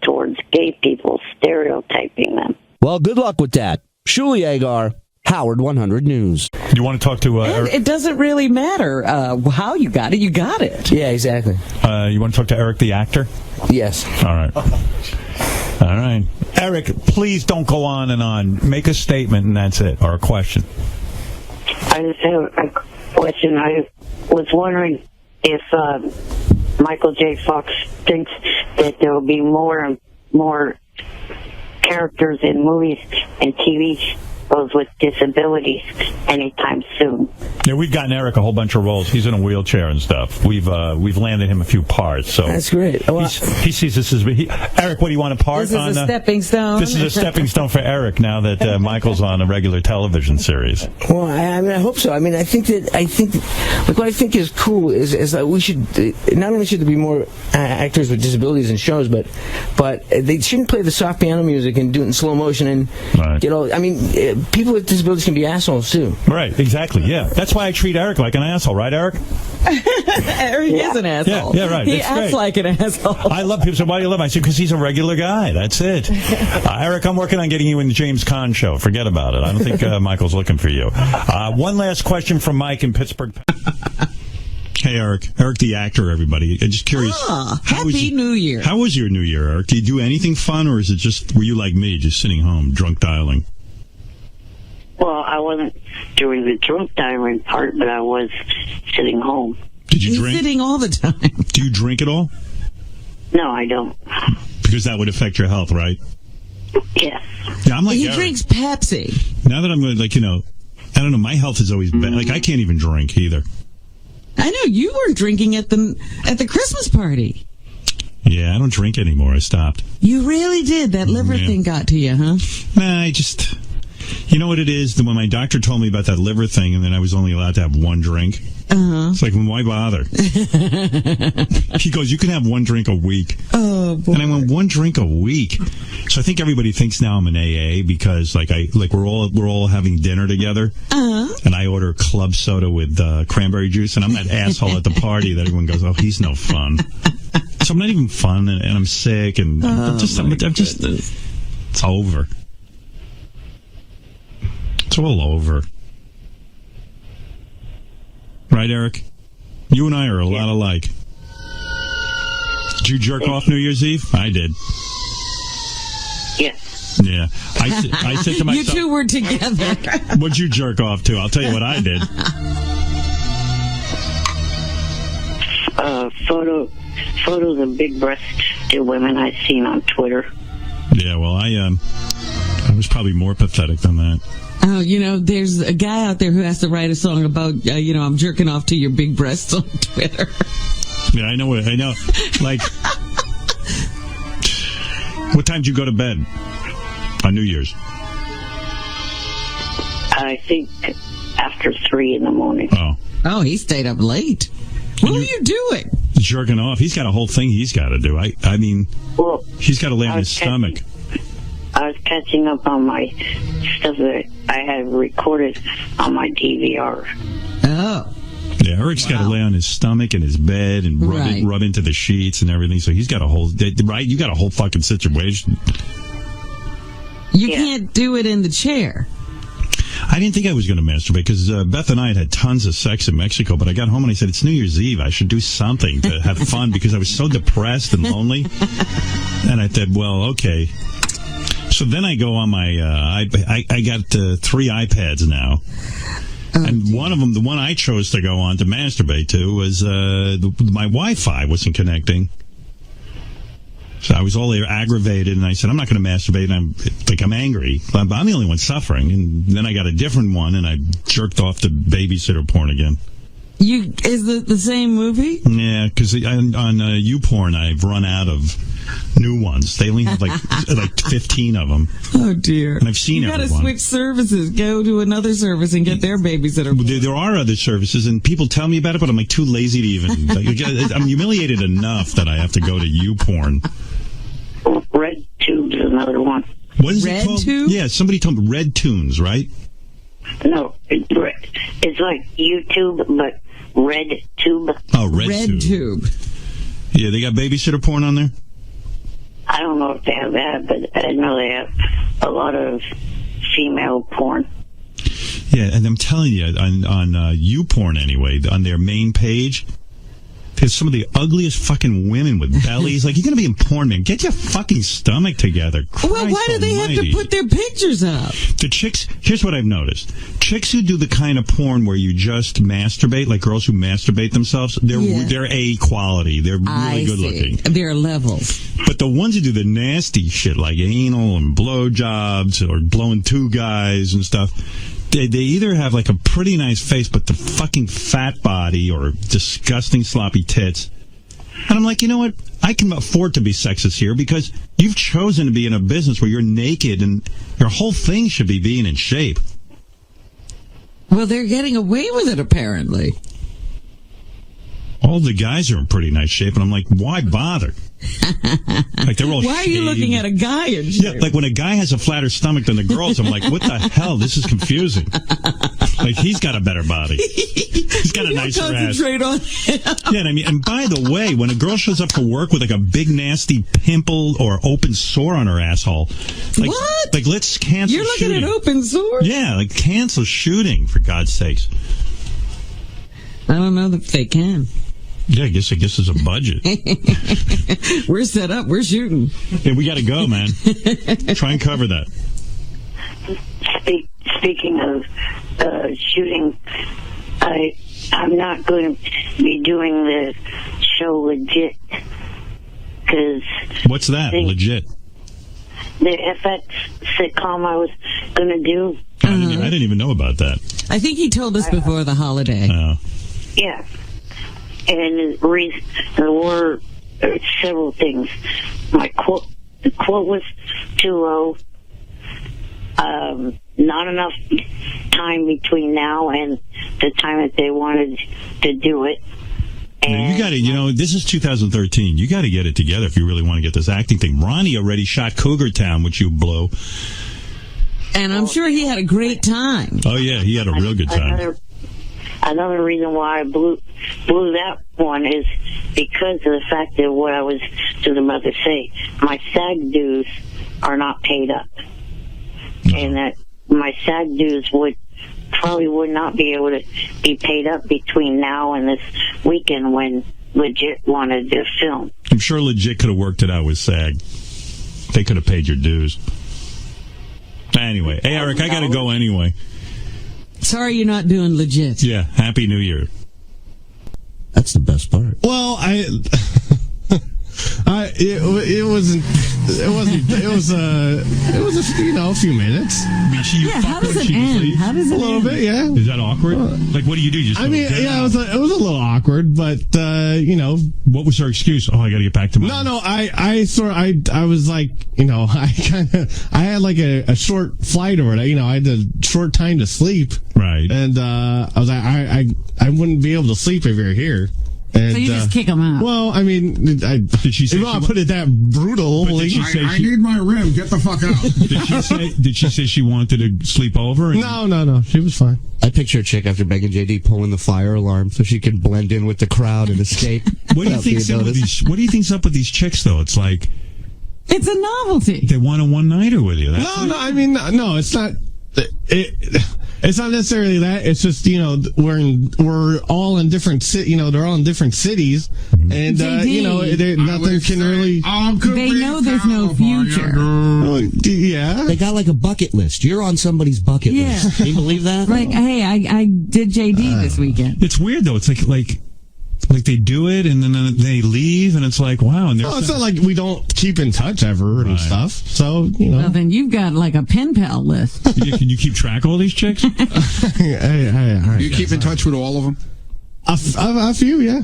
towards gay people, stereotyping them. Well, good luck with that. Shuli Agar, Howard 100 News. You want to talk to Eric? It doesn't really matter how you got it. You got it. Yeah, exactly. You want to talk to Eric the actor? Yes. All right. All right. Eric, please don't go on and on. Make a statement and that's it, or a question. I just have a question. I was wondering if Michael J. Fox thinks that there will be more and more characters in movies and TV shows with disabilities anytime soon. Yeah, we've gotten Eric a whole bunch of roles. He's in a wheelchair and stuff. We've landed him a few parts. So that's great. Well, he sees this as Eric. What do you want a part? This is a stepping stone. This is a stepping stone for Eric now that Michael's on a regular television series. Well, I hope so. I think what I think is cool is that we should not only should there be more actors with disabilities in shows, but they shouldn't play the soft piano music and do it in slow motion and get all. People with disabilities can be assholes too. Right. Exactly. Yeah. That's why I treat Eric like an asshole, right, Eric? Eric is an asshole. Yeah, right. He acts like an asshole. I love people. So why do you love him? I said, because he's a regular guy. That's it. Eric, I'm working on getting you in the James Caan show. Forget about it. I don't think Michael's looking for you. One last question from Mike in Pittsburgh. Hey, Eric. Eric the actor, everybody. I'm just curious. Happy New Year. How was your New Year, Eric? Did you do anything fun, or is it just, were you like me, just sitting home, drunk dialing? Well, I wasn't doing the drunk dialing part, but I was sitting home. Did you drink? He's sitting all the time. Do you drink at all? No, I don't. Because that would affect your health, right? Yes. Yeah, I'm like he Eric. drinks Pepsi. Now that I'm going to, I don't know, my health is always bad. Like, I can't even drink either. I know, you were drinking at the Christmas party. Yeah, I don't drink anymore. I stopped. You really did. That liver thing got to you, huh? Nah, I just... You know what it is? When my doctor told me about that liver thing, and then I was only allowed to have one drink. It's like, well, why bother? He goes, you can have one drink a week. Oh, boy. And I went, one drink a week. So I think everybody thinks now I'm an AA because we're all having dinner together. And I order club soda with cranberry juice, and I'm that asshole at the party that everyone goes, oh, he's no fun. So I'm not even fun, and I'm sick, and I'm just it's over. It's all over. Right, Eric? You and I are a lot alike. Did you jerk off New Year's Eve? I did. Yes. Yeah. I said to myself... You two were together. What'd you jerk off to? I'll tell you what I did. Photos of big breasted women I've seen on Twitter. Yeah, well, I was probably more pathetic than that. Oh, there's a guy out there who has to write a song about, I'm jerking off to your big breasts on Twitter. Yeah, I know. Like, what time did you go to bed on New Year's? I think after 3 in the morning. Oh, he stayed up late. What were you doing? Jerking off. He's got a whole thing he's got to do. I mean, he's got to lay on his stomach. I was catching up on my stuff that I had recorded on my DVR. Oh. Yeah, Eric's got to lay on his stomach in his bed and rub into the sheets and everything. So he's got a whole You got a whole fucking situation. You can't do it in the chair. I didn't think I was going to masturbate because Beth and I had tons of sex in Mexico, but I got home and I said, it's New Year's Eve. I should do something to have fun because I was so depressed and lonely. And I said, well, okay. So then I go on my, I got 3 iPads now. And one of them, the one I chose to go on to masturbate to was my Wi-Fi wasn't connecting. So I was all aggravated, and I said, I'm not going to masturbate. And I'm angry. I'm the only one suffering. And then I got a different one, and I jerked off to babysitter porn again. Is it the same movie? Yeah, because on YouPorn, I've run out of new ones. They only have like 15 of them. Oh, dear. And I've seen everyone. You got to switch services. Go to another service and get their babysitter porn. There are other services, and people tell me about it, but I'm too lazy to even... I'm humiliated enough that I have to go to YouPorn. Red Tube is another one. What is it called? Tube? Yeah, somebody told me Red Tunes, right? No, it's like YouTube, but Red Tube. Oh, Red Tube. Yeah, they got babysitter porn on there? I don't know if they have that, but I know they have a lot of female porn. Yeah, and I'm telling you, on YouPorn anyway, on their main page, there's some of the ugliest fucking women with bellies. Like, you're going to be in porn, man. Get your fucking stomach together. Christ well, why do they have to put their pictures up? The chicks, here's what I've noticed. Chicks who do the kind of porn where you just masturbate, like girls who masturbate themselves, they're A quality. They're really good looking. There are levels. But the ones who do the nasty shit, like anal and blowjobs or blowing 2 guys and stuff, they either have like a pretty nice face, but the fucking fat body or disgusting sloppy tits. And I'm like, you know what? I can afford to be sexist here because you've chosen to be in a business where you're naked and your whole thing should be being in shape. Well, they're getting away with it, apparently. All the guys are in pretty nice shape, and I'm like, why bother? Like they're all Why are you looking at a guy in shape? Yeah, like when a guy has a flatter stomach than the girls, I'm like, what the hell? This is confusing. Like he's got a better body. He's got a nicer ass. Concentrate on him. Yeah, and I mean, and by the way, when a girl shows up for work with like a big nasty pimple or open sore on her asshole, like, what? Like let's cancel. You're looking shooting. at open sores? Yeah, like cancel shooting for God's sakes. I don't know if they can. Yeah, I guess there's a budget. We're set up. We're shooting. Yeah, we got to go, man. Try and cover that. Speaking of shooting, I'm not going to be doing the show Legit. Cause what's that? Legit? The FX sitcom I was going to do. I didn't even know about that. I think he told us before the holiday. Yeah. And there were several things. The quote was too low. Not enough time between now and the time that they wanted to do it. Now you got to, this is 2013. You got to get it together if you really want to get this acting thing. Ronnie already shot Cougar Town, which you blew. And I'm sure he had a great time. Oh, yeah, he had a real good time. Another reason why I blew that one is because of the fact that what I was about to say. My SAG dues are not paid up. And that my SAG dues would not be able to be paid up between now and this weekend when Legit wanted to film. I'm sure Legit could have worked it out with SAG. They could have paid your dues. Anyway, hey, Eric, I got to go anyway. Sorry you're not doing Legit. Yeah, Happy New Year. That's the best part. Well, it was a few minutes. How does it end? How does it end? A little bit, yeah. Is that awkward? Like, what do you do? It was a little awkward, but what was her excuse? Oh, I got to get back to my. No, I was like, I had like a short flight or whatever. I had a short time to sleep. Right. And I was like, I wouldn't be able to sleep if you're here. And, so you just kick them out. Well, I mean, did she say? I put it that brutal. Did she say I need my rim. Get the fuck out. Did she say she wanted to sleep over? No. She was fine. I picture a chick after begging JD pulling the fire alarm so she can blend in with the crowd and escape. What do you think's up with these? What do you think's up with these chicks though? It's like it's a novelty. They want a one-nighter with you. No. I mean, no. It's not. It's not necessarily that. It's just we're all in different they're all in different cities, and nothing can really. They know there's no future. Yeah, they got like a bucket list. You're on somebody's bucket list. Can you believe that? Like, hey, I did JD this weekend. It's weird though. It's like they do it and then they leave and it's like wow. And it's not like we don't keep in touch ever and stuff. So Well, then you've got like a pen pal list. Can you keep track of all these chicks? Do you keep in touch with all of them? A few, yeah.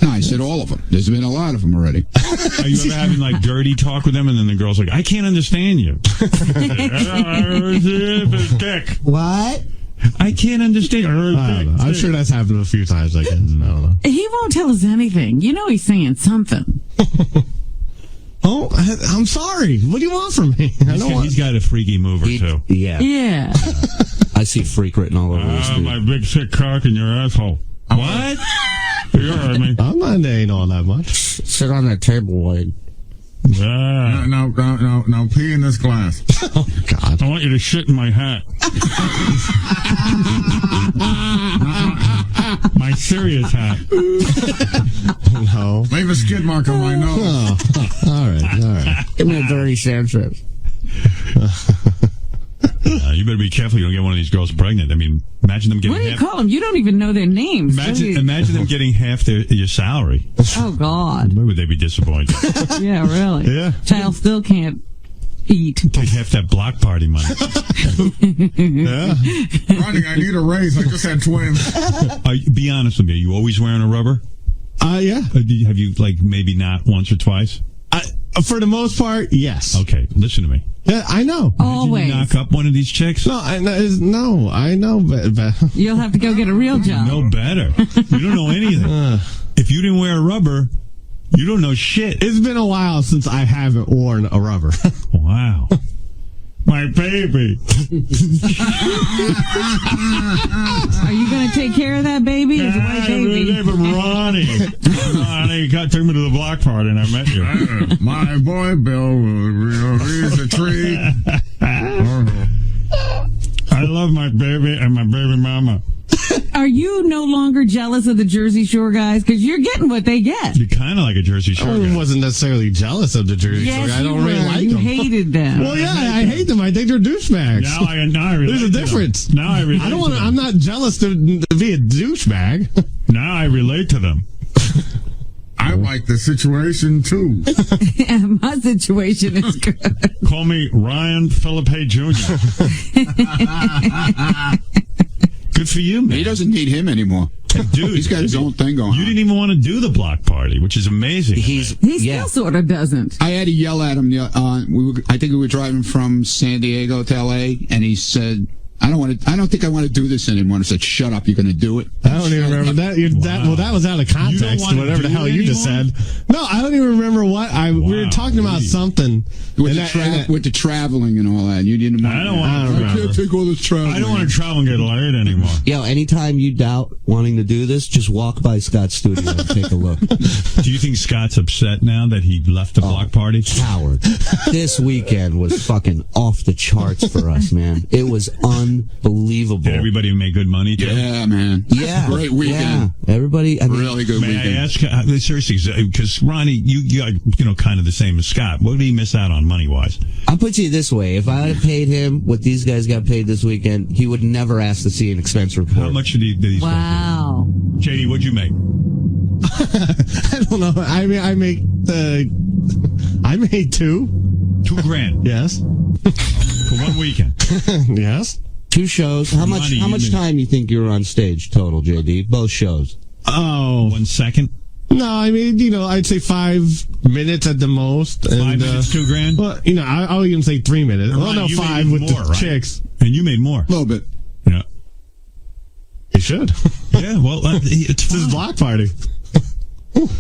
No, I said all of them. There's been a lot of them already. Are you ever having like dirty talk with them and then the girl's like, I can't understand you. What? I can't understand. I'm sure that's happened a few times. I guess. I don't know. He won't tell us anything. You know he's saying something. Oh, I'm sorry. What do you want from me? He's got a freaky mover too. Yeah. I see freak written all over this dude. My big sick cock in your asshole. What? You heard me. I'm not ain't all that much. Sit on that table, Wade. No, pee in this glass. Oh, God. I want you to shit in my hat. My serious hat. No. Leave a skid mark on my nose. Oh, all right. Give me a dirty Sanchez. You better be careful you don't get one of these girls pregnant. I mean, imagine them getting What do you call them? You don't even know their names. Imagine them getting half your salary. Oh, God. Where would they be disappointed? Yeah, really. Yeah. Child still can't eat. Take half that block party money. Yeah. Ronnie, I need a raise. I just had twins. Be honest with me. Are you always wearing a rubber? Yeah. Have you, like, maybe not once or twice? For the most part, yes. Okay, listen to me. Yeah, I know. Always. You knock up one of these chicks? No, I know. But you'll have to go get a real job. You know better. You don't know anything. If you didn't wear a rubber, you don't know shit. It's been a while since I haven't worn a rubber. Wow. My baby. Are you going to take care of that baby? It's a white baby. Ronnie took me to the block party and I met you. My boy Bill reads a tree. I love my baby and my baby mama. Are you no longer jealous of the Jersey Shore guys? Because you're getting what they get. You're kind of like a Jersey Shore guy. I wasn't necessarily jealous of the Jersey Shore guy. I don't really like you them. You hated them. Well, yeah, I hate them. I think they're douchebags. Now I relate. There's a difference. To them. Now I relate. I don't want. I'm not jealous to be a douchebag. Now I relate to them. I like the situation too. My situation is good. Call me Ryan Philippe Jr. Good for you, man. He doesn't need him anymore. Dude, he's got his own thing going. You didn't even want to do the block party, which is amazing. He still sort of doesn't. I had to yell at him. I think we were driving from San Diego to L.A., and he said, I don't think I want to do this anymore. I said, shut up, you're going to do it. I don't even remember that. That was out of context, whatever the hell you just said. No, I don't even remember what. We were talking about something. With the traveling and all that. You didn't want I can't take all this traveling. I don't want to travel and get laid anymore. Yo, anytime you doubt wanting to do this, just walk by Scott's studio and take a look. Do you think Scott's upset now that he left the block party? Coward. This weekend was fucking off the charts for us, man. It was unbelievable. Did everybody make good money too? Yeah, man. Yeah. Great weekend. Yeah. Everybody, really good weekend. May I ask, seriously, because Ronnie, you are, kind of the same as Scott. What did he miss out on money-wise? I'll put you this way. If I had paid him what these guys got paid this weekend, he would never ask to see an expense report. How much did he Wow. JD, what'd you make? I don't know. I mean, I made $2,000. Yes. For one weekend. Yes. 2 shows. How much time you think you were on stage total, JD? Both shows. Oh. 1 second? No, I mean, I'd say 5 minutes at the most. 5 minutes, $2,000? Well, I'll even say 3 minutes. Well, no, 5 with more, the chicks. And you made more. A little bit. Yeah. You should. Yeah, well, it's this is block party.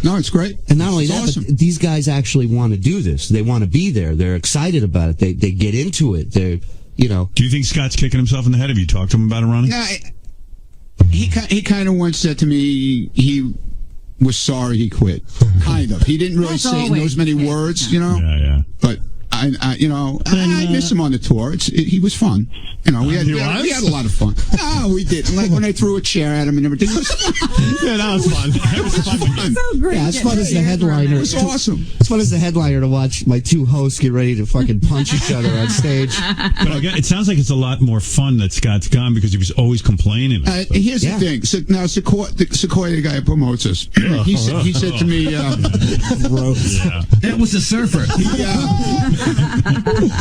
No, it's great. And not only It's that, awesome. but these guys actually want to do this. They want to be there. They're excited about it. They get into it. They're, Do you think Scott's kicking himself in the head? Have you talked to him about it, Ronnie? Yeah, he kind of once said to me he was sorry he quit. Kind of. He didn't really That's say it in always- those many words, Yeah. But I miss him on the tour. He was fun. We had a lot of fun. No, we did. Like when I threw a chair at him and everything. It was fun. Yeah, that was fun. It was fun. So great. Yeah, as fun as the headliner. It was awesome. As fun as the headliner to watch my two hosts get ready to fucking punch each other on stage. But again, it sounds like it's a lot more fun that Scott's gone because he was always complaining. Here's the thing. So now Sequoia, the guy who promotes us, he said to me, That was a surfer.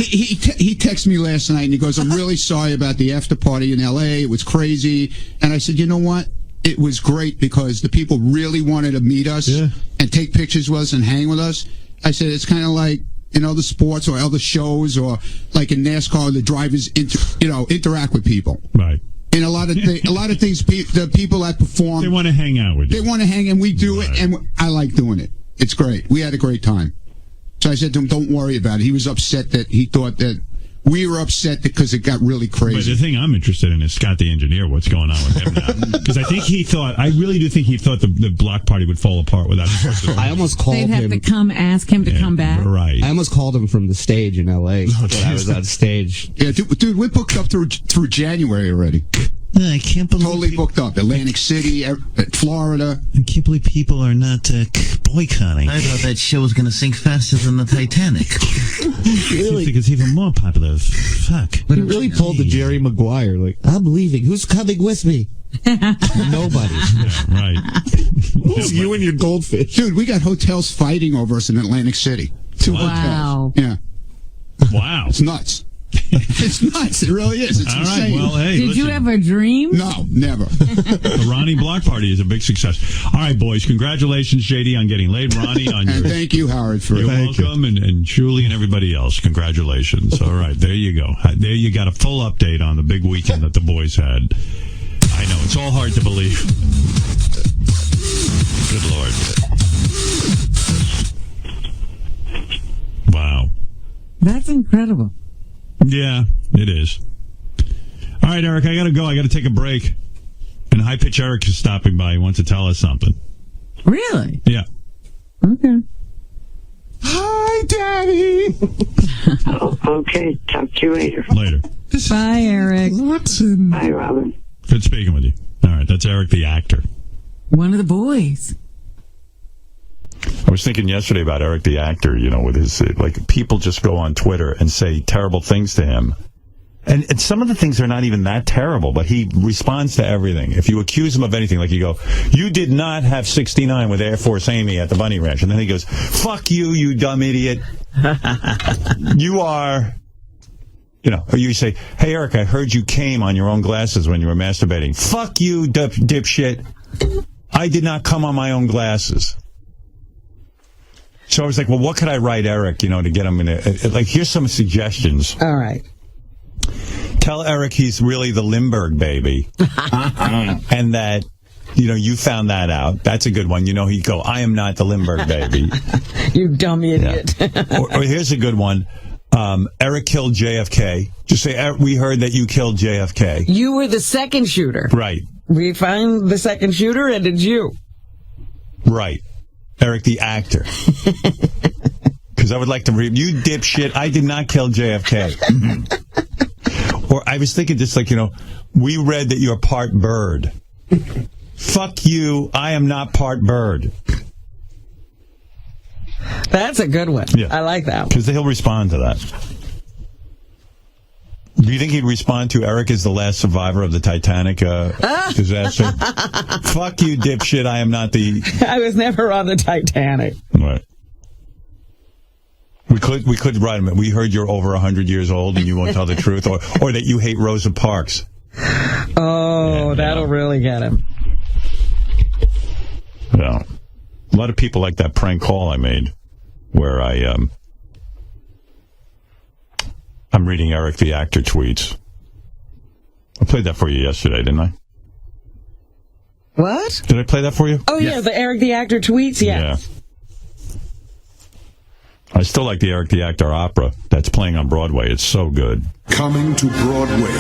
He texted me last night and he goes, I'm really sorry about the after party in LA. It was crazy. And I said, you know what? It was great because the people really wanted to meet us and take pictures with us and hang with us. I said, it's kind of like in other sports or other shows or like in NASCAR, the drivers interact with people. Right. And a lot of things, the people that perform, They want to hang out with you. they want to hang, and we do it, and I like doing it. It's great. We had a great time. So I said to him, don't worry about it. He was upset that he thought that we were upset because it got really But crazy. the thing I'm interested in is Scott the engineer. What's going on with him now? Because I really do think he thought the block party would fall apart without him. I almost called They'd have him. to come ask him to come back. Right. I almost called him from the stage in L.A. when I was on stage. Yeah, dude, we're booked up through January already. I can't believe Totally booked up. Atlantic City, Florida. I can't believe people are not boycotting. I thought that show was going to sink faster than the Titanic. I think it's even more popular. Fuck. He really pulled the Jerry Maguire. Like, I'm leaving. Who's coming with me? Nobody. Right. It's you and your goldfish. Dude, we got hotels fighting over us in Atlantic City. 2 Wow. hotels. Yeah. Wow. It's nuts. It's nuts. It really is. It's All right. insane. Well, hey. Did you listen. have a dream? No, never. The Ronnie block party is a big success. All right, boys. Congratulations, JD, on getting laid. Ronnie, on your. And thank you, Howard, for You're welcome, and Julie and everybody else. Congratulations. All right, there you go. There you got a full update on the big weekend that the boys had. I know it's all hard to believe. Good Lord. Wow. That's incredible. Yeah, it is. All right, Eric, I got to go. I got to take a break. And High Pitch Eric is stopping by. He wants to tell us something. Really? Yeah. Okay. Hi, Daddy. Okay, talk to you later. Later. Bye, Eric. Bye, Robin. Good speaking with you. All right, that's Eric the actor. One of the boys. I was thinking yesterday about Eric the actor, with his, people just go on Twitter and say terrible things to him. And some of the things are not even that terrible, but he responds to everything. If you accuse him of anything, like you go, you did not have 69 with Air Force Amy at the Bunny Ranch. And then he goes, fuck you, you dumb idiot. You are, or you say, hey, Eric, I heard you came on your own glasses when you were masturbating. Fuck you, dipshit. I did not come on my own glasses. So I was like, well, what could I write Eric, to get him in here's some suggestions. All right. Tell Eric he's really the Lindbergh baby. And that, you found that out. That's a good one. He'd go, I am not the Lindbergh baby. You dumb idiot. Yeah. Or here's a good one. Eric killed JFK. Just say, we heard that you killed JFK. You were the second shooter. Right. We found the second shooter, and it's you. Right. Eric the actor. Because I would like to read, you dipshit, I did not kill JFK. Or I was thinking just we read that you're part bird. Fuck you, I am not part bird. That's a good one. Yeah. I like that one. Because he'll respond to that. Do you think he'd respond to Eric is the last survivor of the Titanic disaster? Fuck you, dipshit, I am not the... I was never on the Titanic. Right. We could write him. We heard you're over 100 years old and you won't tell the truth, or that you hate Rosa Parks. Oh, that'll really get him. Yeah. A lot of people like that prank call I made, where I'm reading Eric the actor tweets. I played that for you yesterday, didn't I? What? Did I play that for you? Oh, yeah, the Eric the Actor tweets, yeah. I still like the Eric the Actor opera that's playing on Broadway. It's so good. Coming to Broadway,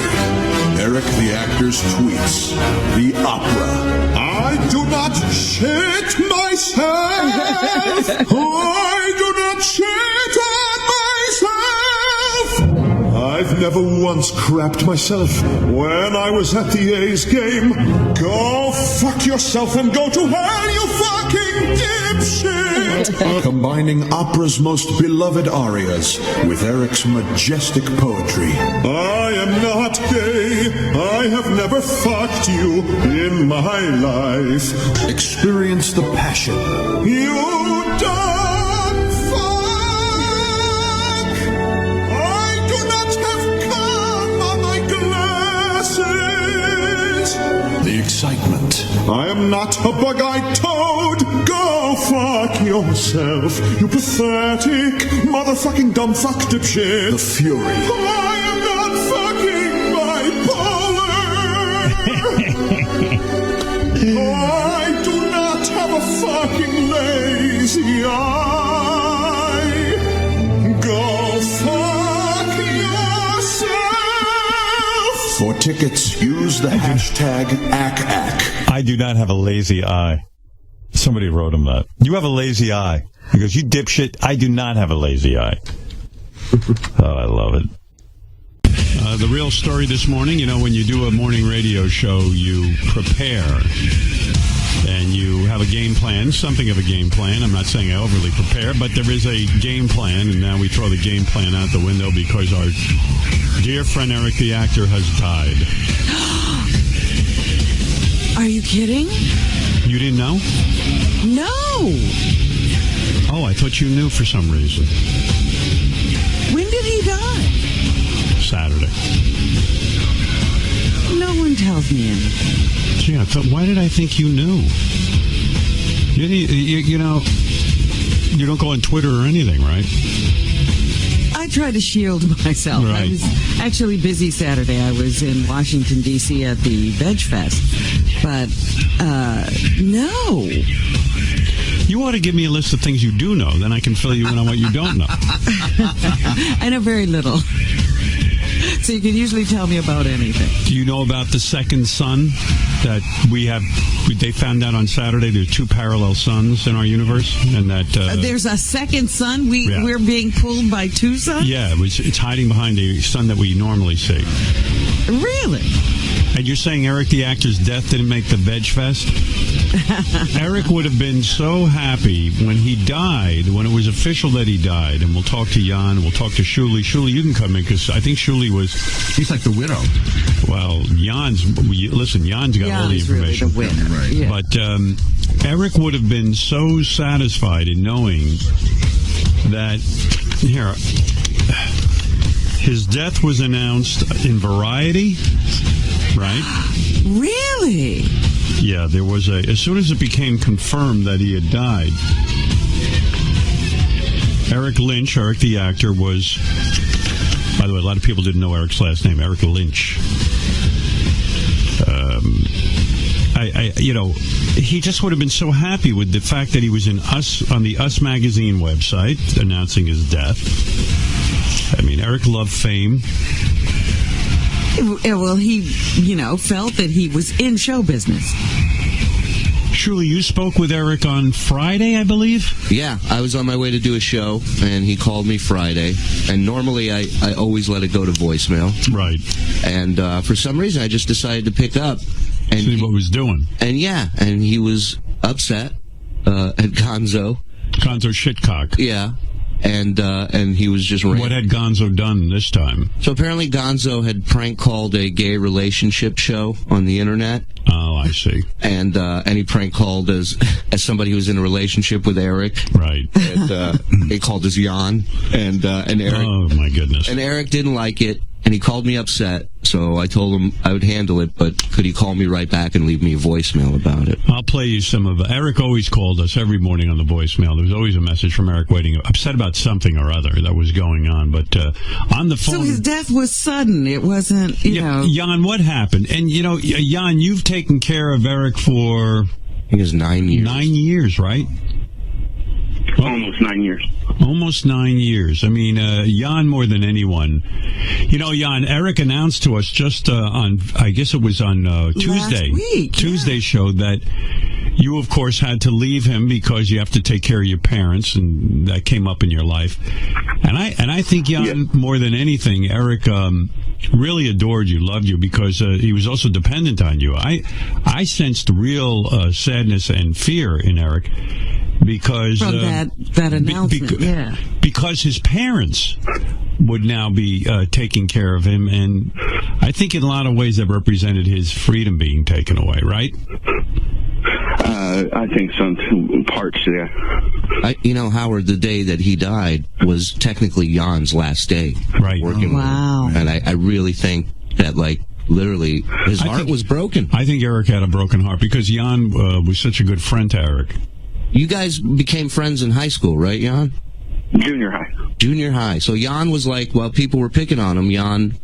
Eric the Actor's tweets, the opera. I do not shit myself. I do not shit on myself. I've never once crapped myself when I was at the A's game. Go fuck yourself and go to hell, you fucking dipshit. Combining opera's most beloved arias with Eric's majestic poetry. I am not gay. I have never fucked you in my life. Experience the passion. You don't fuck. I do not have cum on my glasses. The excitement. I am not a bug-eyed toad. Go fuck yourself, you pathetic motherfucking dumb fuck dipshit. The fury. I am not fucking bipolar. I do not have a fucking lazy eye. Go fuck yourself. For tickets, use the hashtag ACAC. I do not have a lazy eye. Somebody wrote him that. You have a lazy eye. He goes, you dipshit, I do not have a lazy eye. Oh, I love it. The real story this morning, when you do a morning radio show, you prepare. And you have a game plan, something of a game plan. I'm not saying I overly prepare, but there is a game plan, and now we throw the game plan out the window because our dear friend Eric the Actor has died. Are you kidding? You didn't know? No. Oh, I thought you knew for some reason. When did he die? Saturday. No one tells me anything. Gee, why did I think you knew? You don't go on Twitter or anything, right? I try to shield myself. Right. I was actually busy Saturday. I was in Washington, D.C. at the Veg Fest. But, no. You ought to give me a list of things you do know. Then I can fill you in on what you don't know. I know very little. So you can usually tell me about anything. Do you know about the second sun that we have? They found out on Saturday there's two parallel suns in our universe, and that there's a second sun. We're being pulled by two suns. Yeah, it's hiding behind the sun that we normally see. Really? And you're saying Eric the Actor's death didn't make the Veg Fest? Eric would have been so happy when he died, when it was official that he died. And we'll talk to Jan, we'll talk to Shuli. Shuli, you can come in, because I think Shuli was... He's like the widow. Well, Jan's got all the information. Really the winner. Right. Yeah. But Eric would have been so satisfied in knowing that... Here... His death was announced in Variety, right? Really? Yeah, there was as soon as it became confirmed that he had died, Eric the Actor, was, by the way, a lot of people didn't know Eric's last name, Eric Lynch. He just would have been so happy with the fact that he was in on the Us magazine website announcing his death. I mean, Eric loved fame. Well, he, felt that he was in show business. Shuli, you spoke with Eric on Friday, I believe? Yeah, I was on my way to do a show, and he called me Friday. And normally I always let it go to voicemail. Right. And for some reason, I just decided to pick up. And see what he was doing. And and he was upset at Gonzo. Gonzo shitcock. Yeah. And he was just What had Gonzo done this time? So apparently Gonzo had prank called a gay relationship show on the internet. Oh, I see. And he prank called as somebody who was in a relationship with Eric. Right. And he called as Jan. And Eric. Oh my goodness. And Eric didn't like it. and he called me upset, so I told him I would handle it, but could he call me right back and leave me a voicemail about it? I'll play you some of it. Eric always called us every morning on the voicemail. There was always a message from Eric waiting, upset about something or other that was going on. But on the phone... So his death was sudden. It wasn't, you know... Jan, what happened? And, you know, Jan, you've taken care of Eric for... I think it's 9 years. 9 years, right? Almost 9 years. Almost 9 years. I mean, Jan more than anyone. You know, Jan, Eric announced to us just on, I guess it was on Tuesday. Last week, Tuesday show that you, of course, had to leave him because you have to take care of your parents, and that came up in your life. And I think, Jan, more than anything, Eric really adored you, loved you, because he was also dependent on you. I sensed real sadness and fear in Eric. Because from that announcement, because his parents would now be taking care of him, and I think in a lot of ways that represented his freedom being taken away, right? I think some parts, yeah. You know, Howard, the day that he died was technically Jan's last day, right? Working with him. And I really think that, like, literally, his heart was broken. I think Eric had a broken heart because Jan was such a good friend to Eric. You guys became friends in high school, right, Jan? Junior high. Junior high. So Jan was like, while people were picking on him, Jan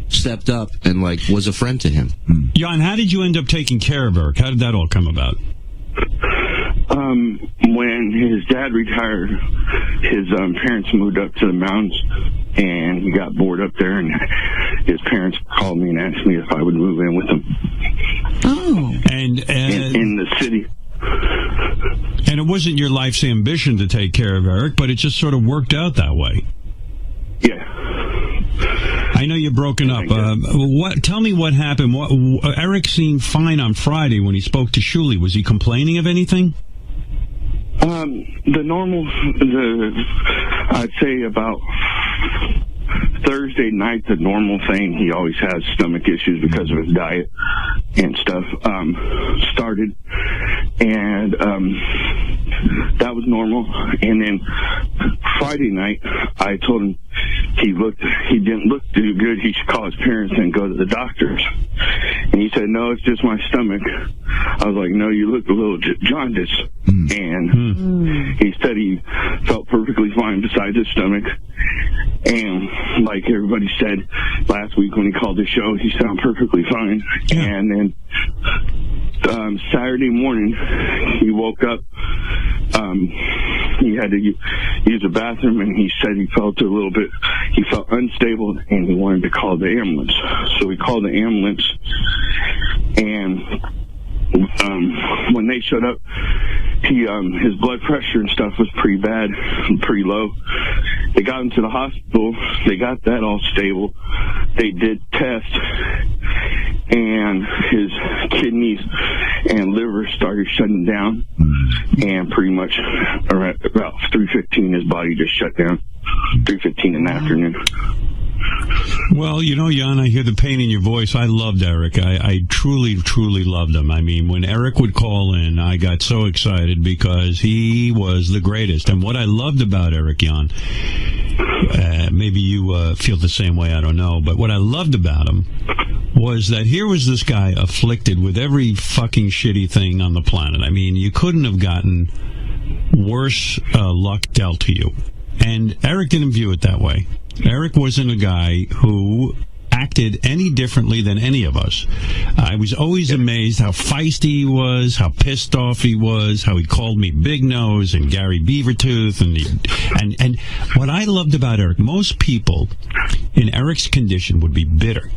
stepped up and, like, was a friend to him. Jan, how did you end up taking care of Eric? How did that all come about? When his dad retired, his parents moved up to the mountains, and he got bored up there, and his parents called me and asked me if I would move in with them. Oh. And in the city. And it wasn't your life's ambition to take care of Eric, but it just sort of worked out that way. Yeah. I know you're broken up. Tell me what happened. Eric seemed fine on Friday when he spoke to Shuli. Was he complaining of anything? The normal, I'd say about Thursday night, the normal thing, he always has stomach issues because of his diet and stuff, started. And that was normal. And then Friday night, I told him he didn't look too good. He should call his parents and go to the doctors. And he said, no, it's just my stomach. I was like, no, you look a little jaundiced. And he said he felt perfectly fine besides his stomach. And like everybody said last week when he called the show, he sounded perfectly fine. Yeah. And then Saturday morning, he woke up. He had to use the bathroom, and he said he felt unstable, and he wanted to call the ambulance. So we called the ambulance, and when they showed up, his blood pressure and stuff was pretty bad, pretty low. They got him to the hospital. They got that all stable. They did tests, and his kidneys and liver started shutting down, and pretty much around about 3:15, his body just shut down. 3:15 in the afternoon. Well, you know, Jan, I hear the pain in your voice. I loved Eric. I truly, truly loved him. I mean, when Eric would call in, I got so excited because he was the greatest. And what I loved about Eric, Jan, maybe you feel the same way, I don't know, but what I loved about him was that here was this guy afflicted with every fucking shitty thing on the planet. I mean, you couldn't have gotten worse luck dealt to you. And Eric didn't view it that way. Eric wasn't a guy who acted any differently than any of us. I was always amazed how feisty he was, how pissed off he was, how he called me Big Nose and Gary Beavertooth, and what I loved about Eric, most people in Eric's condition would be bitter,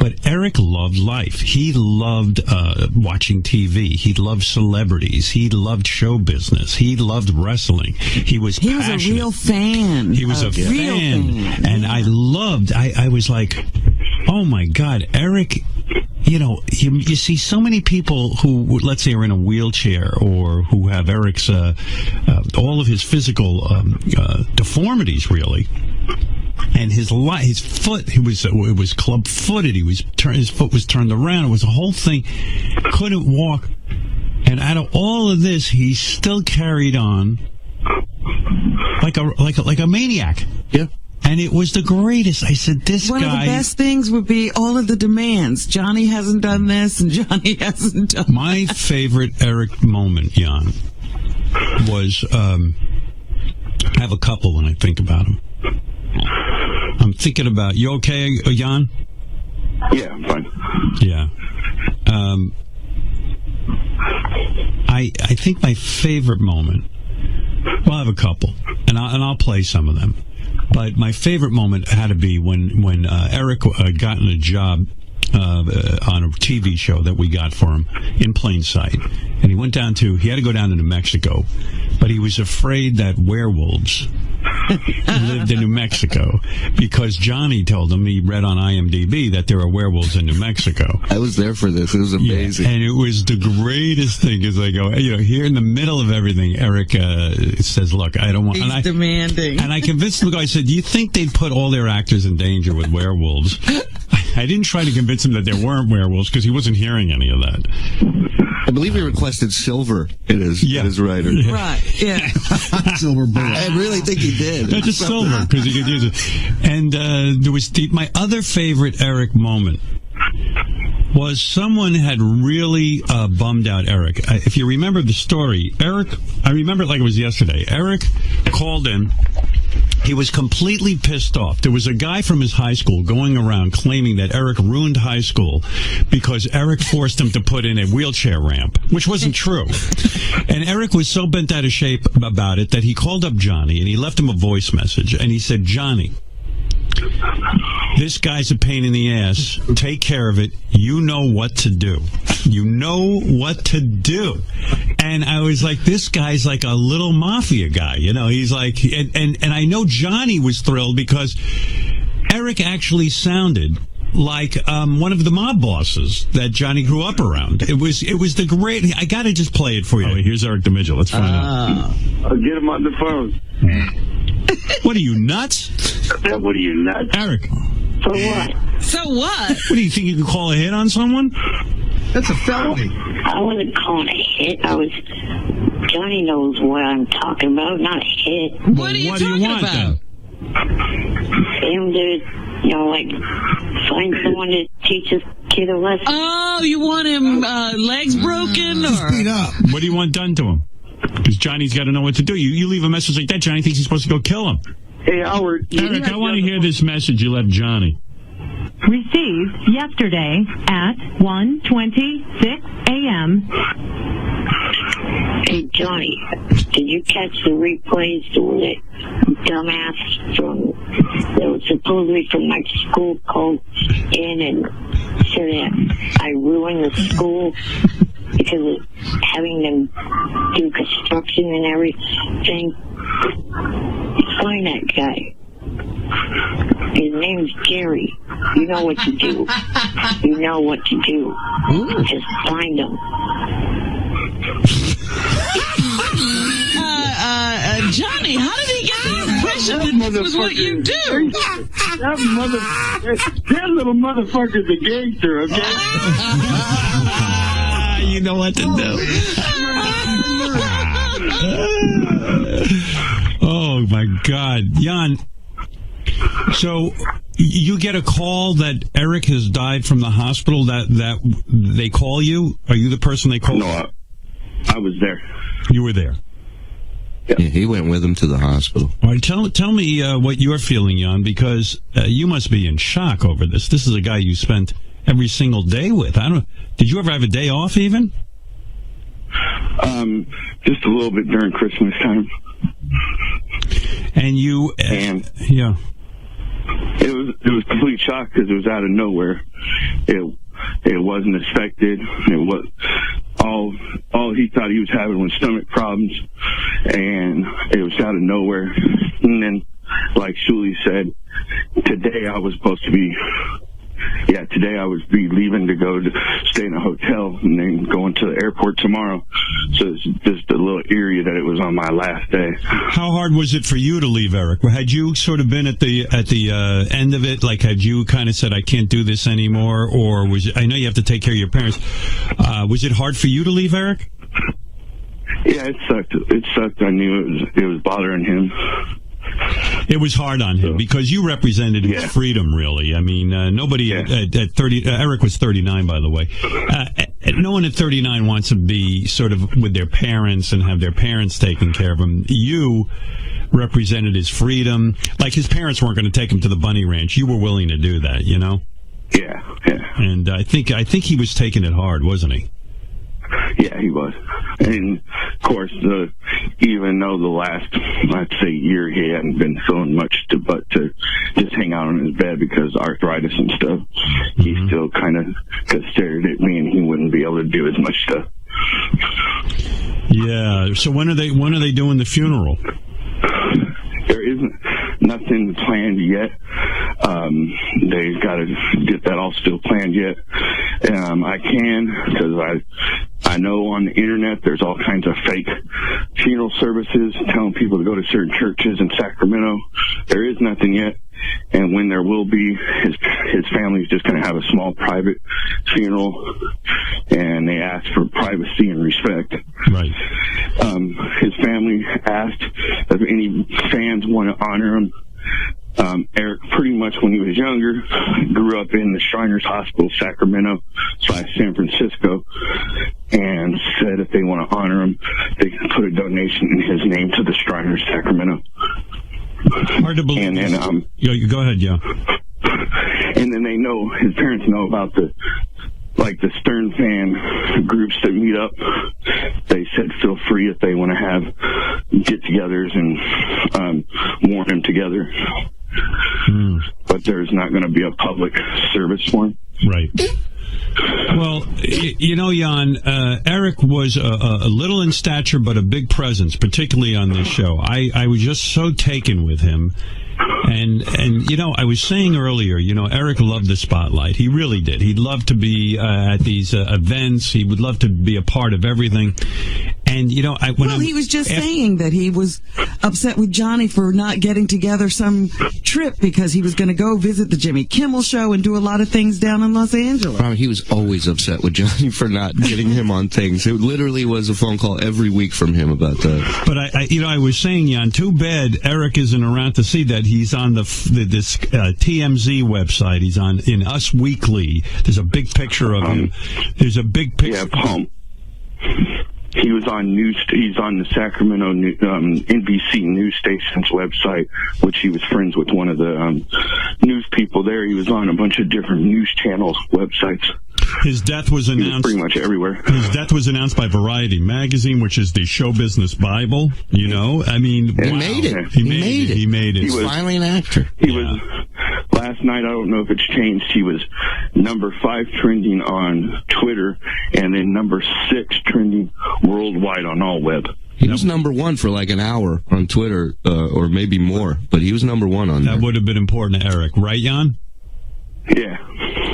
but Eric loved life. He loved watching TV. He loved celebrities. He loved show business. He loved wrestling. He was passionate. A real fan. He was a fan. And I was like, oh my God, Eric, you know, you see so many people who, let's say, are in a wheelchair or who have Eric's, all of his physical deformities, really. And his foot, it was club-footed. His foot was turned around. It was a whole thing. Couldn't walk. And out of all of this, he still carried on like a maniac. Yeah. And it was the greatest. I said, this One guy... of the best things would be all of the demands. Johnny hasn't done this, and Johnny hasn't done My favorite Eric moment, Jan, was... I have a couple when I think about him. I'm thinking about... You okay, Jan? Yeah, I'm fine. Yeah. I think my favorite moment... Well, I have a couple, and I'll play some of them. But my favorite moment had to be when Eric had gotten a job on a TV show that we got for him in plain sight. And he had to go down to New Mexico, but he was afraid that werewolves lived in New Mexico because Johnny told him, he read on IMDb, that there are werewolves in New Mexico. I was there for this. It was amazing. Yeah, and it was the greatest thing as I go, here in the middle of everything, Eric says, look, I don't want... He's demanding. And I convinced him, I said, do you think they'd put all their actors in danger with werewolves? I didn't try to convince him that there weren't werewolves because he wasn't hearing any of that. I believe he requested silver in his writer. Yeah. Right, yeah. Silver bullet. I really think he did. That's just silver because he could use it. And there was my other favorite Eric moment was someone had really bummed out Eric. If you remember the story, Eric, I remember it like it was yesterday. Eric called in. He was completely pissed off. There was a guy from his high school going around claiming that Eric ruined high school because Eric forced him to put in a wheelchair ramp, which wasn't true. And Eric was so bent out of shape about it that he called up Johnny and he left him a voice message. And he said, Johnny, this guy's a pain in the ass. Take care of it. You know what to do. You know what to do. And I was like, this guy's like a little mafia guy. He's like, and I know Johnny was thrilled because Eric actually sounded like one of the mob bosses that Johnny grew up around. It was the great... I got to just play it for you. Oh, here's Eric the Midget. Let's find out. I'll get him on the phone. What are you, nuts? What are you, nuts? Eric. For what? So what? What do you think, you can call a hit on someone? That's a felony. I wasn't calling a hit. Johnny knows what I'm talking about, not a hit. What are you talking about? Then? Him to, find someone to teach this kid a lesson. Oh, you want him legs broken? Or beat up. What do you want done to him? Because Johnny's got to know what to do. You leave a message like that, Johnny thinks he's supposed to go kill him. Hey, Howard. Eric, I want to hear this message you left Johnny. Received yesterday at 1:26 a.m. Hey, Johnny, did you catch the replays when that dumbass that was supposedly from my school called in and said that I ruined the school because of having them do construction and everything? Find that guy. His name's Gary. You know what to do. You know what to do. Just find him. Johnny, how did he get the impression that this was what you do? That little motherfucker's a gangster, okay? You know what to do. Oh, my God. Jan, so you get a call that Eric has died from the hospital, that they call you? Are you the person they call? No, I was there. You were there? Yeah, he went with him to the hospital. All right, tell me what you're feeling, Jan, because you must be in shock over this. This is a guy you spent every single day with. Did you ever have a day off even? Just a little bit during Christmas time. And you, yeah. It was complete shock because it was out of nowhere. It wasn't expected. It was all he thought he was having was stomach problems, and it was out of nowhere. And then, like Shuli said, today I was leaving to go to stay in a hotel and then going to the airport tomorrow. So it's just a little eerie that it was on my last day. How hard was it for you to leave, Eric? Had you sort of been at the end of it? Like, had you kind of said, I can't do this anymore? Or was it, I know you have to take care of your parents. Was it hard for you to leave, Eric? Yeah, it sucked. It sucked. I knew it was bothering him. It was hard on him because you represented his freedom, really. I mean, nobody at 30, Eric was 39, by the way. No one at 39 wants to be sort of with their parents and have their parents taking care of them. You represented his freedom. Like, his parents weren't going to take him to the bunny ranch. You were willing to do that, you know? Yeah. And I think he was taking it hard, wasn't he? Yeah, he was. And, of course, even though the last, let's say, year he hadn't been feeling much but to just hang out on his bed because arthritis and stuff, he still kind of stared at me, and he wouldn't be able to do as much stuff. Yeah. So when are they doing the funeral? There isn't nothing planned yet. They've got to get that all still planned yet. I can, because I know on the internet there's all kinds of fake funeral services telling people to go to certain churches in Sacramento. There is nothing yet. And when there will be, his family's just going to have a small private funeral, and they ask for privacy and respect. Right. His family asked if any fans want to honor him. Eric, pretty much when he was younger, grew up in the Shriners Hospital, Sacramento / San Francisco, and said if they want to honor him, they can put a donation in his name to the Shriners, Sacramento. Hard to believe. And then, go ahead, yeah. And then his parents know about the Stern fan groups that meet up. They said feel free if they want to have get-togethers and mourn him together. But there's not going to be a public service for him. Right. Well, Jan, Eric was a little in stature, but a big presence, particularly on this show. I was just so taken with him. And I was saying earlier, Eric loved the spotlight. He really did. He'd love to be at these events. He would love to be a part of everything. And, he was just saying that he was upset with Johnny for not getting together some trip because he was going to go visit the Jimmy Kimmel show and do a lot of things down in Los Angeles. He was always upset with Johnny for not getting him on things. It literally was a phone call every week from him about that. But I was saying, Jan, too bad Eric isn't around to see that. He's on this TMZ website. He's in Us Weekly. There's a big picture of him. There's a big picture. Yeah, he was on he's on the Sacramento NBC news station's website, which he was friends with one of the news people there. He was on a bunch of different news channels websites. His death was announced. He was pretty much everywhere. His death was announced by Variety magazine, which is the show business Bible. I mean, he made it. He made it. He's finally an actor. He was. Last night, I don't know if it's changed, he was number 5 trending on Twitter, and then number 6 trending worldwide on all web. He was number 1 for like an hour on Twitter, or maybe more, but he was number 1 on there. That would have been important to Eric, right, Jan? Yeah.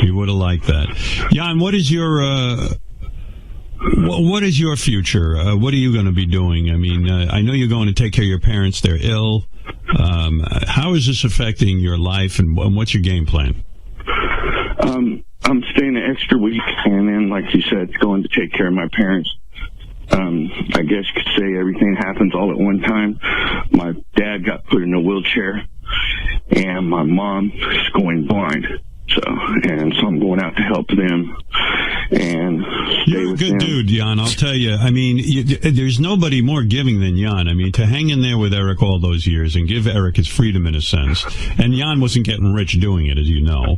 He would have liked that. Jan, what is your future? What are you going to be doing? I mean, I know you're going to take care of your parents. They're ill. How is this affecting your life, and what's your game plan? I'm staying an extra week, and then, like you said, going to take care of my parents. I guess you could say everything happens all at one time. My dad got put in a wheelchair, and my mom is going blind. So I'm going out to help them and stay You're a with good them. dude, Jan. I'll tell you. I mean, there's nobody more giving than Jan. I mean, to hang in there with Eric all those years and give Eric his freedom in a sense. And Jan wasn't getting rich doing it, as you know.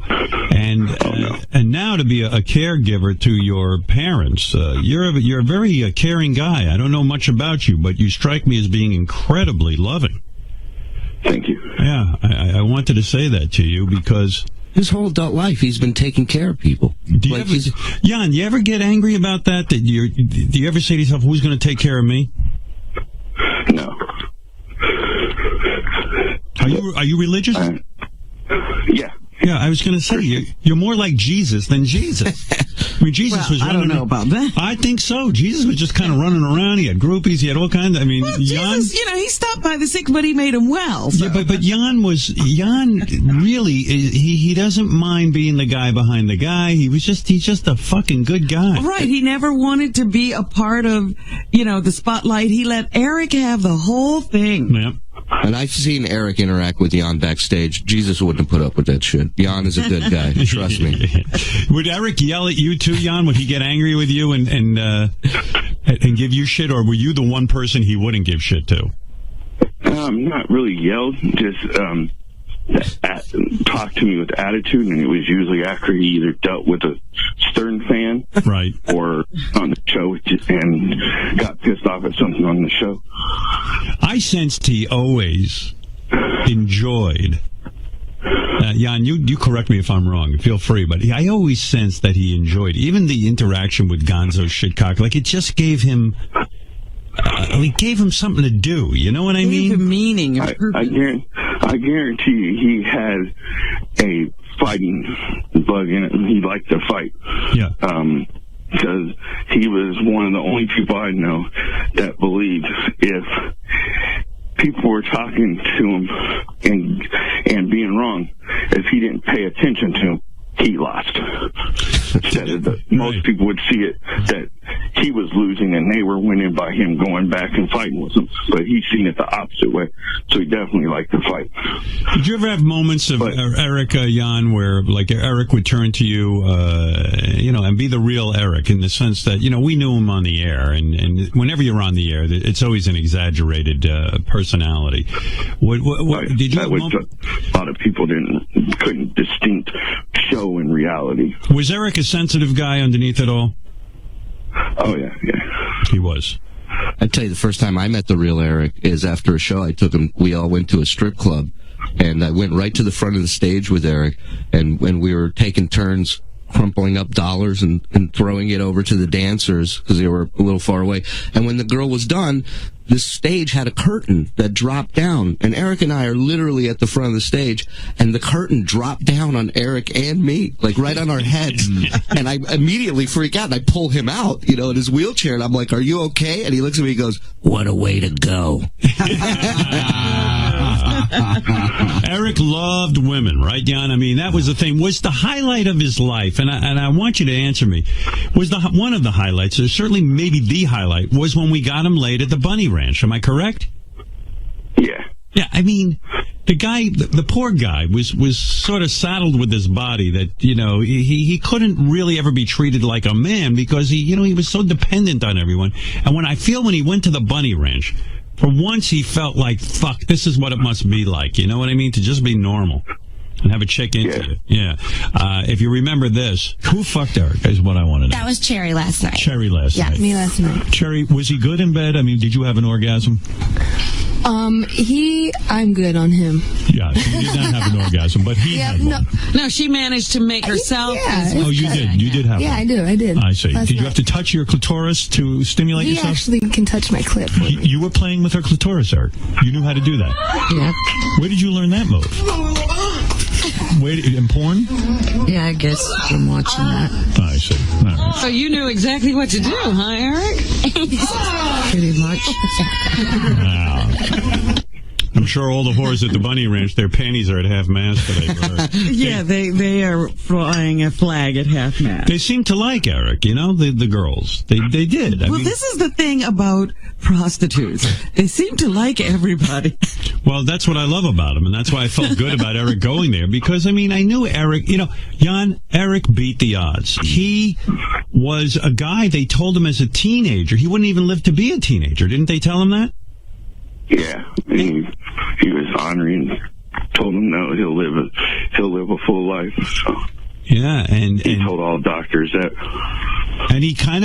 And now to be a caregiver to your parents. You're a very caring guy. I don't know much about you, but you strike me as being incredibly loving. Thank you. Yeah, I wanted to say that to you because his whole adult life, he's been taking care of people. Jan, you ever get angry about that? Do you ever say to yourself, who's going to take care of me? No. Are you religious? Yeah. Yeah, I was going to say, you're more like Jesus than Jesus. I mean, Jesus was running. I don't know about that. I think so. Jesus was just kind of running around. He had groupies. He had all kinds of, Jesus, he stopped by the sick, but he made him well. So. Yeah, but Jan really, he doesn't mind being the guy behind the guy. He's just a fucking good guy. Right. He never wanted to be a part of, the spotlight. He let Eric have the whole thing. Yep. And I've seen Eric interact with Jan backstage. Jesus wouldn't have put up with that shit. Jan is a good guy. Trust me. Would Eric yell at you too, Jan? Would he get angry with you and give you shit, or were you the one person he wouldn't give shit to? Not really yelled, just talked to me with attitude, and it was usually after he either dealt with a Stern fan, right, or on the show and got pissed off at something on the show. I sensed he always enjoyed. Jan, you correct me if I'm wrong. Feel free, but I always sensed that he enjoyed even the interaction with Gonzo Shitcock. Like, it just gave him. It gave him something to do. You know what I mean? Gave him meaning. I guarantee you he had a fighting bug in it, and he liked to fight. Yeah. Because he was one of the only people I know that believed if people were talking to him and being wrong, if he didn't pay attention to them, he lost. Most people would see it that he was losing and they were winning by him going back and fighting with them. But he's seen it the opposite way, so he definitely liked to fight. Did you ever have moments of Eric, Jan, where like Eric would turn to you, and be the real Eric in the sense that, we knew him on the air, and whenever you're on the air, it's always an exaggerated personality. Did you? A lot of people couldn't distinct show in reality. Was Eric a sensitive guy underneath it all? Oh, yeah. He was. I'd tell you, the first time I met the real Eric is after a show I took him. We all went to a strip club, and I went right to the front of the stage with Eric, and when we were taking turns crumpling up dollars and throwing it over to the dancers because they were a little far away. And when the girl was done, this stage had a curtain that dropped down, and Eric and I are literally at the front of the stage, and the curtain dropped down on Eric and me, like right on our heads. And I immediately freak out, and I pull him out, in his wheelchair, and I'm like, "Are you okay?" And he looks at me and goes, "What a way to go." Eric loved women, right, Jan? I mean, that was the thing. Was the highlight of his life, and I want you to answer me, was one of the highlights, or certainly maybe the highlight, was when we got him laid at the Bunny Ranch. Am I correct? Yeah. Yeah, I mean, the guy, the poor guy, was sort of saddled with this body that, he couldn't really ever be treated like a man because he was so dependent on everyone. And when he went to the Bunny Ranch, for once he felt like, fuck, this is what it must be like. You know what I mean? To just be normal and have a chick into you. Yeah. If you remember this, who fucked Eric is what I want to know. That was Cherry last night. Cherry last night. Yeah, me last night. Cherry, was he good in bed? I mean, did you have an orgasm? I'm good on him. Yeah, so you did not have an orgasm, but he had one. No, she managed to make herself. Oh, you did. You did have one. Yeah, I did. I see. Last Did you night. have to touch your clitoris to stimulate He yourself? actually can touch my clit. You were playing with her clitoris, Eric. You knew how to do that. Yeah. Where did you learn that move? In porn? Yeah, I guess from watching that. I see. All right. So you knew exactly what to do, huh, Eric? Pretty much. Wow. I'm sure all the whores at the Bunny Ranch, their panties are at half mast today. Yeah, they are flying a flag at half mast. They seem to like Eric, the girls. They did. I mean, this is the thing about prostitutes. They seem to like everybody. Well, that's what I love about him, and that's why I felt good about Eric going there, because, I mean, I knew Eric, Jan, Eric beat the odds. He was a guy, they told him as a teenager, he wouldn't even live to be a teenager. Didn't they tell him that? Yeah, he was honoring, told him no, he'll live a full life. So. Yeah, and he told all doctors that. And he kind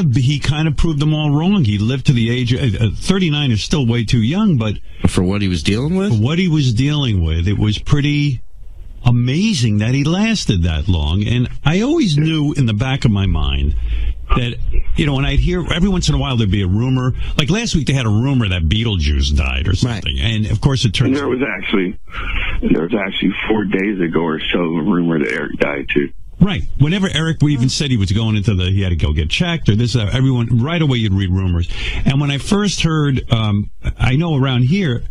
of proved them all wrong. He lived to the age of 39 is still way too young, but for what he was dealing with, it was pretty amazing that he lasted that long. And I always knew in the back of my mind that, when I'd hear every once in a while there'd be a rumor. Like last week they had a rumor that Beetlejuice died or something. Right. And of course it turns out. There was actually 4 days ago or so a rumor that Eric died too. Right. Whenever Eric even said he was going he had to go get checked or this, everyone, right away you'd read rumors. And when I first heard, I know around here,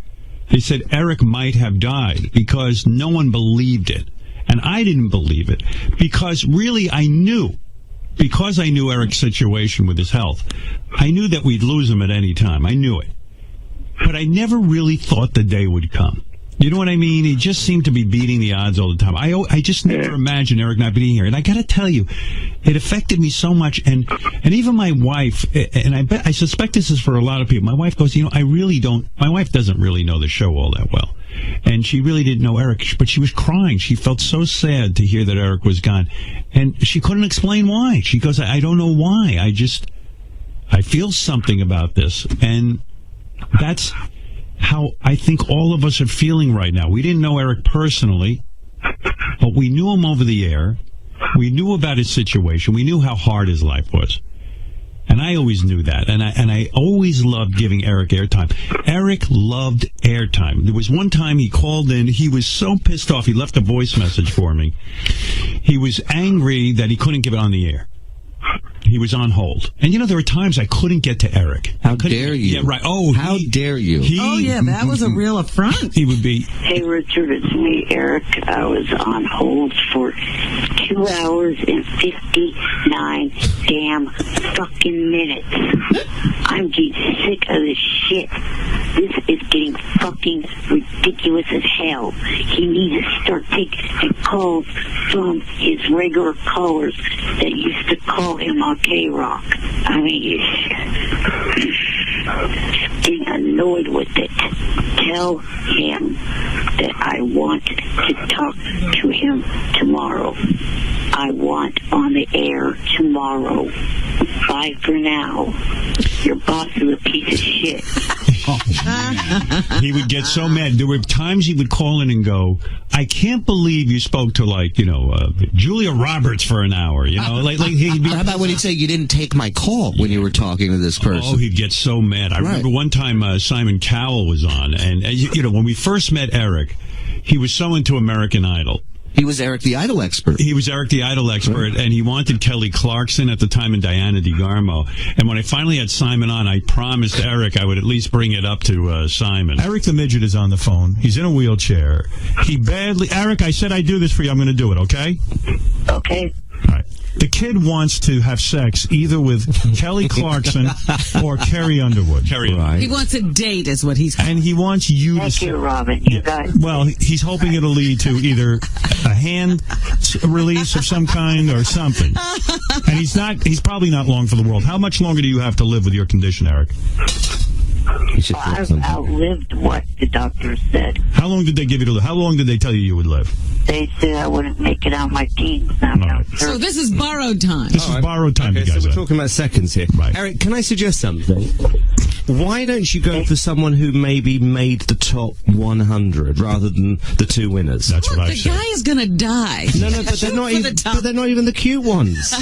they said Eric might have died because no one believed it. And I didn't believe it because really because I knew Eric's situation with his health, I knew that we'd lose him at any time. I knew it. but I never really thought the day would come. You know what I mean? He just seemed to be beating the odds all the time. I just never imagined Eric not being here. And I got to tell you, it affected me so much. And even my wife, and I suspect this is for a lot of people. My wife goes, you know, my wife doesn't really know the show all that well. And she really didn't know Eric, but she was crying. She felt so sad to hear that Eric was gone. And she couldn't explain why. She goes, I don't know why. I feel something about this. And that's how I think all of us are feeling right now. We didn't know Eric personally, but we knew him over the air. We knew about his situation. We knew how hard his life was. And I always knew that. And I always loved giving Eric airtime. Eric loved airtime. There was one time he called in. He was so pissed off. He left a voice message for me. He was angry that he couldn't give it on the air. He was on hold. And, you know, there were times I couldn't get to Eric. How dare you? Yeah, right. Oh, how dare you? That was a real affront. He would be. Hey, Richard, it's me, Eric. I was on hold for 2 hours and 59 damn fucking minutes. I'm getting sick of this shit. This is getting fucking ridiculous as hell. He needs to start taking calls from his regular callers that used to call him on K-Rock. I mean, just getting annoyed with it. Tell him that I want to talk to him tomorrow. I want on the air tomorrow. Bye for now. Your boss is a piece of shit. He would get so mad. There were times he would call in and go, I can't believe you spoke to, like, you know, Julia Roberts for an hour. You know, like he'd be. How about when he'd say you didn't take my call when you were talking to this person? Oh, he'd get so mad. I remember one time Simon Cowell was on, and you know, when we first met Eric, he was so into American Idol. He was Eric the Idol expert. He was Eric the Idol expert, and he wanted Kelly Clarkson at the time and Diana DeGarmo. And when I finally had Simon on, I promised Eric I would at least bring it up to Simon. Eric the Midget is on the phone. He's in a wheelchair. Eric, I said I'd do this for you. I'm going to do it, okay? Okay. All right. The kid wants to have sex either with Kelly Clarkson or Carrie Underwood. He wants a date, is what he's. And he wants you Thank to. you, Robin. You guys. Well, he's hoping it'll lead to either a hand release of some kind or something. And he's probably not long for the world. How much longer do you have to live with your condition, Eric? I've outlived what the doctor said. How long did they give you to live? How long did they tell you would live? They said I wouldn't make it out my teens. So this is borrowed time. This is borrowed time, you guys. So we're talking about seconds here. Right. Eric, can I suggest something? Why don't you go for someone who maybe made the top 100 rather than the two winners? That's what I The guy is going to die. No, but they're not even the cute ones.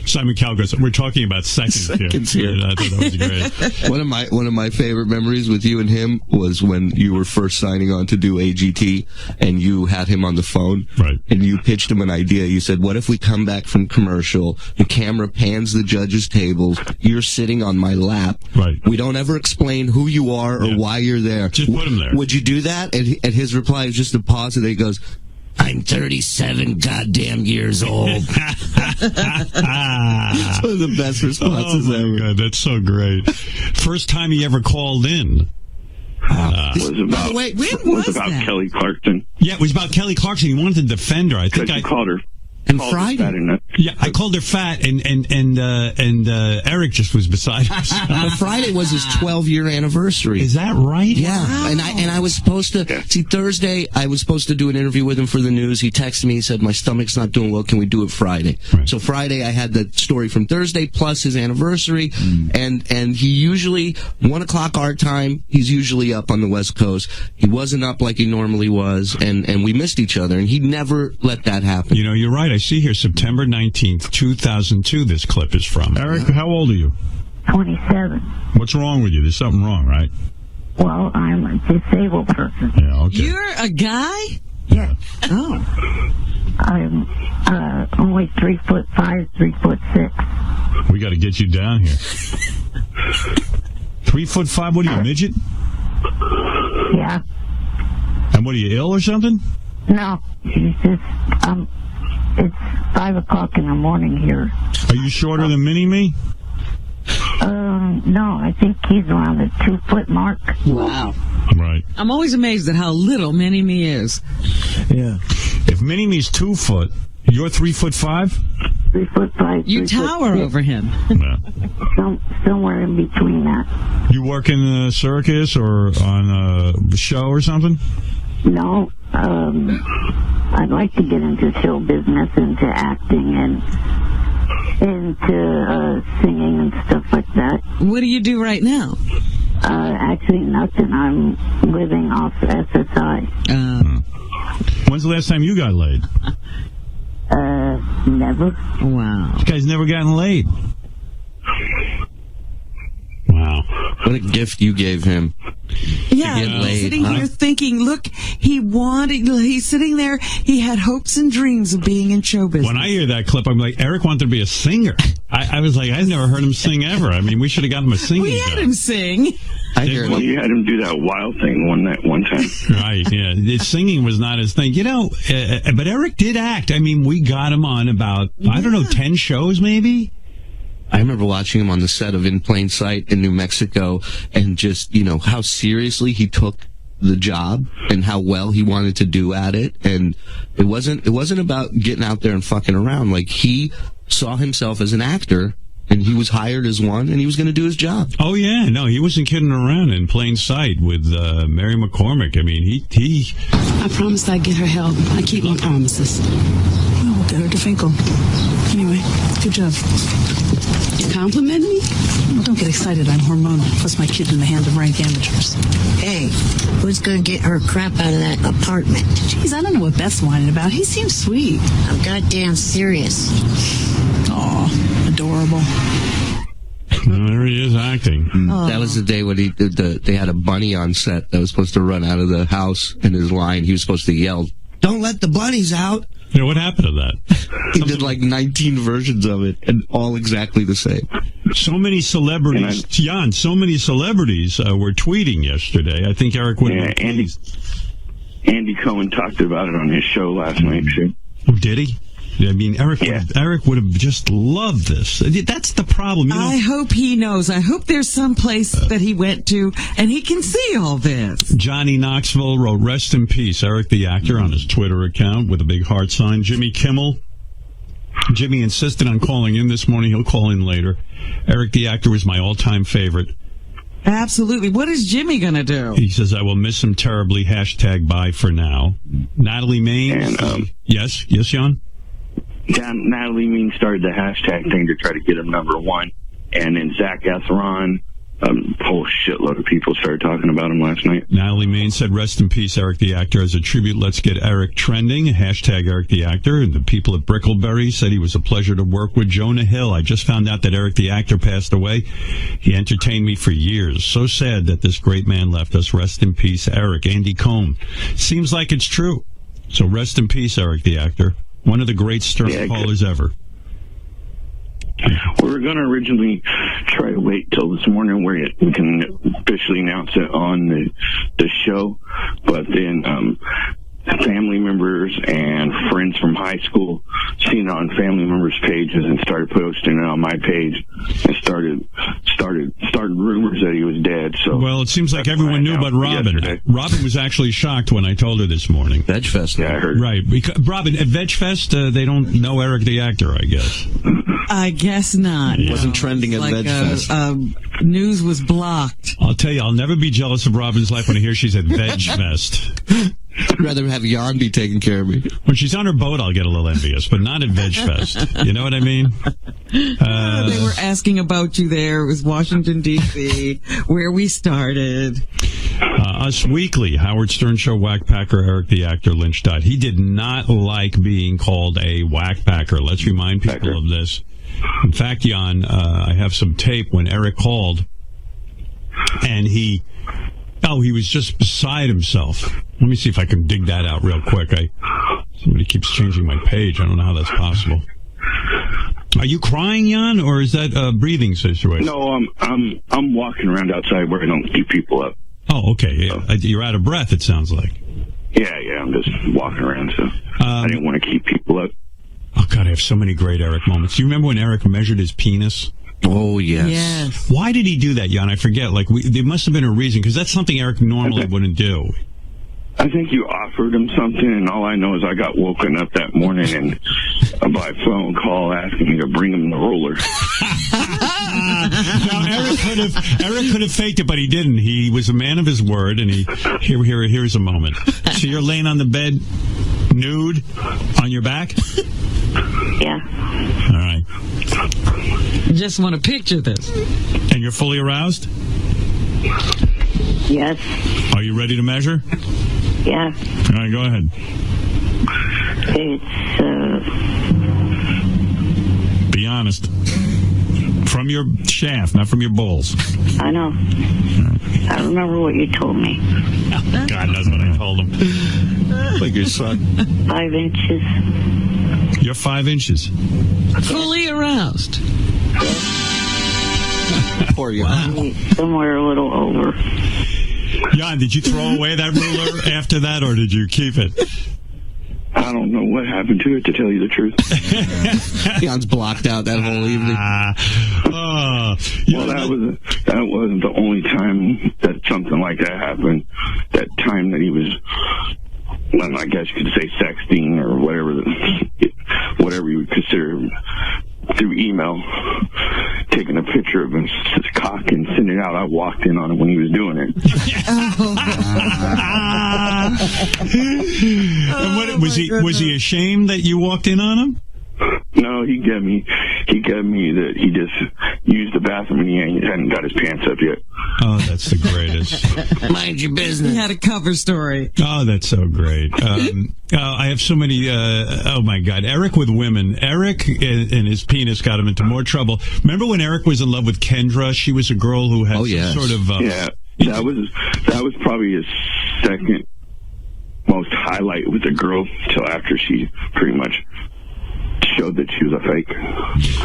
Simon Cowell goes, we're talking about seconds here. Yeah, I thought that was great. One of my favorite memories with you and him was when you were first signing on to do AGT, and you had him on the phone, right? And you pitched him an idea. You said, "What if we come back from commercial? The camera pans the judges' tables. You're sitting on my lap. Right. We don't ever explain who you are or why you're there. Just put him there." Would you do that? And his reply is just a pause, and he goes, I'm 37 goddamn years old. It's one of the best responses ever. God, that's so great. First time he ever called in. Was about Kelly Clarkson. Yeah, it was about Kelly Clarkson. He wanted to defend her. I think I called her. And Friday. Yeah, I called her fat, and Eric just was beside himself. But Friday was his 12-year anniversary. Is that right? Yeah, Wow. and I was supposed to see Thursday. I was supposed to do an interview with him for the news. He texted me. He said my stomach's not doing well. Can we do it Friday? Right. So Friday I had the story from Thursday plus his anniversary, and he usually 1:00 our time. He's usually up on the West Coast. He wasn't up like he normally was, and we missed each other. And he never let that happen. You know, you're right. I see here September 19th, 2002, this clip is from. Eric, how old are you? 27. What's wrong with you? There's something wrong, right? Well, I'm a disabled person. Yeah, okay. You're a guy? Yes. Oh. I'm only 3'5", 3'6". We got to get you down here. 3'5"? What are you, a midget? Yeah. And what are you, ill or something? No, it's just, it's 5 o'clock in the morning here. Are you shorter than Mini-Me? No, I think he's around the 2-foot mark. Wow. Right. I'm always amazed at how little Mini-Me is. Yeah. If Mini-Me's 2 foot, you're 3'5"? 3'5". You tower over him. Yeah. Somewhere in between that. You work in a circus or on a show or something? No, I'd like to get into show business, into acting, and into singing and stuff like that. What do you do right now? Actually, nothing. I'm living off SSI. When's the last time you got laid? Never. Wow. This guy's never gotten laid. Wow. What a gift you gave him. Yeah, to get laid, sitting here thinking, look, he's sitting there, he had hopes and dreams of being in show business. When I hear that clip, I'm like, Eric wanted to be a singer. I was like, I've never heard him sing ever. I mean, we should have gotten him a singing We had job. him sing. Well, you had him do that wild thing one time. Right, yeah. Singing was not his thing. You know, but Eric did act. I mean, we got him on about, I don't know, 10 shows maybe? I remember watching him on the set of In Plain Sight in New Mexico, and just, how seriously he took the job and how well he wanted to do at it. And it wasn't about getting out there and fucking around. Like, he saw himself as an actor, and he was hired as one, and he was going to do his job. Oh, yeah. No, he wasn't kidding around. In Plain Sight with Mary McCormick. I mean, he... I promised I'd get her help. I keep my promises. Well, we'll get her to Finkel. Anyway, good job. You compliment me? Well, don't get excited. I'm hormonal. Plus, my kid's in the hands of rank amateurs. Hey, who's gonna get her crap out of that apartment? Jeez, I don't know what Beth's whining about. He seems sweet. I'm goddamn serious. Aw, adorable. There he is acting. That was the day when they had a bunny on set that was supposed to run out of the house, and his line, he was supposed to yell, "Don't let the bunnies out." You know, what happened to that? He did like 19 versions of it, and all exactly the same. So many celebrities, Jan, so many celebrities were tweeting yesterday. I think Eric would have been pleased. Andy Cohen talked about it on his show last night, too. Oh, did he? I mean, Eric would have just loved this. That's the problem. I hope he knows. I hope there's some place that he went to and he can see all this. Johnny Knoxville wrote, "Rest in peace, Eric the actor," on his Twitter account with a big heart sign. Jimmy Kimmel. Jimmy insisted on calling in this morning. He'll call in later. Eric the actor was my all-time favorite. Absolutely. What is Jimmy going to do? He says, "I will miss him terribly. # bye for now." Natalie Maines. Yes, Jan? Natalie Mean started the hashtag thing to try to get him #1, and then Zach Efron, a whole shitload of people started talking about him last night. Natalie Maines said, "Rest in peace, Eric the actor. As a tribute, let's get Eric trending. # Eric the actor." And the people at Brickleberry said he was a pleasure to work with. Jonah Hill, "I just found out that Eric the actor passed away. He entertained me for years. So sad that this great man left us. Rest in peace, Eric." Andy Cohen, "Seems like it's true. So rest in peace, Eric the actor. One of the great Stern callers ever." We were going to originally try to wait till this morning where we can officially announce it on the show, but then family members and friends from high school seen it on family members' pages and started posting it on my page and started rumors that he was dead. So, well, it seems like everyone knew but Robin. Yesterday. Robin was actually shocked when I told her this morning. VegFest. Yeah, I heard. Right. Because, Robin, at VegFest, they don't know Eric the actor, I guess. I guess not. It wasn't trending at VegFest. News was blocked. I'll tell you, I'll never be jealous of Robin's life when I hear she's at VegFest. I'd rather have Jan be taking care of me. When she's on her boat, I'll get a little envious, but not at VegFest. You know what I mean? They were asking about you there. It was Washington, D.C., where we started. Us Weekly, Howard Stern Show whackpacker Eric the actor Lynch died. He did not like being called a whackpacker. Let's remind people of this. In fact, Jan, I have some tape when Eric called, and he was just beside himself. Let me see if I can dig that out real quick. Somebody keeps changing my page. I don't know how that's possible. Are you crying, Jan, or is that a breathing situation? No, I'm walking around outside where I don't keep people up. Oh, okay. Yeah. You're out of breath, it sounds like. Yeah, I'm just walking around, so I didn't want to keep people up. Oh, God, I have so many great Eric moments. Do you remember when Eric measured his penis? Oh, yes. Yes. Why did he do that, Jan? I forget. Like, there must have been a reason, because that's something Eric normally wouldn't do. I think you offered him something, and all I know is I got woken up that morning and by phone call asking me to bring him the roller. Now, Eric could have faked it, but he didn't. He was a man of his word, and here's a moment. So you're laying on the bed, nude, on your back? Yeah. All right. I just want to picture this. And you're fully aroused? Yes. Are you ready to measure? Yeah. All right, go ahead. It's, Be honest. From your shaft, not from your balls. I know. I remember what you told me. God knows what I told him. Like your son. 5 inches. You're 5 inches. Fully aroused. Poor you. Somewhere a little over. Jan, did you throw away that ruler after that, or did you keep it? I don't know what happened to it, to tell you the truth. Jan's blocked out that whole evening. Well, that wasn't the only time that something like that happened. That time that he was, well, I guess you could say sexting or whatever you would consider through email, taking a picture of his cock and sending it out. I walked in on him when he was doing it. And what was he ashamed that you walked in on him? No, he got me that he just used the bathroom and he hadn't got his pants up yet. Oh, that's the greatest. Mind your business. He had a cover story. Oh, that's so great. I have so many, oh my God. Eric with women. Eric and his penis got him into more trouble. Remember when Eric was in love with Kendra? She was a girl who had sort of... yeah, that was probably his second most highlight with the girl till after she pretty much showed that she was a fake.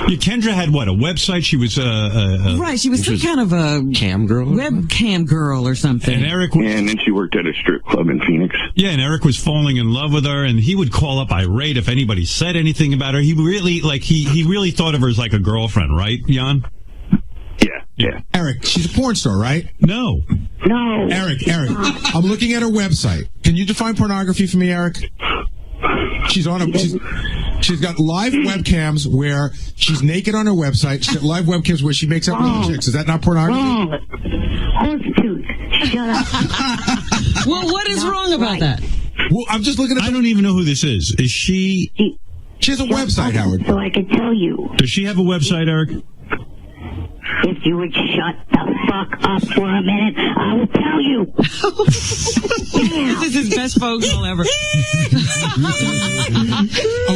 Yeah, Kendra had what, a website? She was right, she was some kind of a cam girl, webcam girl or something. And Eric and then she worked at a strip club in Phoenix. Yeah, and Eric was falling in love with her, and he would call up irate if anybody said anything about her. He really he really thought of her as like a girlfriend, right, Jan? Yeah. Eric, she's a porn star, right? No. Eric, I'm looking at her website. Can you define pornography for me, Eric? She's got live webcams where she's naked on her website. She's got live webcams where she makes up little chicks. Is that not pornography? Shut up. Well, what is wrong about that? Well, I'm just looking at... I don't even know who this is. Is she... She has a website, Howard. So I can tell you. Does she have a website, Eric? If you would shut the fuck up for a minute, I will tell you. This is his best phone call ever. Of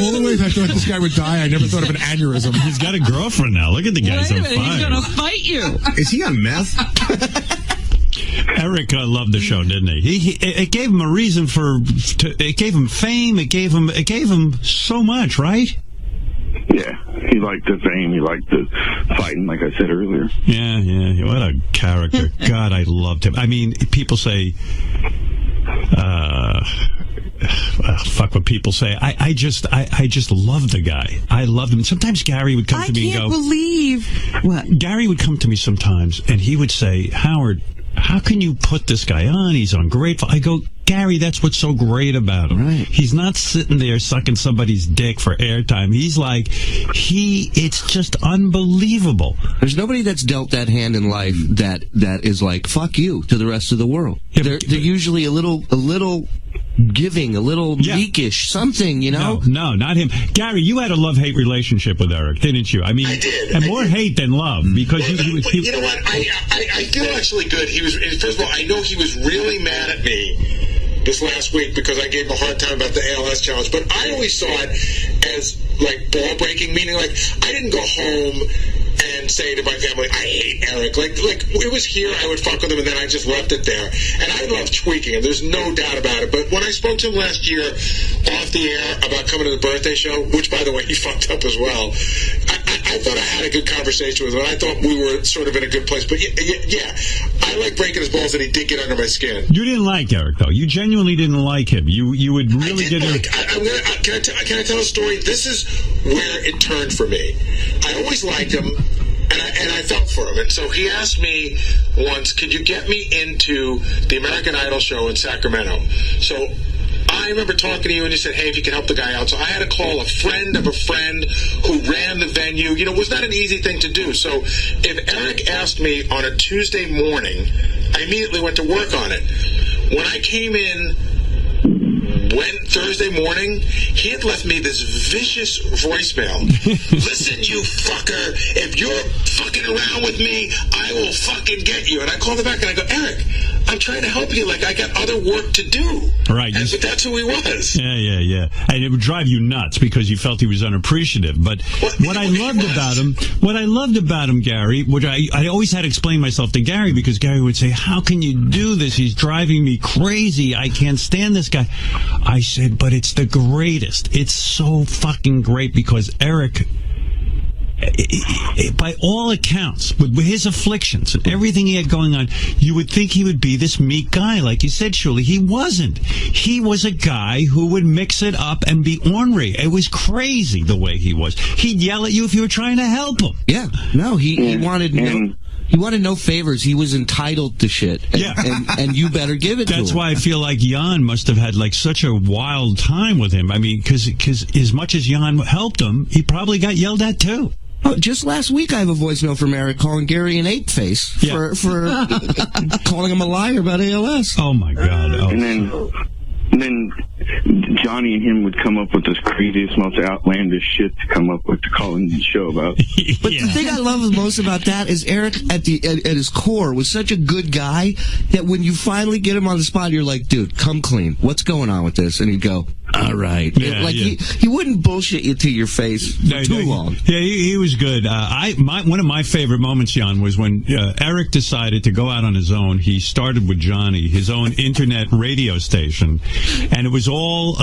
all the ways I thought this guy would die, I never thought of an aneurysm. He's got a girlfriend now. Look at the guy's on fire. He's going to fight you. Is he on meth? Eric loved the show, didn't he? It gave him a reason it gave him fame. It gave him so much, right? Yeah, he liked the fame. He liked the fighting, like I said earlier. Yeah. What a character. God, I loved him. I mean, people say, fuck what people say. I just love the guy. I loved him. Sometimes Gary would come to me and go... I can't believe... What? Gary would come to me sometimes, and he would say, Howard, how can you put this guy on? He's ungrateful. I go, Gary, that's what's so great about him. Right. He's not sitting there sucking somebody's dick for airtime. He's like, it's just unbelievable. There's nobody that's dealt that hand in life that is like, fuck you to the rest of the world. Yeah, they're usually a little giving, a little meekish, something, you know? No, not him. Gary, you had a love-hate relationship with Eric, didn't you? I mean, I did. And more hate than love, because you know what? I feel actually good. He was, first of all, I know he was really mad at me this last week because I gave him a hard time about the ALS challenge, but I always saw it as like ball breaking, meaning like I didn't go home and say to my family, I hate Eric. Like it was here, I would fuck with him, and then I just left it there. And I love tweaking him. There's no doubt about it. But when I spoke to him last year off the air about coming to the birthday show, which, by the way, he fucked up as well, I thought I had a good conversation with him. I thought we were sort of in a good place. But yeah, I like breaking his balls, and he did get under my skin. You didn't like Eric, though. You genuinely didn't like him. You would really get him. Can I tell a story? This is where it turned for me. I always liked him, and and I felt for him. And so he asked me once, could you get me into the American Idol show in Sacramento? So I remember talking to you, and you said, hey, if you can help the guy out. So I had to call a friend of a friend who ran the venue. You know, it was not an easy thing to do. So if Eric asked me on a Tuesday morning, I immediately went to work on it. When I came in Thursday morning, he had left me this vicious voicemail. Listen, you fucker, if you're fucking around with me, I will fucking get you. And I called him back and I go, Eric, I'm trying to help you. Like, I got other work to do. Right. But that's who he was. Yeah. And it would drive you nuts because you felt he was unappreciative. But what I loved about him, Gary, which I always had to explain myself to Gary, because Gary would say, how can you do this? He's driving me crazy. I can't stand this guy. I said, but it's the greatest. It's so fucking great because Eric, by all accounts, with his afflictions and everything he had going on, you would think he would be this meek guy. Like you said, Shuli, he wasn't. He was a guy who would mix it up and be ornery. It was crazy the way he was. He'd yell at you if you were trying to help him. Yeah. No, he wanted he wanted no favors. He was entitled to shit. And you better give it to him. That's why I feel like Jan must have had like such a wild time with him. I mean, because as much as Jan helped him, he probably got yelled at too. Oh, just last week, I have a voicemail from Eric calling Gary an ape face for calling him a liar about ALS. Oh my God! Oh. And then Johnny and him would come up with this craziest, most outlandish shit to come up with to call in the show about. But the thing I love most about that is Eric, at his core, was such a good guy that when you finally get him on the spot, you're like, dude, come clean. What's going on with this? And he'd go, all right. He wouldn't bullshit you to your face for too long. Yeah, he was good. One of my favorite moments, Jan, was when Eric decided to go out on his own. He started with Johnny, his own internet radio station, and it was all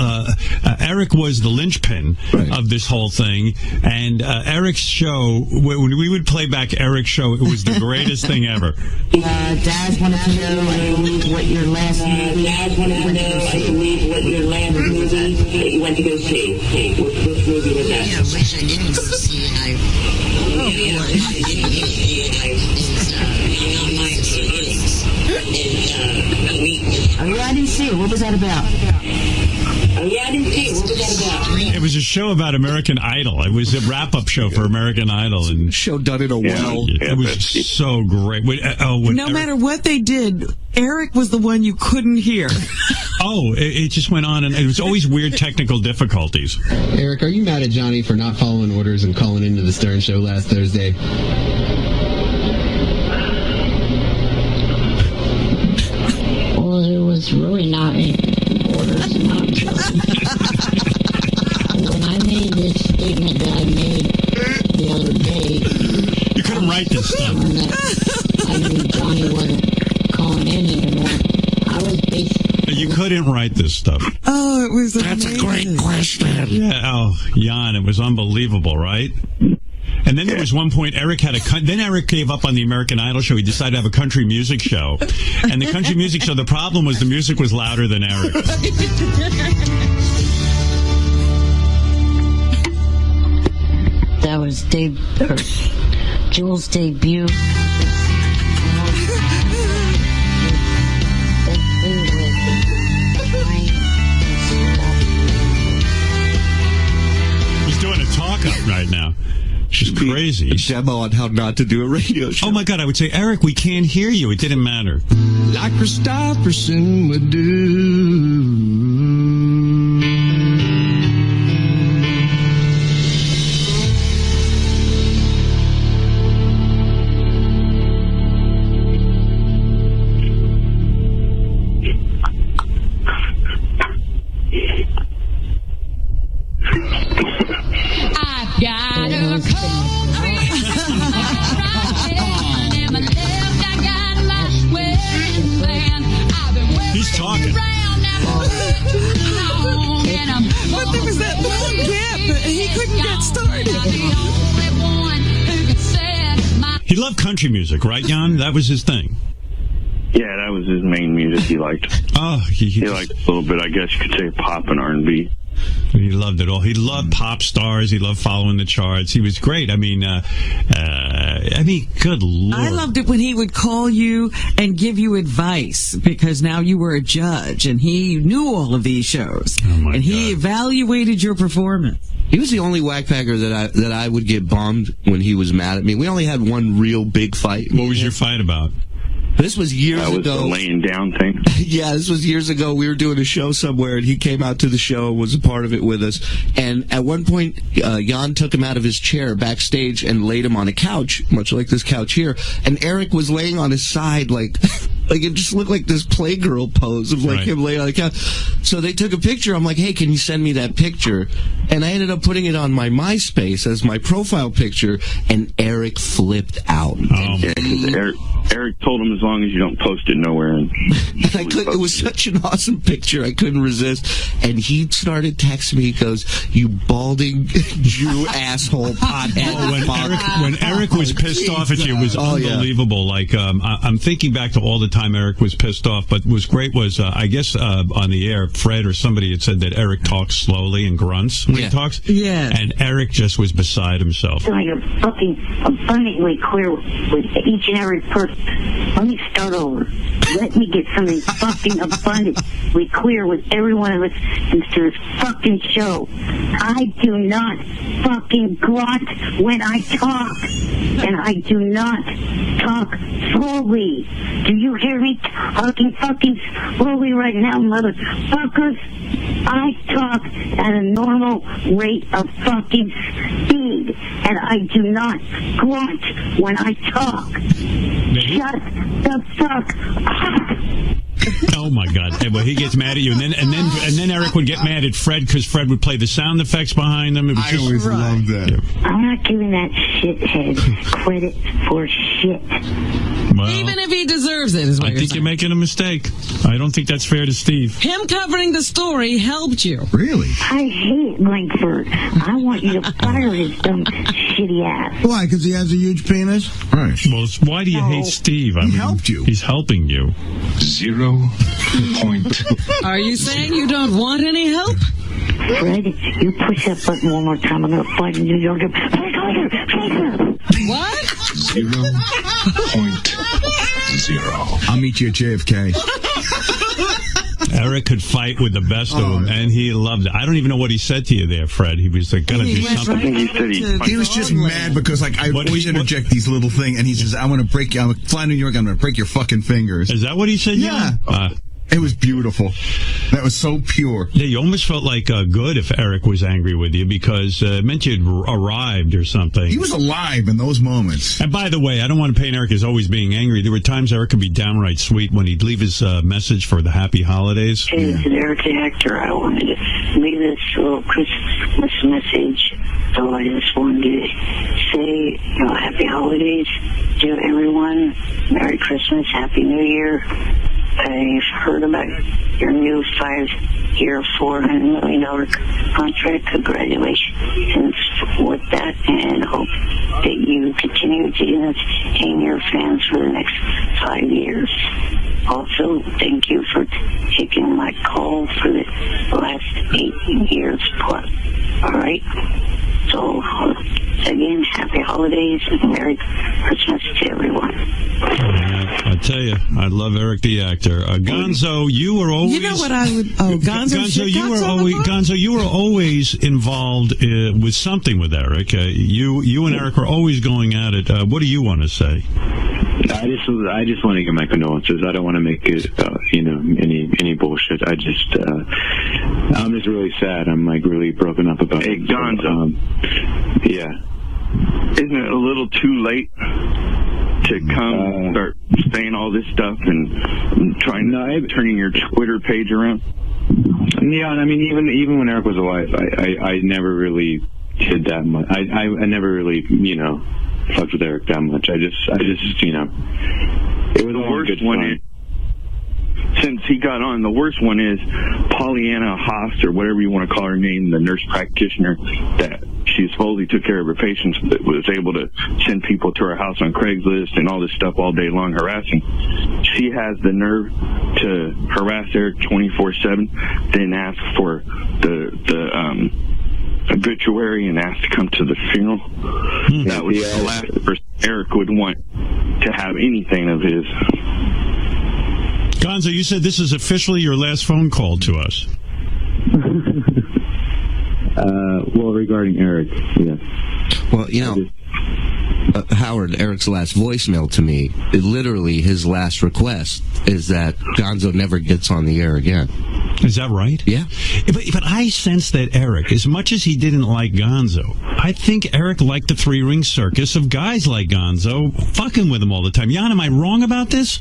Eric was the linchpin of this whole thing. And Eric's show, when we would play back Eric's show, it was the greatest thing ever. Dad wanted to know, I believe, what your last movie. Dad wanted to know, I believe, what your last movie that you went to go see. What movie was that? Yeah, which I didn't go see, and I Oh yeah, I didn't see it. What was that about? Oh yeah, I didn't see it. What was that about? It was a show about American Idol. It was a wrap-up show for American Idol, and show done in a well. It was so great. No matter what they did, Eric was the one you couldn't hear. It just went on, and it was always weird technical difficulties. Eric, are you mad at Johnny for not following orders and calling into the Stern Show last Thursday? Well, it was really not orders. When I made this statement that I made the other day, you couldn't write this stuff. I knew Johnny wasn't calling in anymore. I was basically. You couldn't write this stuff. Oh, it was amazing. That's a great question. Yeah. Jan, it was unbelievable, right? And then there was one point Eric then Eric gave up on the American Idol show. He decided to have a country music show. And the country music show, the problem was the music was louder than Eric. That was Jules' debut. He's doing a talk-up right now. She's crazy. A demo on how not to do a radio show. Oh, my God. I would say, Eric, we can't hear you. It didn't matter. Like Christopherson would do. He's talking. But there was that long gap. He couldn't get started. He loved country music, right, Jan? That was his thing. Yeah, that was his main music he liked. Oh, he liked a little bit, I guess you could say, pop and R&B. He loved it all. He loved pop stars. He loved following the charts. He was great. I mean, good Lord. I loved it when he would call you and give you advice, because now you were a judge and he knew all of these shows. And he evaluated your performance. He was the only whackpacker that I would get bombed when he was mad at me. We only had one real big fight. What was your fight about? This was years ago. That was the laying down thing? Yeah, this was years ago. We were doing a show somewhere, and he came out to the show, was a part of it with us. And at one point, Jan took him out of his chair backstage and laid him on a couch, much like this couch here. And Eric was laying on his side, like it just looked like this Playgirl pose of him laying on the couch. So they took a picture. I'm like, hey, can you send me that picture? And I ended up putting it on my MySpace as my profile picture, and Eric flipped out. Yeah, because Eric told him as long as you don't post it nowhere. And it was such an awesome picture, I couldn't resist. And he started texting me, he goes, you balding Jew asshole pothead. When Eric was pissed off at you, it was unbelievable. Yeah. Like, I'm thinking back to all the time Eric was pissed off, but what was great was, I guess, on the air, Fred or somebody had said that Eric talks slowly and grunts when he talks. Yeah. And Eric just was beside himself. So you're fucking abundantly clear with each and every person. Let me start over. Let me get something fucking abundantly clear with every one of us into this fucking show. I do not fucking grunt when I talk. And I do not talk slowly. Do you hear me talking fucking slowly right now, motherfuckers? I talk at a normal rate of fucking speed. And I do not grunt when I talk. Shut the fuck up. Oh my God! Hey, well, he gets mad at you, and then Eric would get mad at Fred because Fred would play the sound effects behind them. I always loved that. Yeah. I'm not giving that shithead credit for shit. Well, even if he deserves it, is what I think you're making a mistake. I don't think that's fair to Steve. Him covering the story helped you. Really? I hate Langford. I want you to fire his dumb shitty ass. Why? Because he has a huge penis? Right. Well, why do you hate Steve? He helped you. He's helping you. 0 point. Are you saying you don't want any help? Fred, you push that button one more time. I'm going to find a New Yorker. What? 0.0. I'll meet you at JFK. Eric could fight with the best of them, and he loved it. I don't even know what he said to you there, Fred. He was like, gonna do something. He was just mad because, like, I always interject these little things, and he says, I want to break you. I'm flying to New York. I'm going to break your fucking fingers. Is that what he said? Yeah. It was beautiful. That was so pure. Yeah, you almost felt like good if Eric was angry with you because it meant you'd arrived or something. He was alive in those moments. And by the way, I don't want to paint Eric as always being angry. There were times Eric could be downright sweet when he'd leave his message for the happy holidays. Hey, this is Eric the actor. I wanted to leave this little Christmas message. So I just wanted to say, happy holidays to everyone. Merry Christmas, Happy New Year. I've heard about your new 5-year, $400 million contract. Congratulations with that, and hope that you continue to entertain your fans for the next 5 years. Also, thank you for taking my call for the last 8 years plus. All right? So, again, happy holidays and Merry Christmas to everyone. I tell you, I love Eric the actor. Gonzo, you were always. You know what I would? Oh, Gonzo, you were always involved with something with Eric. You and Eric were always going at it. What do you want to say? I just want to give my condolences. I don't want to make it, any bullshit. I'm just really sad. I'm like really broken up about it. Hey, Gonzo. Yeah. Isn't it a little too late to come start saying all this stuff and turning your Twitter page around? Yeah, I mean, even when Eric was alive, I never really did that much. I never really, fucked with Eric that much. I just, it was the worst one. Since he got on, the worst one is Pollyanna Haas, or whatever you want to call her name, the nurse practitioner, that she supposedly took care of her patients, but was able to send people to her house on Craigslist and all this stuff all day long harassing. She has the nerve to harass Eric 24/7, then ask for the obituary and ask to come to the funeral. That was the last person Eric would want to have anything of his. Gonzo, you said this is officially your last phone call to us. Well, regarding Eric, yes. Well, Howard, Eric's last voicemail to me, literally his last request is that Gonzo never gets on the air again. Is that right? Yeah. But I sense that Eric, as much as he didn't like Gonzo, I think Eric liked the three-ring circus of guys like Gonzo fucking with him all the time. Jan, am I wrong about this?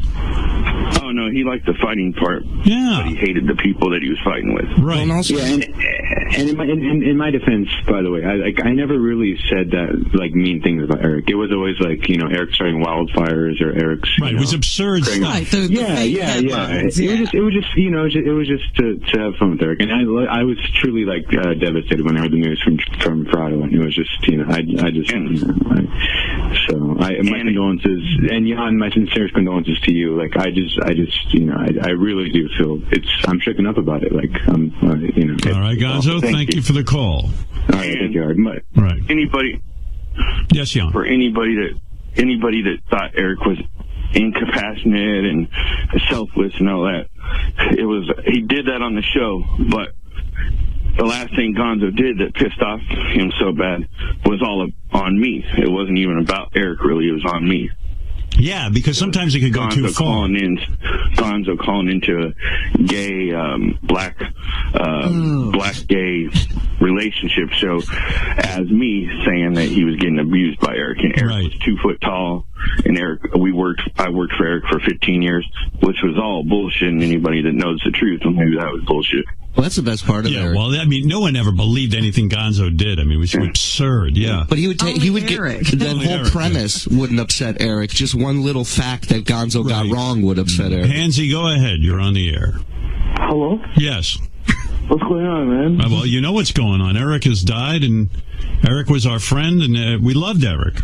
Oh, no, he liked the fighting part. Yeah. But he hated the people that he was fighting with. Right. And in my defense, by the way, I never really said that, like, mean things about Eric. It was always like, Eric starting wildfires or Eric's. Right, it was absurd stuff. Right, yeah. It was just to have fun with Eric. And I was truly, like, devastated when I heard the news from Friday. And it was just, my condolences. And Jan, my sincerest condolences to you. Like, I really do feel I'm shaken up about it. Like, all right, Gonzo, thank you for the call. All right, thank you, Howard. Right. Anybody? Yes, Jan. For anybody that thought Eric was incapacitated and selfless and all that, he did that on the show, but the last thing Gonzo did that pissed off him so bad was all on me. It wasn't even about Eric, really. It was on me. Yeah, because sometimes it could go too far. Gonzo calling into a gay, black gay relationship show as me saying that he was getting abused by Eric, and Eric was 2 foot tall, and I worked for Eric for 15 years, which was all bullshit, and anybody that knows the truth will maybe that was bullshit. Well, that's the best part of it. Yeah, well, I mean, no one ever believed anything Gonzo did. I mean, it was absurd, yeah. But he would get the whole premise wouldn't upset Eric. Just one little fact that Gonzo got wrong would upset Eric. Hansy, go ahead. You're on the air. Hello? Yes. What's going on, man? Well, you know what's going on. Eric has died, and Eric was our friend, and we loved Eric.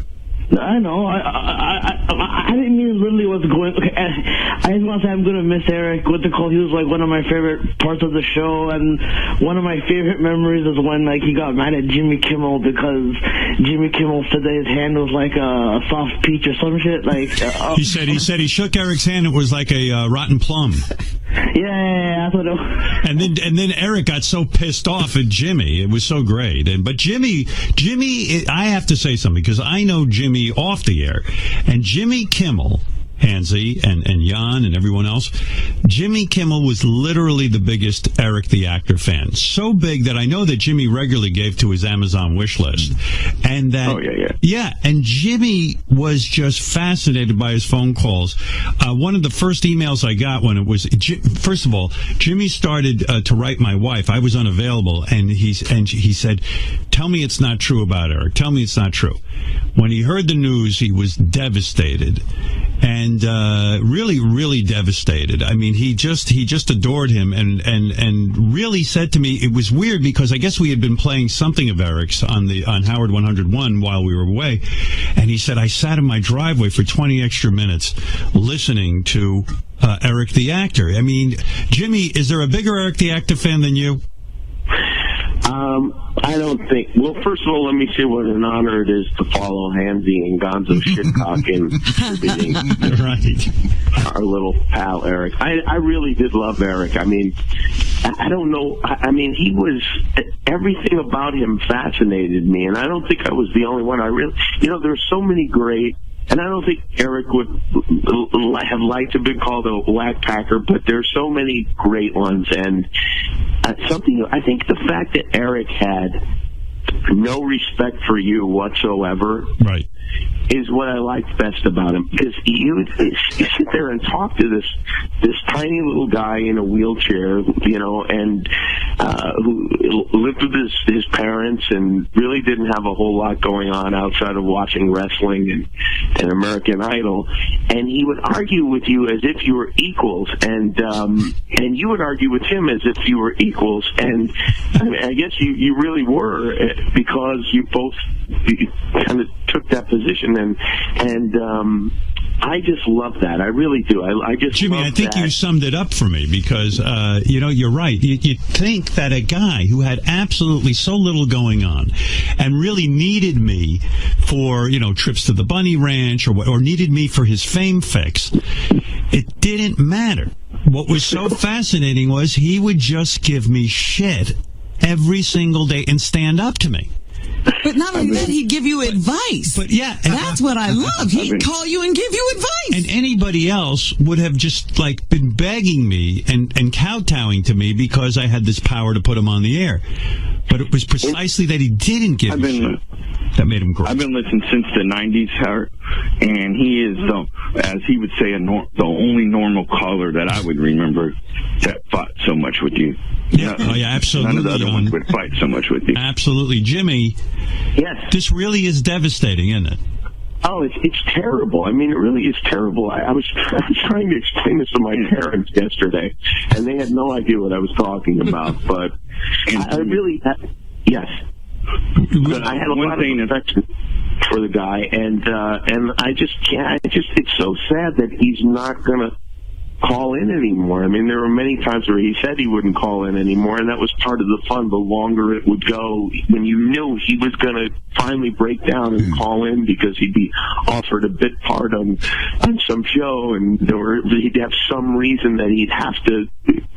I know. I didn't mean literally what's going. Okay, I just want to say I'm gonna miss Eric. What the call? He was like one of my favorite parts of the show, and one of my favorite memories is when he got mad at Jimmy Kimmel because Jimmy Kimmel said that his hand was like a soft peach or some shit. He said he shook Eric's hand. It was like a rotten plum. Yeah, that's what it was. And then Eric got so pissed off at Jimmy. It was so great. But Jimmy, I have to say something because I know Jimmy off the air, and Jimmy Kimmel, Hansy and Jan and everyone else, Jimmy Kimmel was literally the biggest Eric the Actor fan. So big that I know that Jimmy regularly gave to his Amazon wish list. And that, and Jimmy was just fascinated by his phone calls. One of the first emails I got when it was, first of all, Jimmy started to write my wife. I was unavailable, and he said, "Tell me it's not true about Eric. Tell me it's not true." When he heard the news, he was devastated. And really, really devastated. I mean, he just adored him, and really said to me, it was weird because I guess we had been playing something of Eric's on Howard 101 while we were away, and he said I sat in my driveway for 20 extra minutes listening to Eric the Actor. I mean, Jimmy, is there a bigger Eric the Actor fan than you? I don't think. Well, first of all, let me say what an honor it is to follow Hansy and Gonzo shit-talking our little pal Eric. I really did love Eric. I mean, I don't know. I mean, he was, everything about him fascinated me, and I don't think I was the only one. There's so many great. And I don't think Eric would have liked to be called a whack packer, but there's so many great ones. And I think the fact that Eric had no respect for you whatsoever, is what I liked best about him, because you sit there and talk to this tiny little guy in a wheelchair, and who lived with his parents and really didn't have a whole lot going on outside of watching wrestling and American Idol, and he would argue with you as if you were equals, and you would argue with him as if you were equals, and I guess you really were, because you both kind of took that position, and I just love that. I really do. I just Jimmy, I think you summed it up for me, because you're right. You think that a guy who had absolutely so little going on and really needed me for trips to the Bunny Ranch or needed me for his fame fix, it didn't matter. What was so fascinating was he would just give me shit every single day and stand up to me. But not only that, he'd give you advice. But yeah, that's what I love. He'd call you and give you advice. And anybody else would have just been begging me and kowtowing to me because I had this power to put him on the air. But it was precisely that he didn't give me shit that made him great. I've been listening since the 90s, Howard, and he is, as he would say, the only normal caller that I would remember that fought so much with you. Yeah, absolutely. None of the other ones would fight so much with you. Absolutely. Jimmy, yes, this really is devastating, isn't it? Oh, it's terrible. I mean, it really is terrible. I was trying to explain this to my parents yesterday, and they had no idea what I was talking about. But I really, yes. But I had a lot of affection for the guy, and I just can't. It's so sad that he's not gonna call in anymore. I mean, there were many times where he said he wouldn't call in anymore, and that was part of the fun. The longer it would go, when you knew he was going to finally break down and call in because he'd be offered a bit part on some show, and he'd have some reason that he'd have to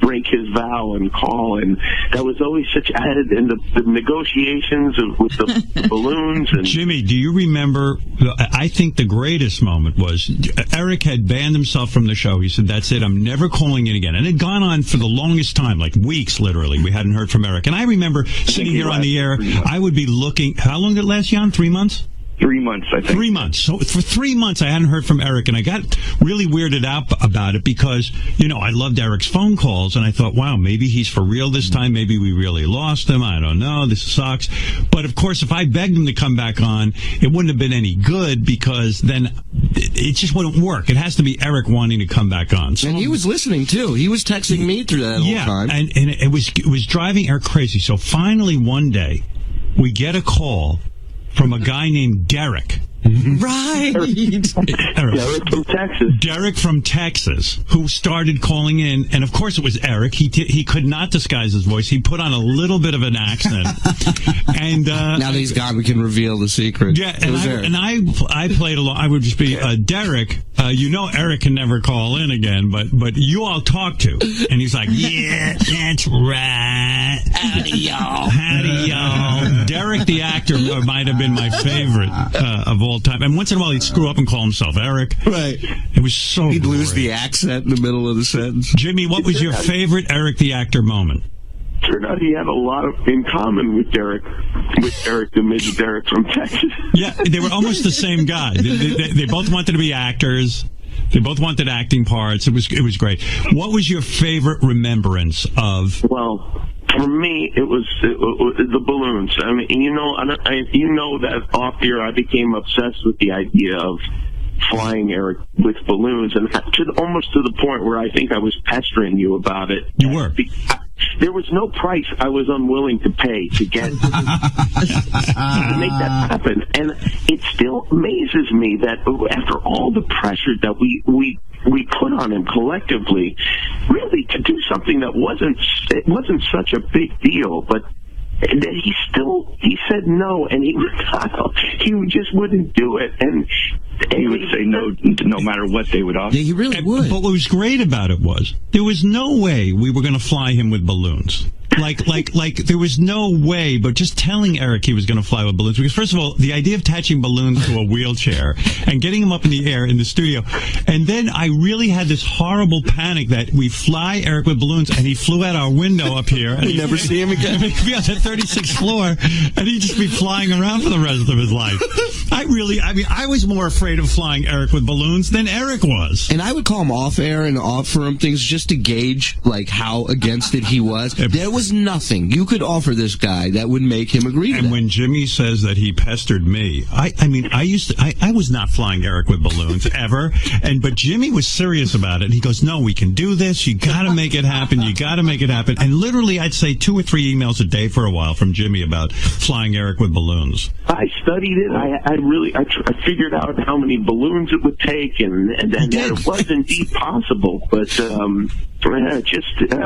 break his vow and call, and that was always such added in the negotiations with the balloons. And Jimmy, do you remember? I think the greatest moment was Eric had banned himself from the show. He said, "That's it. I'm never calling in again." And it had gone on for the longest time, like weeks, literally. We hadn't heard from Eric. And I remember sitting here on the air, I would be looking. How long did it last, Jan? 3 months? 3 months, I think. 3 months. So for 3 months, I hadn't heard from Eric, and I got really weirded out about it because, I loved Eric's phone calls, and I thought, wow, maybe he's for real this time. Maybe we really lost him. I don't know. This sucks. But, of course, if I begged him to come back on, it wouldn't have been any good because then it just wouldn't work. It has to be Eric wanting to come back on. So, and he was listening, too. He was texting me through that whole time. Yeah, and it was driving Eric crazy. So finally, one day, we get a call from a guy named Derek. Right. Derek from Texas. Derek from Texas, who started calling in, and of course it was Eric. He could not disguise his voice. He put on a little bit of an accent. And now that he's gone, we can reveal the secret. Yeah, and I played along. I would just be Derek. Eric can never call in again, but you all talk to. And he's like, yeah, that's right. Howdy, y'all. Howdy, y'all. Derek, the actor, might have been my favorite of all time. And once in a while, he'd screw up and call himself Eric. Right. It was so He'd great. lose the accent in the middle of the sentence. Jimmy, what was your favorite Eric the actor moment? Turned out he had a lot in common with Derek the Midget Derek from Texas. Yeah, they were almost the same guy. They both wanted to be actors. They both wanted acting parts. It was great. What was your favorite remembrance of? Well, for me, it was the balloons. I mean, you know that off here I became obsessed with the idea of flying Eric with balloons, and almost to the point where I think I was pestering you about it. You were. There was no price I was unwilling to pay to get to make that happen, and it still amazes me that after all the pressure that we put on him collectively, really to do something that wasn't such a big deal, but that he said no, and he just wouldn't do it, and he would say no matter what they would offer. Yeah, he really would. But what was great about it was there was no way we were going to fly him with balloons. Like there was no way, but just telling Eric he was going to fly with balloons, because first of all, the idea of attaching balloons to a wheelchair and getting him up in the air in the studio, and then I really had this horrible panic that we fly Eric with balloons, and he flew out our window up here. And we never see him again. He'd be on the 36th floor, and he'd just be flying around for the rest of his life. I was more afraid of flying Eric with balloons than Eric was. And I would call him off air and offer him things just to gauge like how against it he was. There was nothing you could offer this guy that would make him agree to And that. when Jimmy says that he pestered me, I was not flying Eric with balloons ever. But Jimmy was serious about it. And he goes, no, we can do this. You got to make it happen. You got to make it happen. And literally, I'd say 2 or 3 emails a day for a while from Jimmy about flying Eric with balloons. I studied it. I figured out how many balloons it would take, and that it was indeed possible. But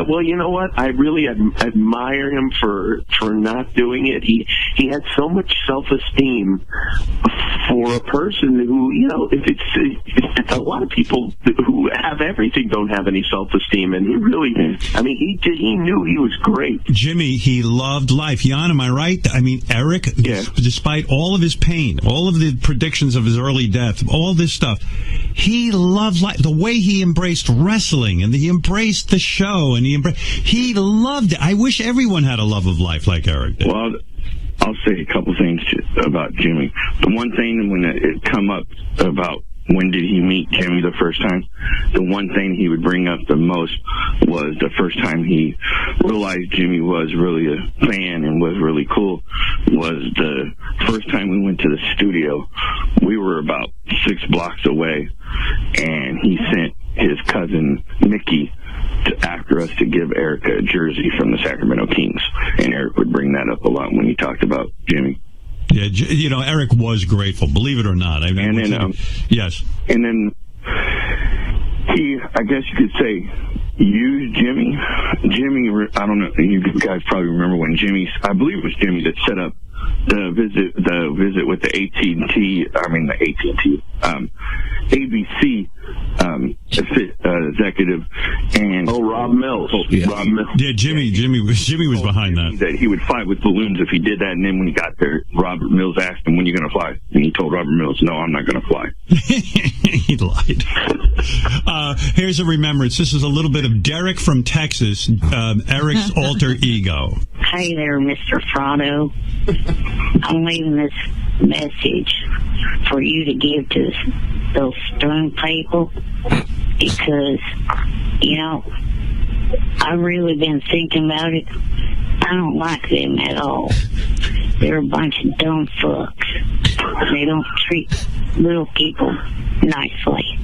well, you know what? I really admire him for not doing it. He had so much self-esteem for a person who, if it's a lot of people who have everything don't have any self-esteem, and he really, he knew he was great. Jimmy, he loved life. Jan, am I right? Eric, despite all of his pain, all of the predictions of his early death, all this stuff, he loved life. The way he embraced wrestling, and he embraced the show, and he loved it. I wish everyone had a love of life like Eric did. Well, I'll say a couple things about Jimmy. The one thing when it come up about when did he meet Jimmy the first time, the one thing he would bring up the most was the first time he realized Jimmy was really a fan and was really cool was the first time we went to the studio. We were about 6 blocks away, and he sent his cousin Mickey after us to give Eric a jersey from the Sacramento Kings, and Eric would bring that up a lot when he talked about Jimmy. Yeah, Eric was grateful, believe it or not. Yes. And then he, I guess you could say, used Jimmy. Jimmy, I don't know, you guys probably remember when I believe it was Jimmy that set up the visit with the ABC executive, and Rob Mills. Rob Mills. Yeah, Jimmy was behind that. That he would fly with balloons if he did that, and then when he got there, Robert Mills asked him, "When are you going to fly?" And he told Robert Mills, "No, I'm not going to fly." He lied. Here's a remembrance. This is a little bit of Derek from Texas, Eric's alter ego. Hey there, Mr. Frotto. I'm leaving this message for you to give to those Stern people because, I've really been thinking about it. I don't like them at all. They're a bunch of dumb fucks. They don't treat little people nicely.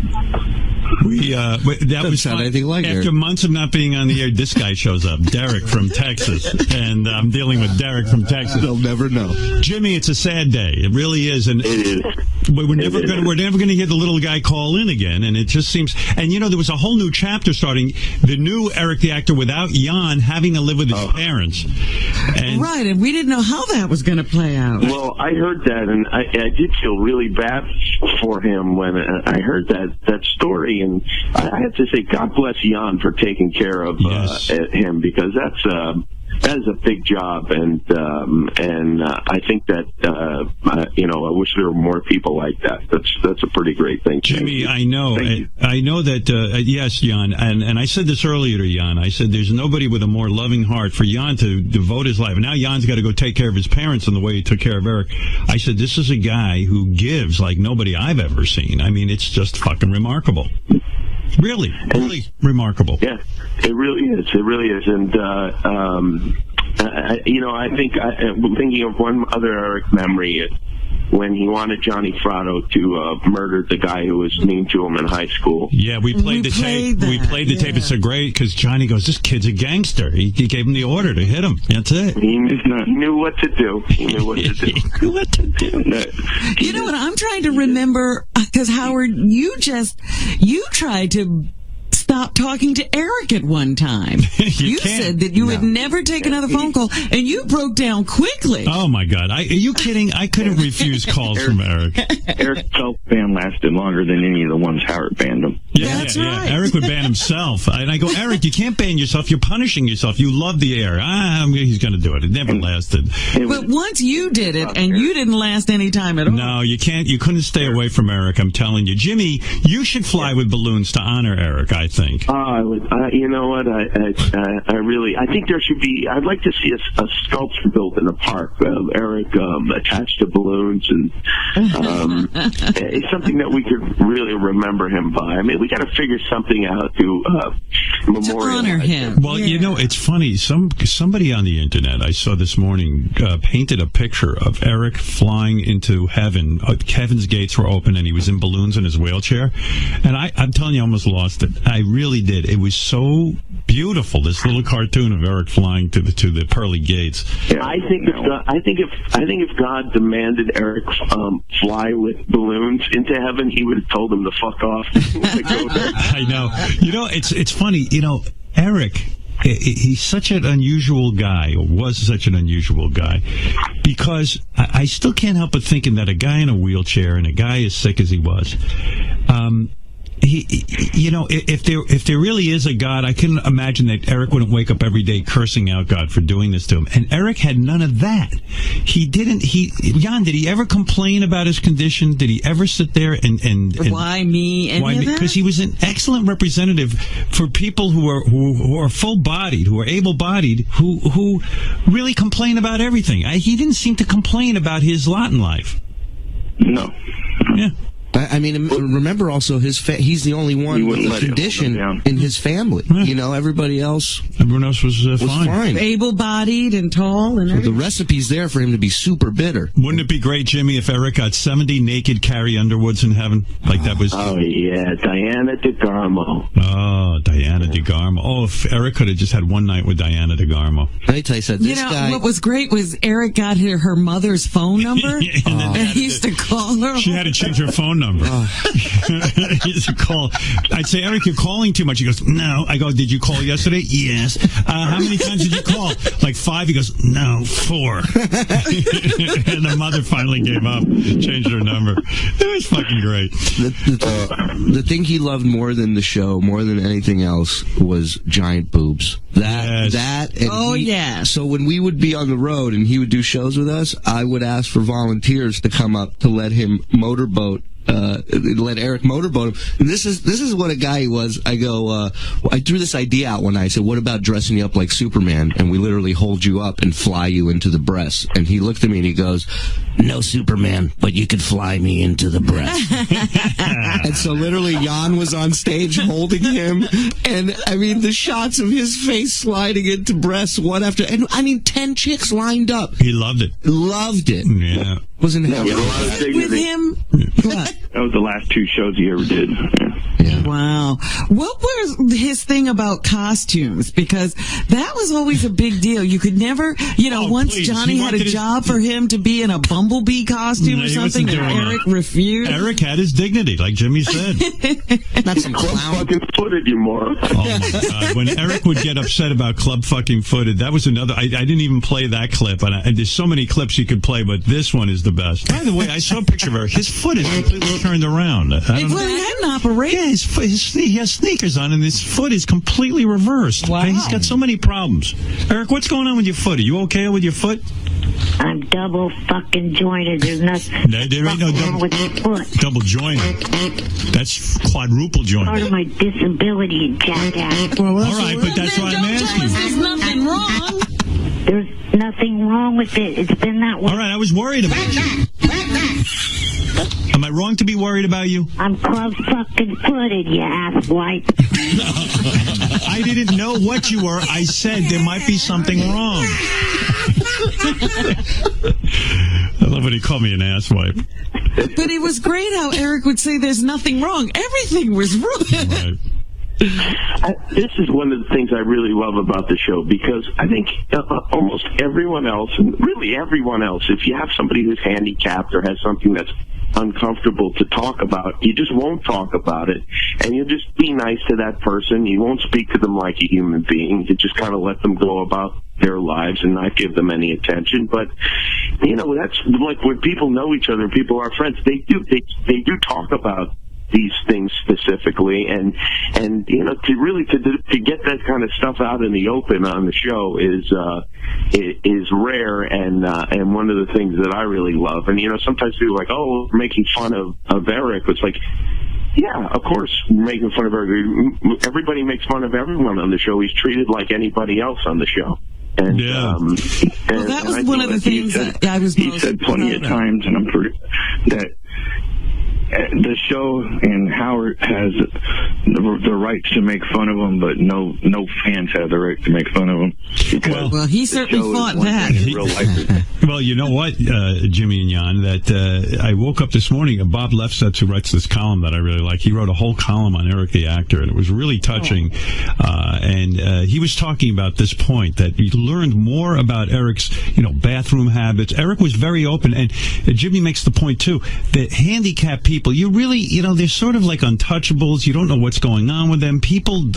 That was sound anything like After months of not being on the air, this guy shows up, Derek from Texas, and I'm dealing with Derek from Texas. They'll never know. Jimmy, it's a sad day. It really is, and it is. We're never going to hear the little guy call in again, and it just seems. And there was a whole new chapter starting. The new Eric the actor without Jan having to live with his parents. And right, and we didn't know how that was going to play out. Well, I heard that, and I did feel really bad for him when I heard that story, and I have to say, God bless Jan for taking care of him, because that is a big job, and I think that I wish there were more people like that. That's a pretty great thing. Jimmy, I know that yes, Jan, and I said this earlier to Jan. I said there's nobody with a more loving heart for Jan to devote his life. Now Jan's got to go take care of his parents in the way he took care of Eric. I said this is a guy who gives like nobody I've ever seen. It's just fucking remarkable. Really remarkable. Yeah, it really is. It really is. And, I think I'm thinking of one other Eric memory when he wanted Johnny Frotto to murder the guy who was mean to him in high school. Yeah, we played the tape. We played the tape. It's so great because Johnny goes, this kid's a gangster. He gave him the order to hit him. That's it. He knew what to do. He knew what to do. What to do. You know what? I'm trying to remember, because Howard, you tried to stop talking to Eric at one time. You said that you would never take another phone call, and you broke down quickly. Oh, my God. Are you kidding? I couldn't refuse calls from Eric. Eric's self-ban lasted longer than any of the ones Howard banned him. That's right. Eric would ban himself. And I go, Eric, you can't ban yourself. You're punishing yourself. You love the air. He's going to do it. It never lasted. But once you did it, and you didn't last any time at all. No, you can't. You couldn't stay away from Eric. I'm telling you. Jimmy, you should fly with balloons to honor Eric, I think. I would. You know what? I really. I think there should be. I'd like to see a sculpture built in the park of Eric attached to balloons, and it's something that we could really remember him by. I mean, we got to figure something out to memorialize honor him. Well, you know, it's funny. Somebody on the internet I saw this morning painted a picture of Eric flying into heaven. Heaven's gates were open, and he was in balloons in his wheelchair. And I'm telling you, I almost lost it. I really did. It was so beautiful. This little cartoon of Eric flying to the pearly gates. Yeah. I think if God demanded Eric fly with balloons into heaven, he would have told him to fuck off. I know. You know, it's funny. You know, Eric, he's such an unusual guy, or was such an unusual guy, because I still can't help but thinking that a guy in a wheelchair and a guy as sick as he was, you know, if there really is a God, I can imagine that Eric wouldn't wake up every day cursing out God for doing this to him. And Eric had none of that. He didn't. Jan, did he ever complain about his condition? Did he ever sit there and why me? Because he was an excellent representative for people who are full-bodied, who are able-bodied, who really complain about everything. He didn't seem to complain about his lot in life. No. Yeah. I mean, remember also he's the only one with a condition in his family. Yeah. You know, everybody else was fine. Able-bodied and tall and everything. The recipe's there for him to be super bitter. Wouldn't it be great, Jimmy, if Eric got 70 naked Carrie Underwoods in heaven? Like that was... Oh, yeah, Diana DeGarmo. Oh, Diana DeGarmo. Oh, if Eric could have just had one night with Diana DeGarmo. I tell you, said this guy... what was great was Eric got her mother's phone number, and he used to call her. She had to change her phone number. He used to call. I'd say, Eric, you're calling too much. He goes, no. I go, did you call yesterday? Yes. How many times did you call? Like 5. He goes, no, 4. And the mother finally gave up, changed her number. It was fucking great. The thing he loved more than the show, more than anything else, was giant boobs. So when we would be on the road and he would do shows with us, I would ask for volunteers to come up to let him motorboat. Let Eric motorboat him. And this is what a guy he was. I go, I threw this idea out one night. I said, what about dressing you up like Superman, and we literally hold you up and fly you into the breast? And he looked at me and he goes, no Superman, but you could fly me into the breast. And so literally Jan was on stage holding him, and I mean the shots of his face sliding into breasts one after, and I mean 10 chicks lined up. He loved it. Loved it. Yeah. Wasn't a lot of dignity with him? What? That was the last 2 shows he ever did. Yeah. Wow. What was his thing about costumes? Because that was always a big deal. You could never, once Johnny had a job for him to be in a bumblebee costume or something, and Eric refused. Eric had his dignity, like Jimmy said. Not some clown. Fucking footed, you moron. Oh my God. When Eric would get upset about Club Fucking Footed, that was another. I didn't even play that clip, and there's so many clips you could play, but this one is the best. By the way, I saw a picture of Eric. His foot is completely turned around. Well, he had an operation. Yeah, he has sneakers on, and his foot is completely reversed. Wow. He's got so many problems. Eric, what's going on with your foot? Are you okay with your foot? I'm double fucking jointed. There's nothing there ain't no wrong with your foot. Double jointed. That's quadruple jointed. Part of my disability, you jackass. All right, but that's why I'm asking. There's nothing wrong. There's nothing wrong with it. It's been that way. All right, I was worried about you. Am I wrong to be worried about you? I'm club fucking footed, you asswipe. I didn't know what you were. I said there might be something wrong. I love when he called me an asswipe. But it was great how Eric would say there's nothing wrong. Everything was wrong. Right. This is one of the things I really love about the show, because I think almost everyone else, and really everyone else, if you have somebody who's handicapped or has something that's uncomfortable to talk about, you just won't talk about it, and you just be nice to that person. You won't speak to them like a human being. You just kind of let them go about their lives and not give them any attention. But that's like when people know each other, people are friends. They do talk about these things specifically, and to get that kind of stuff out in the open on the show is rare, and one of the things that I really love. And sometimes people are like, oh, we're making fun of Eric. It's like, yeah, of course, we're making fun of Eric. Everybody makes fun of everyone on the show. He's treated like anybody else on the show. And, well, that was one of the things that I was he said plenty of times, and I'm pretty that the show and Howard has the right to make fun of him, but no fans have the right to make fun of him. Well, he certainly fought that. Well, you know what, Jimmy and Jan, that I woke up this morning, Bob Lefsetz, who writes this column that I really like, he wrote a whole column on Eric the actor, and it was really touching. And he was talking about this point, that he learned more about Eric's, bathroom habits. Eric was very open, and Jimmy makes the point, too, that handicapped people, you really, they're sort of like untouchables. You don't know what's going on with them.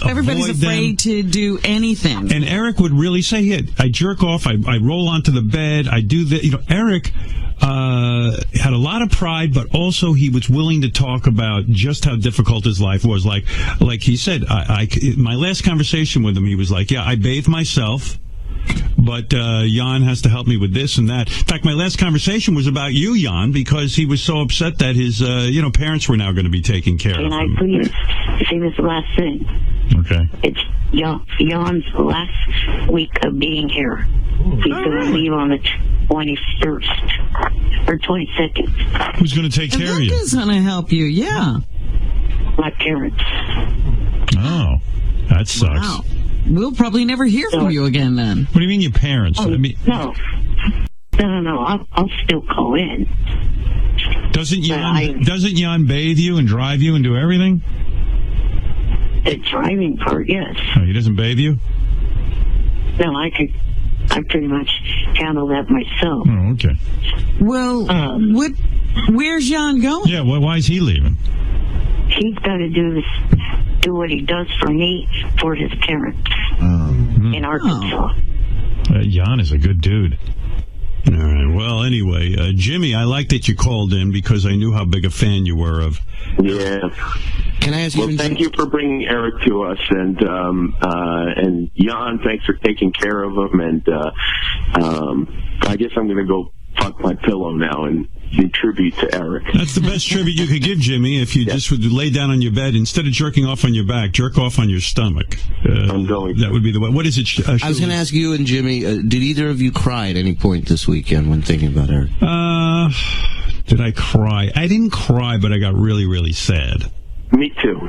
Everybody's afraid to do anything. And Eric would really say, I jerk off, I roll onto the bed, I do that. Eric had a lot of pride, but also he was willing to talk about just how difficult his life was. Like he said, my last conversation with him, he was like, yeah, I bathe myself, but Jan has to help me with this and that. In fact, my last conversation was about you, Jan, because he was so upset that his parents were now going to be taking care of him. And I please say this last thing. Okay. It's Jan's last week of being here. He's going to leave on the 21st or 22nd. Who's going to take care of you? Who's going to help you? Yeah. My parents. Oh, that sucks. Wow. We'll probably never hear from you again then. What do you mean your parents? Oh, no. I'll still call in. Doesn't Jan bathe you and drive you and do everything? The driving part, yes. Oh, he doesn't bathe you? No, I pretty much handle that myself. Oh, okay. Well, where's Jan going? Yeah, why is he leaving? He's got to do what he does for me for his parents in Arkansas. Jan is a good dude. All right. Well, anyway, Jimmy, I like that you called in because I knew how big a fan you were of. Yeah. Can I ask you? Well, thank you for bringing Eric to us, and Jan, thanks for taking care of him. And I guess I'm going to go fuck my pillow now and in tribute to Eric. That's the best tribute you could give, Jimmy, if you just would lay down on your bed. Instead of jerking off on your back, jerk off on your stomach. I'm going. That would be the way. What is it? I was going to ask you and Jimmy, did either of you cry at any point this weekend when thinking about Eric? Did I cry? I didn't cry, but I got really, really sad. Me too.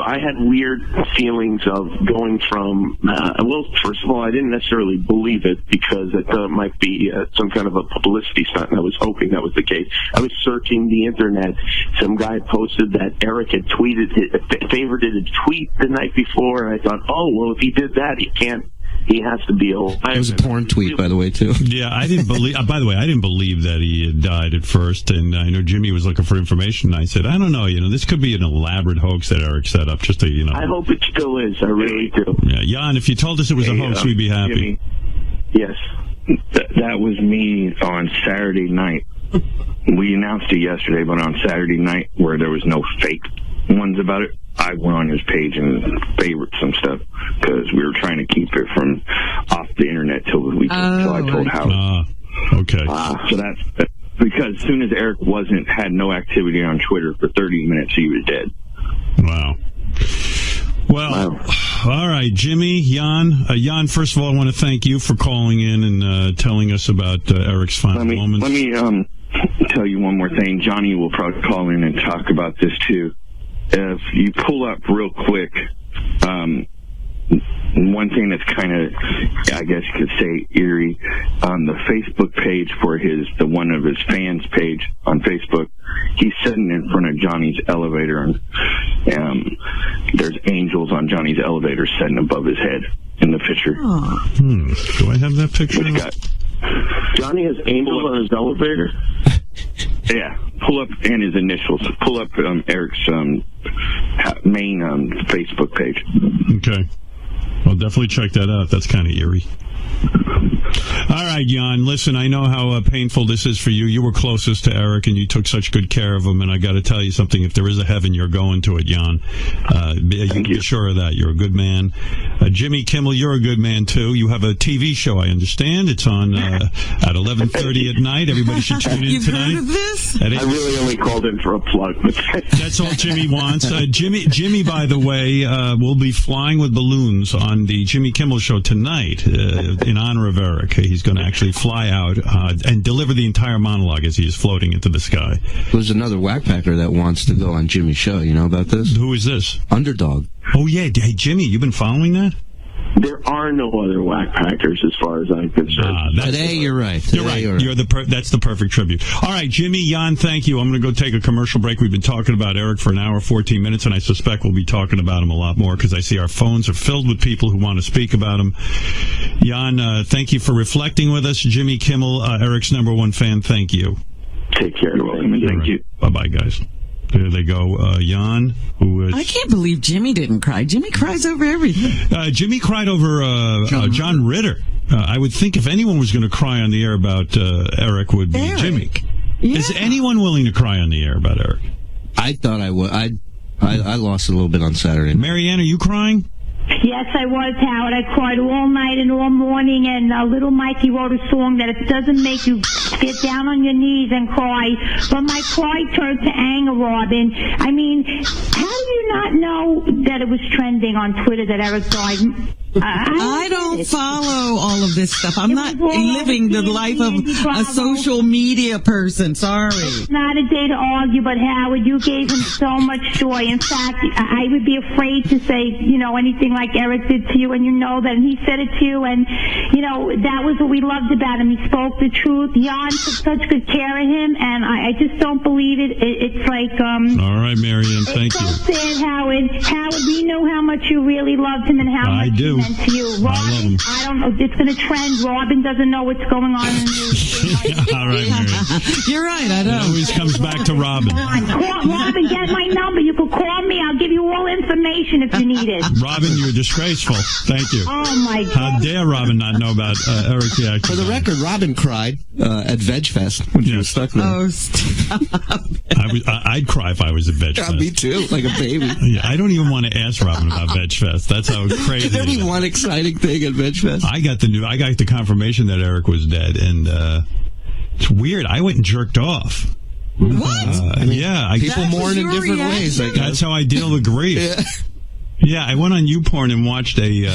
I had weird feelings of going from, well, first of all, I didn't necessarily believe it because it might be some kind of a publicity stunt, and I was hoping that was the case. I was searching the internet. Some guy posted that Eric had favorited a tweet the night before, and I thought, oh, well, if he did that, he has to be alive. It was a porn tweet, by the way, too. Yeah, I didn't believe. By the way, I didn't believe that he had died at first, and I know Jimmy was looking for information. And I said, I don't know, this could be an elaborate hoax that Eric set up, just to, I hope it still is. I really do. Yeah, Jan, if you told us it was a hoax, we'd be happy. Jimmy, yes, that was me on Saturday night. We announced it yesterday, but on Saturday night, where there was no fake ones about it, I went on his page and favorited some stuff because we were trying to keep it from off the internet till I told Howard. Okay. So that's because as soon as Eric had no activity on Twitter for 30 minutes, he was dead. Wow. Well, all right, Jimmy, Jan. Jan, first of all, I want to thank you for calling in and telling us about Eric's final moments. Let me tell you one more thing. Johnny will probably call in and talk about this too. If you pull up real quick, one thing that's kind of, I guess you could say, eerie, on the Facebook page for the one of his fans page on Facebook, he's sitting in front of Johnny's elevator, and there's angels on Johnny's elevator sitting above his head in the picture. Do I have that picture? Johnny has angels on his elevator? Yeah, pull up and his initials. Pull up Eric's main Facebook page. Okay. I'll definitely check that out. That's kind of eerie. All right, Jan, listen, I know how painful this is for you. You were closest to Eric, and you took such good care of him, and I got to tell you something. If there is a heaven, you're going to it, Jan. Be sure of that. You're a good man. Jimmy Kimmel, you're a good man, too. You have a TV show, I understand. It's on at 11:30 at night. Everybody should tune in tonight. You've heard of this? I really only called in for a plug. That's all Jimmy wants. Jimmy, by the way, will be flying with balloons on the Jimmy Kimmel show tonight in honor of Eric. He's going to actually fly out and deliver the entire monologue as he is floating into the sky. There's another whackpacker that wants to go on Jimmy's show. You know about this? Who is this? Underdog. Oh, yeah. Hey, Jimmy, you've been following that? There are no other whackpackers as far as I'm concerned. Today, you're right. You're right. That's the perfect tribute. All right, Jimmy, Jan, thank you. I'm going to go take a commercial break. We've been talking about Eric for an hour, 14 minutes, and I suspect we'll be talking about him a lot more because I see our phones are filled with people who want to speak about him. Jan, thank you for reflecting with us. Jimmy Kimmel, Eric's #1 fan, thank you. Take care. You're welcome. Thank you. Bye-bye, guys. There they go. Jan, who is... I can't believe Jimmy didn't cry. Jimmy cries over everything. Jimmy cried over John Ritter. I would think if anyone was going to cry on the air about Eric, would be Jimmy. Yeah. Is anyone willing to cry on the air about Eric? I thought I would. I lost a little bit on Saturday. Marianne, are you crying? Yes, I was, Howard. I cried all night and all morning, and little Mikey wrote a song that it doesn't make you get down on your knees and cry, but my cry turned to anger, Robin. I mean, how do you not know that it was trending on Twitter that Eric died? I don't follow all of this stuff. I'm not living the life of a social media person. Sorry. It's not a day to argue, but Howard, you gave him so much joy. In fact, I would be afraid to say, anything like Eric did to you, and you know that, and he said it to you, and, that was what we loved about him. He spoke the truth. Jan took such good care of him, and I just don't believe it. It's like, all right, Marianne, thank you. It's so sad, Howard. Howard, we know how much you really loved him and how much he meant to you. Robin, I don't know. It's going to trend. Robin doesn't know what's going on in the news. All right, Marianne. You're right, I know. It always comes back to Robin. Robin, get my number. You can call me. I'll give you all information if you need it. Robin, you're disgraceful. Thank you. Oh, my God. How dare Robin not know about Eric the actor? For the record, Robin cried at Veg Fest when she was stuck there. Oh, stop. I'd cry if I was at Veg Fest. Me too, like a baby. Yeah, I don't even want to ask Robin about Veg Fest. That's how crazy There'd be one exciting thing at Veg Fest. I got the confirmation that Eric was dead, and it's weird. I went and jerked off. What? People mourn in different ways. I guess. That's how I deal with grief. Yeah, I went on YouPorn and watched and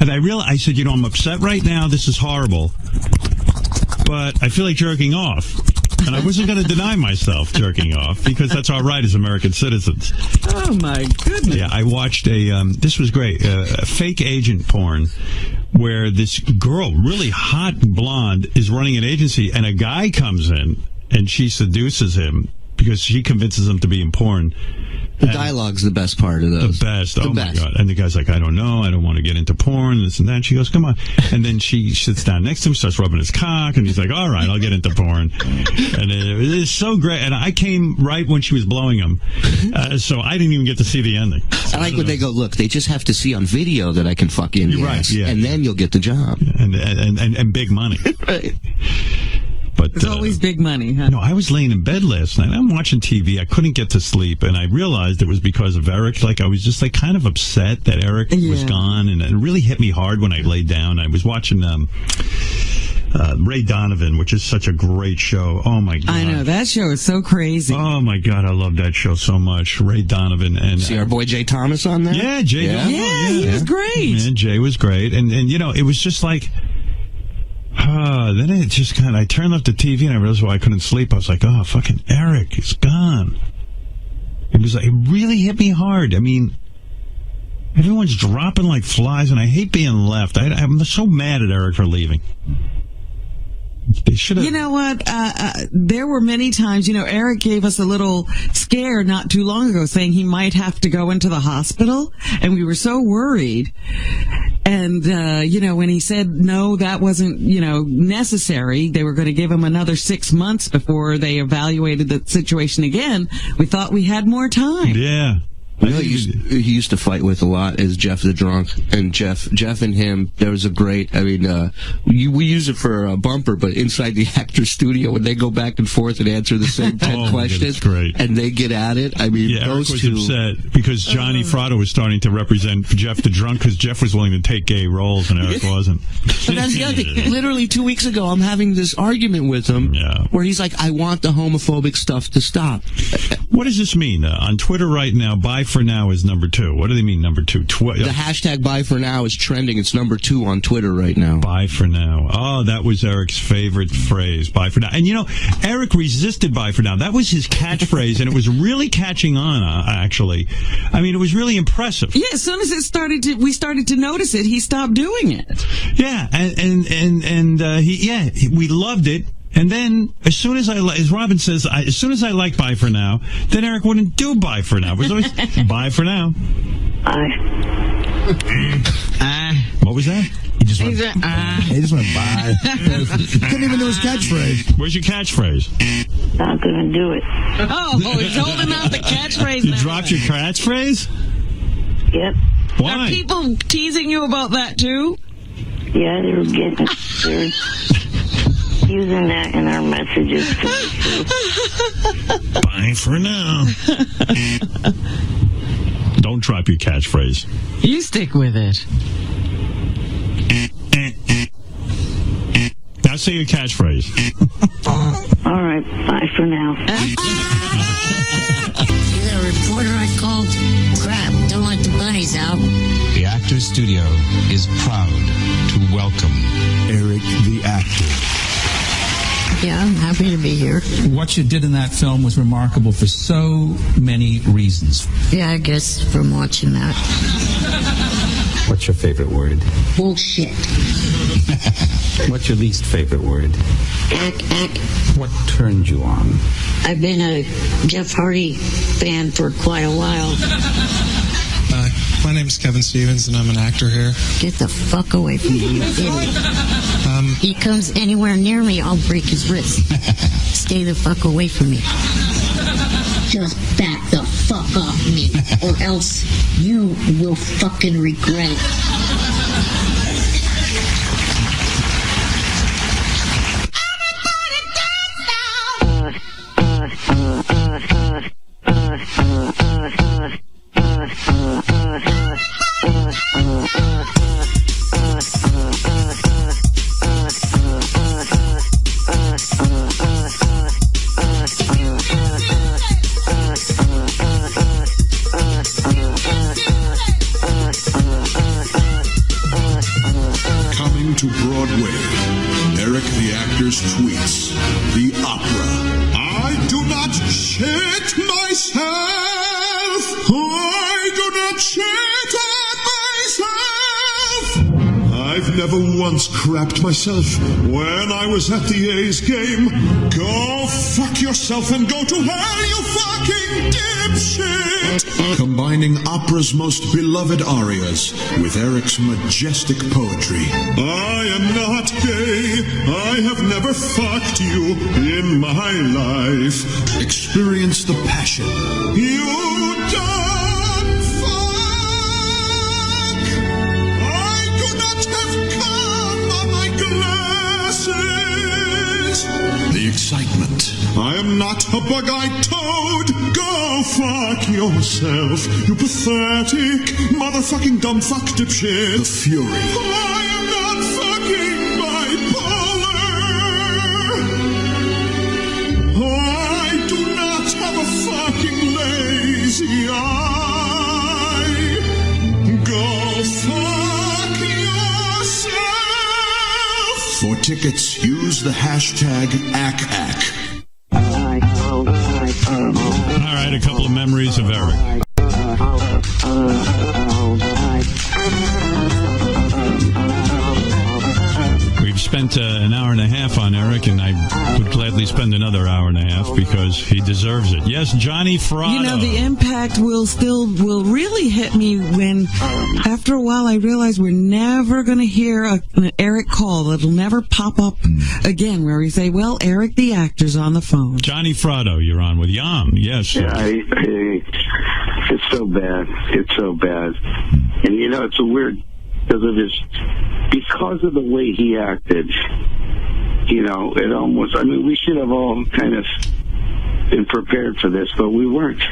I said, I'm upset right now. This is horrible, but I feel like jerking off. And I wasn't going to deny myself jerking off because that's our right as American citizens. Oh, my goodness. Yeah, I watched this was great, fake agent porn where this girl, really hot blonde, is running an agency and a guy comes in and she seduces him because she convinces him to be in porn. The dialogue's the best part of those. The best. Oh, my God. And the guy's like, I don't know. I don't want to get into porn, this and that. She goes, come on. And then she sits down next to him, starts rubbing his cock, and he's like, all right, I'll get into porn. And it is so great. And I came right when she was blowing him, so I didn't even get to see the ending. I like when they go, look, they just have to see on video that I can fuck in the ass, and then you'll get the job. And big money. Right. But there's always big money, huh? No, I was laying in bed last night. I'm watching TV. I couldn't get to sleep, and I realized it was because of Eric. Like, I was just like kind of upset that Eric was gone, and it really hit me hard when I laid down. I was watching Ray Donovan, which is such a great show. Oh my God! I know that show is so crazy. Oh my God, I love that show so much. Ray Donovan and see our boy Jay Thomas on there. Yeah, Jay. Yeah, he was great. Man, Jay was great, and it was just like. Then it just I turned off the TV and I realized why I couldn't sleep. I was like, oh, fucking Eric is gone. It really hit me hard. I mean, everyone's dropping like flies and I hate being left. I'm so mad at Eric for leaving. They should have. You know what? There were many times, Eric gave us a little scare not too long ago saying he might have to go into the hospital, and we were so worried. And, when he said, no, that wasn't, necessary, they were going to give him another 6 months before they evaluated the situation again, we thought we had more time. Yeah. You know, he used to fight with a lot is Jeff the Drunk, and Jeff and him. There was a great. I mean, we use it for a bumper, but inside the actor's studio, when they go back and forth and answer the same 10 questions, great. And they get at it. I mean, those Eric was two. upset because Johnny Fratto was starting to represent Jeff the Drunk because Jeff was willing to take gay roles and Eric wasn't. But that's the other thing. Literally 2 weeks ago, I'm having this argument with him where he's like, "I want the homophobic stuff to stop." What does this mean? On Twitter right now, Bye for Now is number 2. What do they mean, number 2? The hashtag Bye for Now is trending. It's number 2 on Twitter right now. Bye for Now. Oh, that was Eric's favorite phrase, Bye for Now. And, Eric resisted Bye for Now. That was his catchphrase, and it was really catching on, actually. I mean, it was really impressive. Yeah, as soon as we started to notice it, he stopped doing it. Yeah, we loved it. And then, as soon as Robin says, as soon as I like Bye for Now, then Eric wouldn't do Bye for Now. It was always Bye for Now. What was that? He just went bye. Couldn't even do his catchphrase. Where's your catchphrase? Not gonna do it. Oh, he's holding out the catchphrase. You dropped your catchphrase? Yep. Why? Are people teasing you about that too? Yeah, they're using that in our messages. Bye for now. Don't drop your catchphrase. You stick with it. Now say your catchphrase. All right, bye for now. The reporter I called, crap, don't let the bunnies out. The Actors Studio is proud to welcome Eric the Actor. Yeah, I'm happy to be here. What you did in that film was remarkable for so many reasons. Yeah, I guess from watching that. What's your favorite word? Bullshit. What's your least favorite word? Ack. What turned you on? I've been a Jeff Hardy fan for quite a while. My name's Kevin Stevens, and I'm an actor here. Get the fuck away from me, you idiot. He comes anywhere near me, I'll break his wrist. Stay the fuck away from me. Just back the fuck off me, or else you will fucking regret it. Coming to Broadway, Eric the Actor's tweets, the opera. I do not shit myself. I do not shit on myself. I've never once crapped myself when I was at the A's game. Go fuck yourself and go to hell, you fucking dipshit. Combining opera's most beloved arias with Eric's majestic poetry. I am not gay. I have never fucked you in my life. Experience the passion. You don't fuck. I do not have cum on my glasses. The excitement. I am not a bug-eyed toad. Go fuck yourself, you pathetic, motherfucking dumb fuck dipshit. The fury. I am not fucking bipolar. I do not have a fucking lazy eye. Go fuck yourself. For tickets, use the hashtag ACAC. All right, a couple of memories of Eric. We've spent an hour and a half on Eric, and I would gladly spend another hour and a half because he deserves it. Yes, Johnny Frado. You know, the impact will really hit me when, after a while, I realize we're never going to hear an Eric call. It'll never pop up again where we say, well, Eric the actor's on the phone. Johnny Frado, you're on with Jan. Yes. Yeah, it's so bad. It's so bad. And, you know, it's a weird, because of the way he acted, you know, it almost, I mean, we should have all kind of been prepared for this, but we weren't.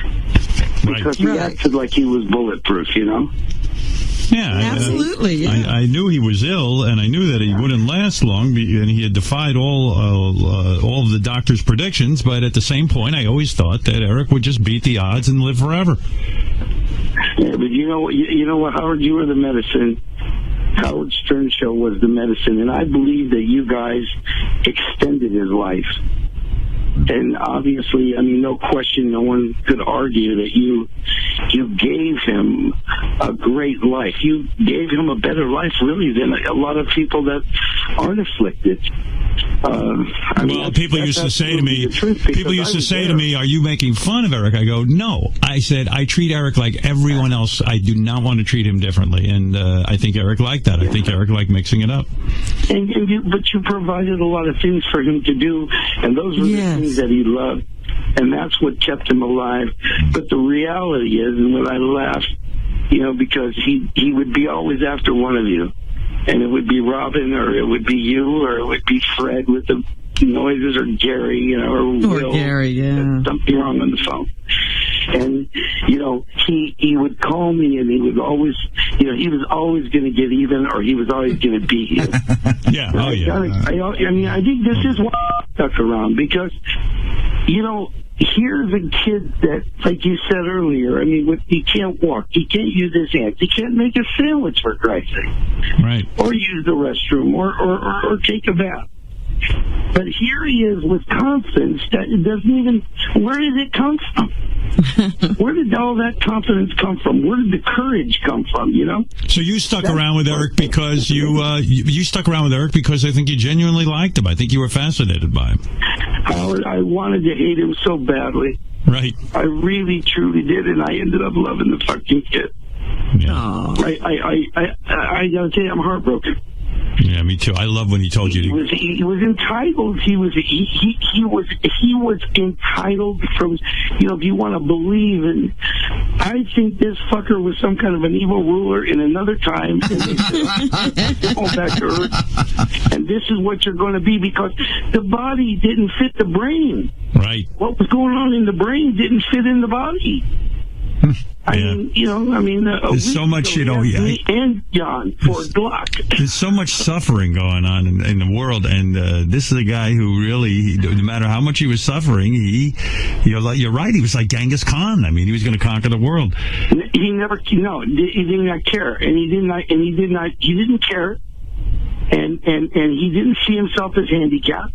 Because he acted like he was bulletproof, you know? Yeah, absolutely. Yeah. I knew he was ill, and I knew that he wouldn't last long, and he had defied all of the doctor's predictions. But at the same point, I always thought that Eric would just beat the odds and live forever. Yeah, but you know what, Howard, you were the medicine. Howard Stern Show was the medicine, and I believe that you guys extended his life. And obviously, I mean, no question, no one could argue that you gave him a great life. You gave him a better life, really, than a lot of people that aren't afflicted. People used to say to me, are you making fun of Eric? I go, no. I said, I treat Eric like everyone else. I do not want to treat him differently. And I think Eric liked that. I think Eric liked mixing it up. But you provided a lot of things for him to do, and those were the things that he loved. And that's what kept him alive. But the reality is, and when I laughed, you know, because he would be always after one of you. And it would be Robin, or it would be you, or it would be Fred with the noises, or Gary, you know, or Will. Gary, yeah. Something wrong on the phone. And, you know, he would call me, and he would always, you know, he was always going to get even, or he was always going to beat you. Yeah, oh yeah. I mean, I think this is why I stuck around, because, you know, here's a kid that, like you said earlier, I mean, he can't walk, he can't use his hands, he can't make a sandwich, for Christ's sake. Right. Or use the restroom, or take a bath. But here he is with confidence that it doesn't even, where did it come from? Where did all that confidence come from? Where did the courage come from, you know? So you stuck around with Eric because you stuck around with Eric because I think you genuinely liked him. I think you were fascinated by him. Howard, I wanted to hate him so badly. Right. I really, truly did, and I ended up loving the fucking kid. Yeah. I gotta tell you, I'm heartbroken. Yeah, me too. I love when he told you to. He was entitled. He was entitled from, you know, if you want to believe. And I think this fucker was some kind of an evil ruler in another time. And they said, "Go back to Earth, and this is what you're going to be," because the body didn't fit the brain. Right. What was going on in the brain didn't fit in the body. I mean, you know, there's so much, you know, and John for Glock. There's so much suffering going on in the world, and this is a guy who really, no matter how much he was suffering, you're right, he was like Genghis Khan. I mean, he was going to conquer the world. He never, he did not care, and he didn't care, and he didn't see himself as handicapped.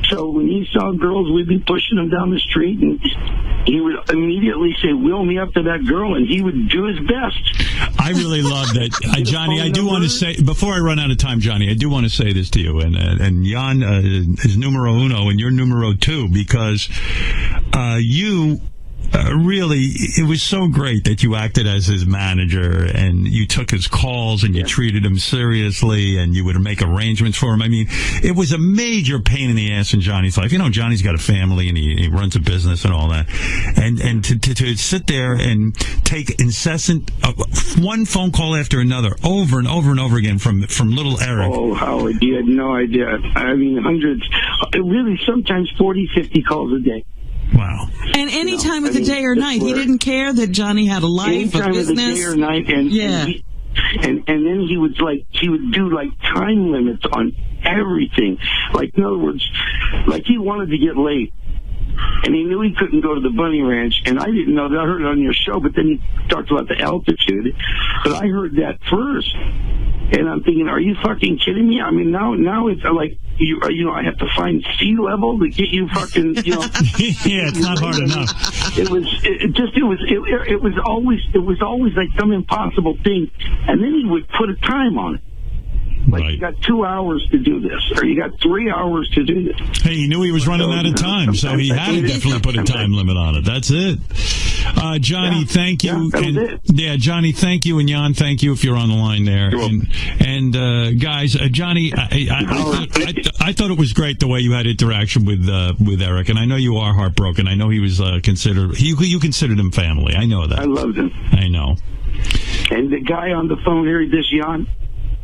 So when he saw girls, we'd be pushing him down the street, and he would immediately say, "Wheel me up to that girl," and he would do his best. I really love that, Johnny. I do want to say, before I run out of time, Johnny, I do want to say this to you, and Jan is numero uno, and you're numero two, because you. Really, it was so great that you acted as his manager, and you took his calls, and you treated him seriously, and you would make arrangements for him. I mean, it was a major pain in the ass in Johnny's life. You know, Johnny's got a family, and he runs a business and all that. And to sit there and take incessant one phone call after another, over and over and over again from little Eric. Oh, Howard, you had no idea. I mean, hundreds, really sometimes 40, 50 calls a day. Wow. And any time of the day or night, he didn't care that Johnny had a life, a business. Any time of the day or night, and then he would do like time limits on everything. Like, in other words, like he wanted to get laid, and he knew he couldn't go to the bunny ranch, and I didn't know that. I heard it on your show, but then he talked about the altitude, but I heard that first, and I'm thinking, are you fucking kidding me? I mean, now it's like, I have to find sea level to get you fucking, you know. Yeah, it's not hard enough. It was always like some impossible thing, and then he would put a time on it. Like, you got 2 hours to do this, or you got 3 hours to do this. Hey, he knew he was running out of time, so he had to definitely put a time limit on it. That's it. Johnny, thank you. Johnny, thank you, and Jan, thank you if you're on the line there. And guys, Johnny, I thought it was great the way you had interaction with Eric, and I know you are heartbroken. I know he was considered. You considered him family. I know that. I loved him. I know. And the guy on the phone here, this Jan.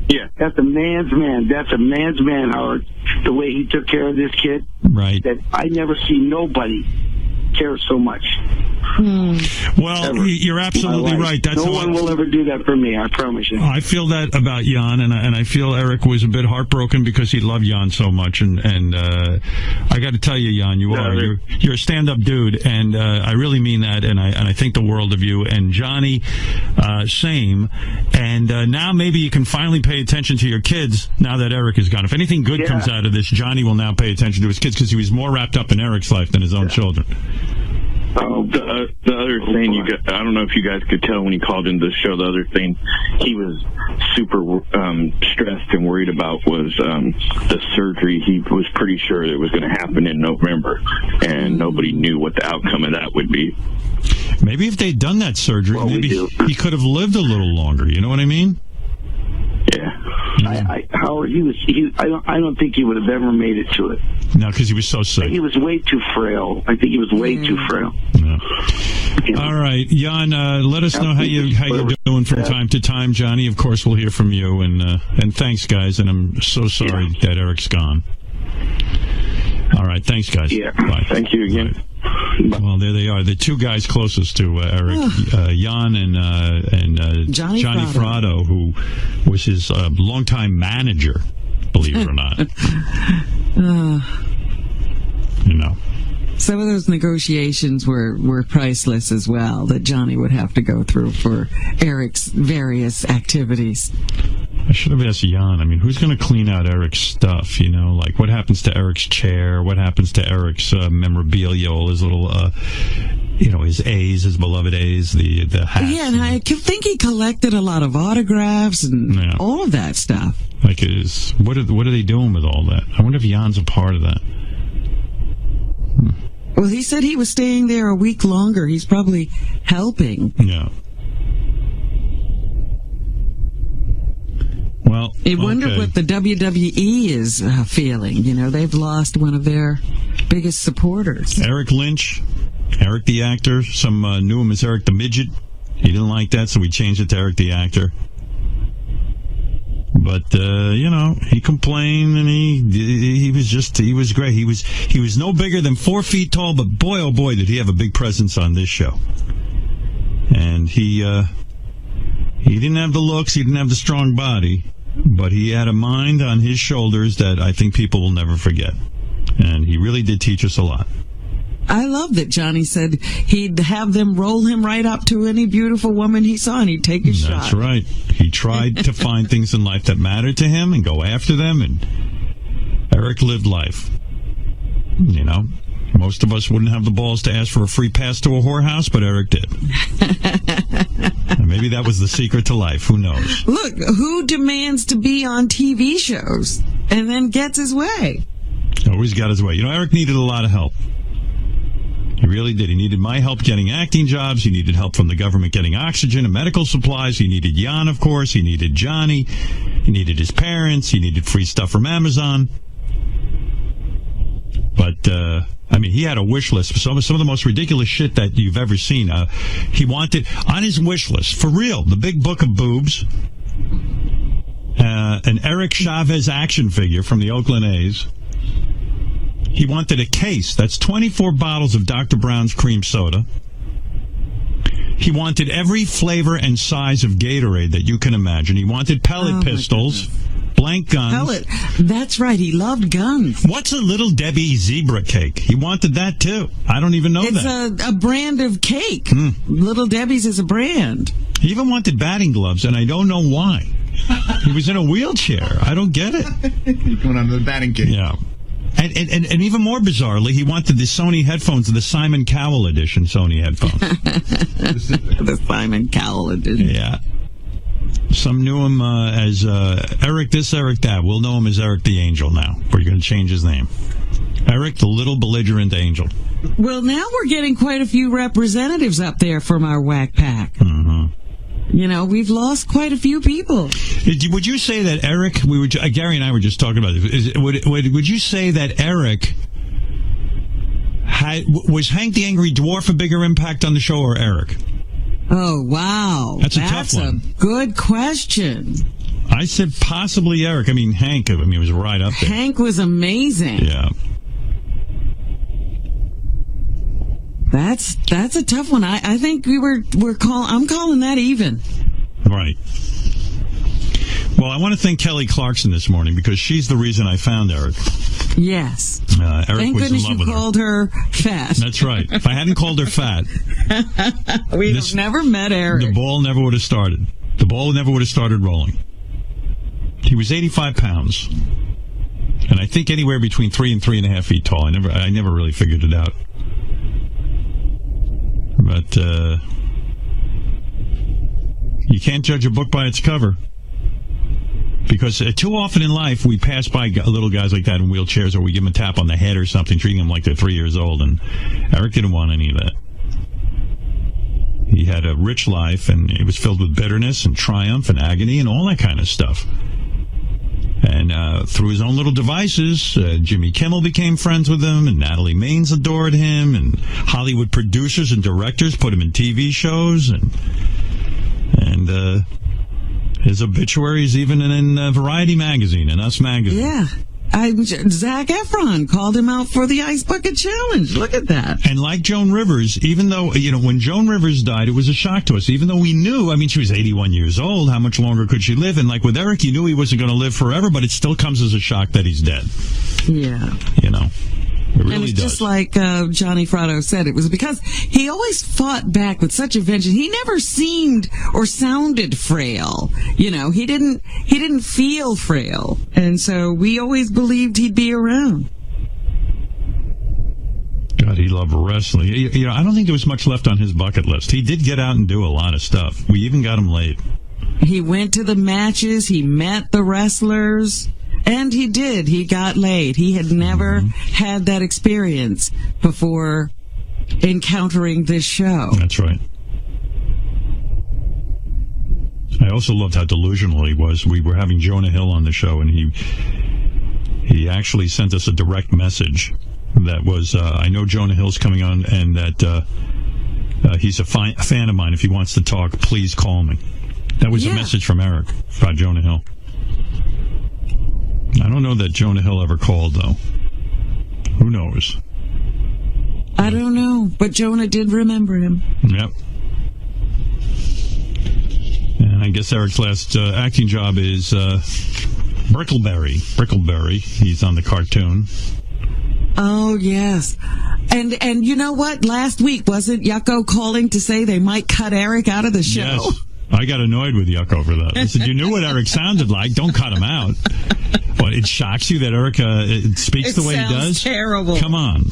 Yeah. That's a man's man. That's a man's man, Howard. The way he took care of this kid. Right. That I never see nobody care so much. Well, Ever. You're absolutely right. That's no one will ever do that for me. I promise you. I feel that about Jan, and I feel Eric was a bit heartbroken because he loved Jan so much. And I got to tell you, Jan, you're a stand-up dude, and I really mean that. And I think the world of you. And Johnny, same. And now maybe you can finally pay attention to your kids now that Eric is gone. If anything good comes out of this, Johnny will now pay attention to his kids because he was more wrapped up in Eric's life than his own children. Oh, the other thing I don't know if you guys could tell when he called into the show. The other thing he was super stressed and worried about was the surgery. He was pretty sure it was going to happen in November, and nobody knew what the outcome of that would be. Maybe if they'd done that surgery, maybe he could have lived a little longer. You know what I mean? Yeah. Howard, I don't think he would have ever made it to it. No, because he was so sick. He was way too frail. I think he was way too frail. No. All right, Jan, let us know how you're doing from time to time. Johnny, of course, we'll hear from you. And thanks, guys. And I'm so sorry that Eric's gone. All right, thanks, guys. Yeah. Bye. Thank you again. Bye. Well, there they are. The two guys closest to Eric, Jan and Johnny Fratto, who was his longtime manager, believe it or not. You know. Some of those negotiations were priceless as well, that Johnny would have to go through for Eric's various activities. I should have asked Jan. I mean, who's going to clean out Eric's stuff? You know, like what happens to Eric's chair? What happens to Eric's memorabilia? All his little, his A's, his beloved A's, the hats. Yeah, and I think he collected a lot of autographs and all of that stuff. Like, what are they doing with all that? I wonder if Jan's a part of that. Well, he said he was staying there a week longer. He's probably helping. Yeah. Well, I wonder what the WWE is feeling. You know, they've lost one of their biggest supporters. Eric Lynch, Eric the actor. Some knew him as Eric the Midget. He didn't like that, so we changed it to Eric the actor. But he complained, and he was great. He was no bigger than 4 feet tall, but boy, oh boy, did he have a big presence on this show. And he didn't have the looks, he didn't have the strong body, but he had a mind on his shoulders that I think people will never forget. And he really did teach us a lot. I love that Johnny said he'd have them roll him right up to any beautiful woman he saw, and he'd take a shot. That's right. He tried to find things in life that mattered to him and go after them, and Eric lived life. You know, most of us wouldn't have the balls to ask for a free pass to a whorehouse, but Eric did. And maybe that was the secret to life. Who knows? Look, who demands to be on TV shows and then gets his way? Always got his way. You know, Eric needed a lot of help. He really did. He needed my help getting acting jobs. He needed help from the government getting oxygen and medical supplies. He needed Jan, of course. He needed Johnny. He needed his parents. He needed free stuff from Amazon. But, he had a wish list for some of the most ridiculous shit that you've ever seen. He wanted, on his wish list, for real, the big book of boobs, an Eric Chavez action figure from the Oakland A's. He wanted a case. That's 24 bottles of Dr. Brown's cream soda. He wanted every flavor and size of Gatorade that you can imagine. He wanted pellet pistols, blank guns. Pellet. That's right. He loved guns. What's a Little Debbie zebra cake? He wanted that, too. I don't even know that. It's a brand of cake. Little Debbie's is a brand. He even wanted batting gloves, and I don't know why. He was in a wheelchair. I don't get it. Going on to the batting cage. Yeah. And even more bizarrely, he wanted the Sony headphones, the Simon Cowell edition Sony headphones. The Simon Cowell edition. Yeah. Some knew him as Eric this, Eric that. We'll know him as Eric the Angel now. We're going to change his name. Eric the Little Belligerent Angel. Well, now we're getting quite a few representatives up there from our whack pack. Mm-hmm. You know, we've lost quite a few people. Would you say that Eric, Gary and I were just talking about this, would you say that Eric, was Hank the Angry Dwarf a bigger impact on the show or Eric? Oh, wow. That's a tough one. A good question. I said possibly Eric. I mean, Hank, was right up there. Hank was amazing. Yeah. That's a tough one. I think I'm calling that even. Right. Well, I want to thank Kelly Clarkson this morning because she's the reason I found Eric. Yes. Eric Thank was goodness in love you with called her fat. That's right. If I hadn't called her fat, we'd have never met Eric. The ball never would have started. The ball never would have started rolling. He was 85 pounds. And I think anywhere between 3 and 3.5 feet tall. I never really figured it out. But you can't judge a book by its cover. Because too often in life, we pass by little guys like that in wheelchairs, or we give them a tap on the head or something, treating them like they're 3 years old. And Eric didn't want any of that. He had a rich life, and it was filled with bitterness and triumph and agony and all that kind of stuff. And through his own little devices, Jimmy Kimmel became friends with him, and Natalie Maines adored him, and Hollywood producers and directors put him in TV shows, and his obituaries even in Variety magazine and Us magazine. Yeah. Zac Efron called him out for the Ice Bucket Challenge. Look at that. And like Joan Rivers, even though, when Joan Rivers died, it was a shock to us. Even though we knew, she was 81 years old, how much longer could she live? And like with Eric, you knew he wasn't going to live forever, but it still comes as a shock that he's dead. Yeah. It really and it's does. just like Johnny Fratto said, it was because he always fought back with such a vengeance. He never seemed or sounded frail. He didn't feel frail. And so we always believed he'd be around. God, he loved wrestling. I don't think there was much left on his bucket list. He did get out and do a lot of stuff. We even got him late. He went to the matches. He met the wrestlers. And he did. He got laid. He had never had that experience before encountering this show. That's right. I also loved how delusional he was. We were having Jonah Hill on the show, and he actually sent us a direct message that was, I know Jonah Hill's coming on, and that he's a fan of mine. If he wants to talk, please call me. That was a message from Eric about Jonah Hill. I don't know that Jonah Hill ever called, though. Who knows? I don't know, but Jonah did remember him. Yep. And I guess Eric's last acting job is Brickleberry. Brickleberry. He's on the cartoon. Oh, yes. And you know what? Last week, wasn't Yucko calling to say they might cut Eric out of the show? Yes. I got annoyed with Yuck over that. I said, you knew what Eric sounded like. Don't cut him out. What, it shocks you that Eric speaks the way he does? Terrible. Come on.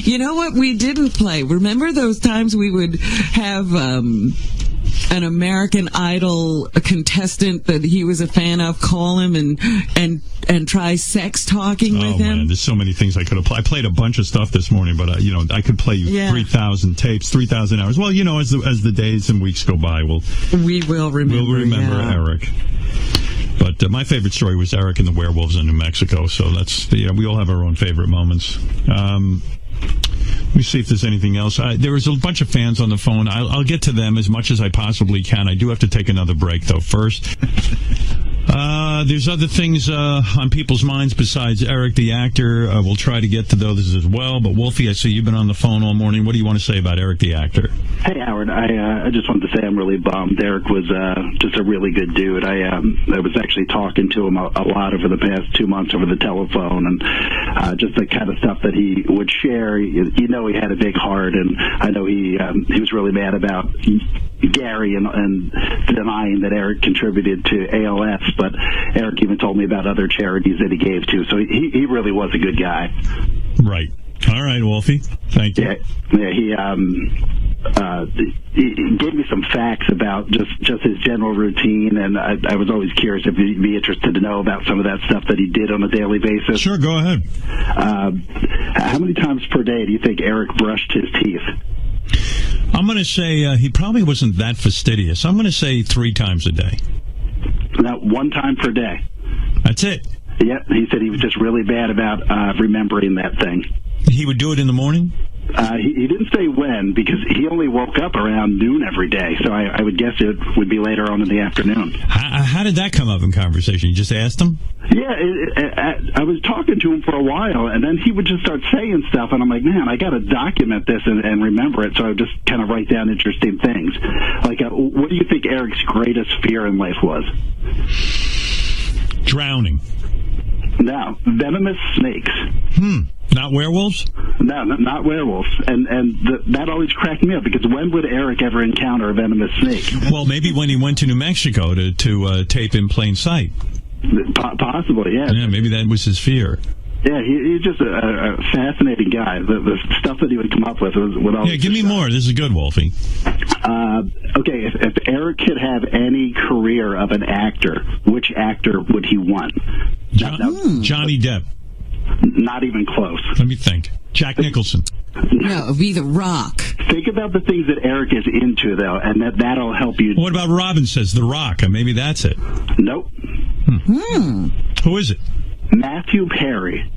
You know what we didn't play? Remember those times we would have an American Idol contestant that he was a fan of call him and try sex talking with him? Oh, man, there's so many things I could have played. I played a bunch of stuff this morning, but I could play you 3,000 tapes, 3,000 hours. Well, as the days and weeks go by, we will remember Eric. But my favorite story was Eric and the werewolves in New Mexico. So that's we all have our own favorite moments. Let me see if there's anything else. There was a bunch of fans on the phone. I'll get to them as much as I possibly can. I do have to take another break, though, first. There's other things on people's minds besides Eric the actor. We'll try to get to those as well. But, Wolfie, I see you've been on the phone all morning. What do you want to say about Eric the actor? Hey, Howard. I just wanted to say I'm really bummed. Eric was just a really good dude. I was actually talking to him a lot over the past 2 months over the telephone, and just the kind of stuff that he would share. He had a big heart, and I know he was really mad about Gary and denying that Eric contributed to ALS, but Eric even told me about other charities that he gave to, so he really was a good guy. Right. All right, Wolfie. Thank you. Yeah, he he gave me some facts about just his general routine, and I was always curious if you'd be interested to know about some of that stuff that he did on a daily basis. Sure, go ahead. How many times per day do you think Eric brushed his teeth? I'm going to say he probably wasn't that fastidious. I'm going to say 3 times a day. Now, 1 time per day. That's it. Yep, he said he was just really bad about remembering that thing. He would do it in the morning? He didn't say when, because he only woke up around noon every day, so I would guess it would be later on in the afternoon. How did that come up in conversation? You just asked him? Yeah, I was talking to him for a while, and then he would just start saying stuff, and I'm like, man, I got to document this and remember it, so I would just kind of write down interesting things. Like, what do you think Eric's greatest fear in life was? Drowning. No, venomous snakes. Not werewolves? No, not werewolves. And that always cracked me up, because when would Eric ever encounter a venomous snake? Well, maybe when he went to New Mexico to tape In Plain Sight. Possibly, yeah. Yeah, maybe that was his fear. Yeah, he's just a fascinating guy. The stuff that he would come up with would always... Yeah, give me more. This is good, Wolfie. Okay, if Eric could have any career of an actor, which actor would he want? Johnny Depp. Not even close. Let me think. Jack Nicholson. No, it'd be The Rock. Think about the things that Eric is into, though, and that'll help you. What about Robin says The Rock? Maybe that's it. Nope. Who is it? Matthew Perry.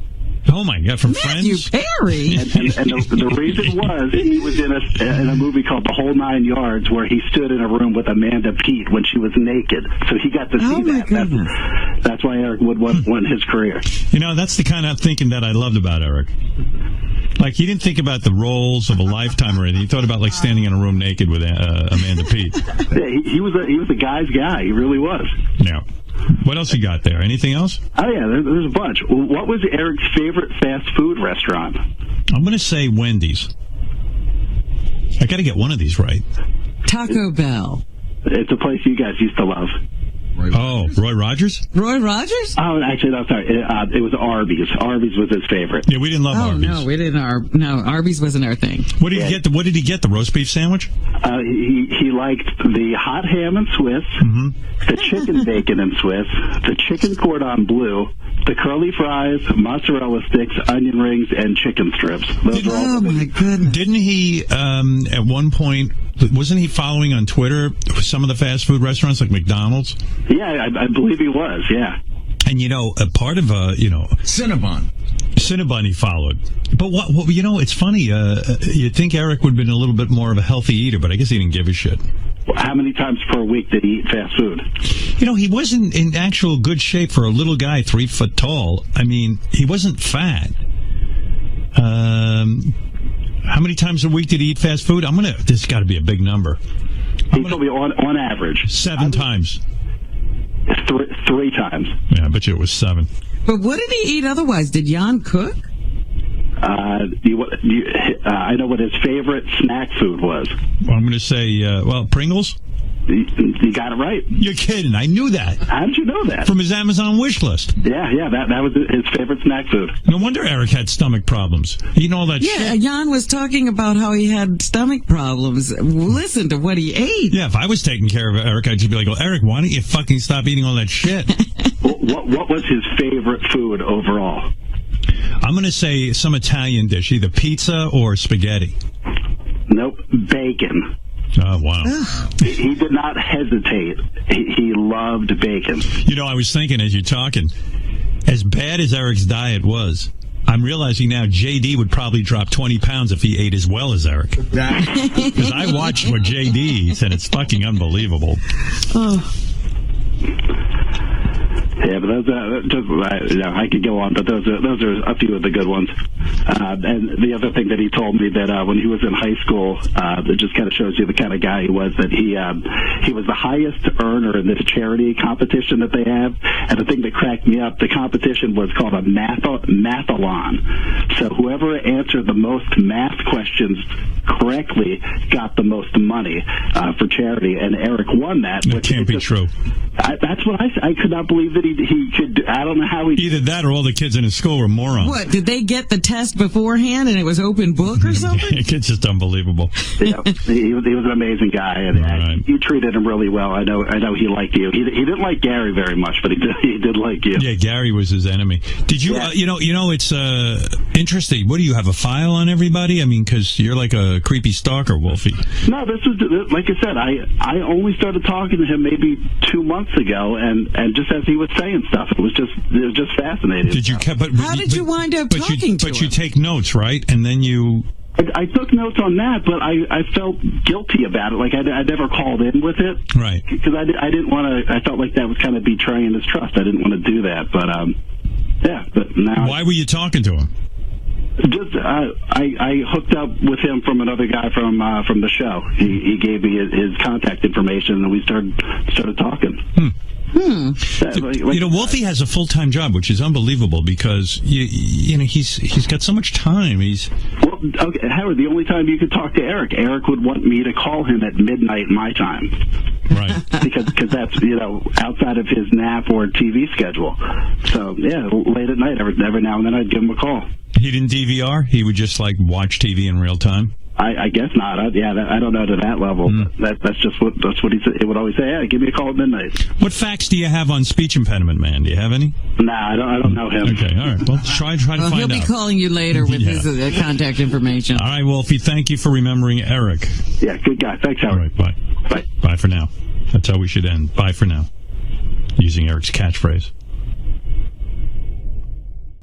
Oh my God, from Friends? Perry. And the reason was he was in a movie called The Whole 9 Yards, where he stood in a room with Amanda Peet when she was naked. So he got to see that. That's why Eric would want his career. You know, that's the kind of thinking that I loved about Eric. Like, he didn't think about the roles of a lifetime or anything. He thought about, like, standing in a room naked with Amanda Peet. Yeah, he was a guy's guy. He really was. Yeah. What else you got there? Anything else? Oh, yeah, there's a bunch. What was Eric's favorite fast food restaurant? I'm going to say Wendy's. I got to get one of these right. Taco Bell. It's a place you guys used to love. Roy Rogers? Roy Rogers? Oh, actually, no, sorry. It was Arby's. Arby's was his favorite. Yeah, we didn't love Arby's. No, we didn't. No, Arby's wasn't our thing. What did he get? What did he get? The roast beef sandwich? He liked the hot ham and Swiss, the chicken bacon and Swiss, the chicken cordon bleu, the curly fries, mozzarella sticks, onion rings, and chicken strips. Oh my goodness! Didn't he at one point? Wasn't he following on Twitter some of the fast food restaurants like McDonald's? Yeah, I believe he was. Yeah. And a part of Cinnabon he followed. But what it's funny. You'd think Eric would have been a little bit more of a healthy eater, but I guess he didn't give a shit. How many times per week did he eat fast food? He wasn't in actual good shape for a little guy 3 foot tall. I mean, he wasn't fat. How many times a week did he eat fast food? This has got to be a big number. He told me on average. 7 times. 3 times. Yeah, I bet you it was 7. But what did he eat otherwise? Did Jan cook? I know what his favorite snack food was. Well, I'm going to say, Pringles? You got it right. You're kidding. I knew that. How did you know that? From his Amazon wish list. Yeah, that was his favorite snack food. No wonder Eric had stomach problems. Eating all that shit. Yeah, Jan was talking about how he had stomach problems. Listen to what he ate. Yeah, if I was taking care of Eric, I'd just be like, well, Eric, why don't you fucking stop eating all that shit? What was his favorite food overall? I'm going to say some Italian dish, either pizza or spaghetti. Nope, bacon. Oh, wow. He did not hesitate. He loved bacon. I was thinking as you're talking, as bad as Eric's diet was, I'm realizing now JD would probably drop 20 pounds if he ate as well as Eric. Because I watched what JD eats, and it's fucking unbelievable. Oh. Yeah, but those I could go on, but those are a few of the good ones. And the other thing that he told me that when he was in high school, it just kind of shows you the kind of guy he was. That he was the highest earner in this charity competition that they have. And the thing that cracked me up, the competition was called a mathalon. So whoever answered the most math questions correctly got the most money for charity. And Eric won that. That can't be true. That's what I could not believe that he could. I don't know how he. Either that or all the kids in his school were morons. What, did they get the test beforehand and it was open book or something? It's just unbelievable. Yeah, he was an amazing guy, and you treated him really well. I know he liked you. He didn't like Gary very much, but he did like you. Yeah, Gary was his enemy. Did you? Yeah. It's interesting. What do you have, a file on everybody? I mean, because you're like a creepy stalker, Wolfie. No, this was like I said. I only started talking to him maybe 2 months ago, and just as he was saying stuff, it was just fascinating. Did you? How did you wind up talking to him? But you take notes, right? And then you. I took notes on that, but I felt guilty about it. Like I never called in with it, right? Because I didn't want to. I felt like that was kind of betraying his trust. I didn't want to do that, but yeah. But now, why were you talking to him? Just I hooked up with him from another guy from the show. He gave me his contact information, and we started talking. Wolfie has a full-time job, which is unbelievable because he's got so much time. Okay, Howard. The only time you could talk to Eric would want me to call him at midnight my time, right? because that's outside of his nap or TV schedule. So yeah, late at night, every now and then I'd give him a call. He didn't DVR. He would just watch TV in real time. I guess not. I don't know to that level. But that's what he said. He would always say, "Yeah, give me a call at midnight." What facts do you have on speech impediment, man? Do you have any? Nah, I don't know him. Okay, all right. Well, try to find out. He'll be calling you later with his contact information. All right, Wolfie. Thank you for remembering Eric. Yeah, good guy. Thanks, Howard. All right, bye. Bye. Bye for now. That's how we should end. Bye for now. Using Eric's catchphrase.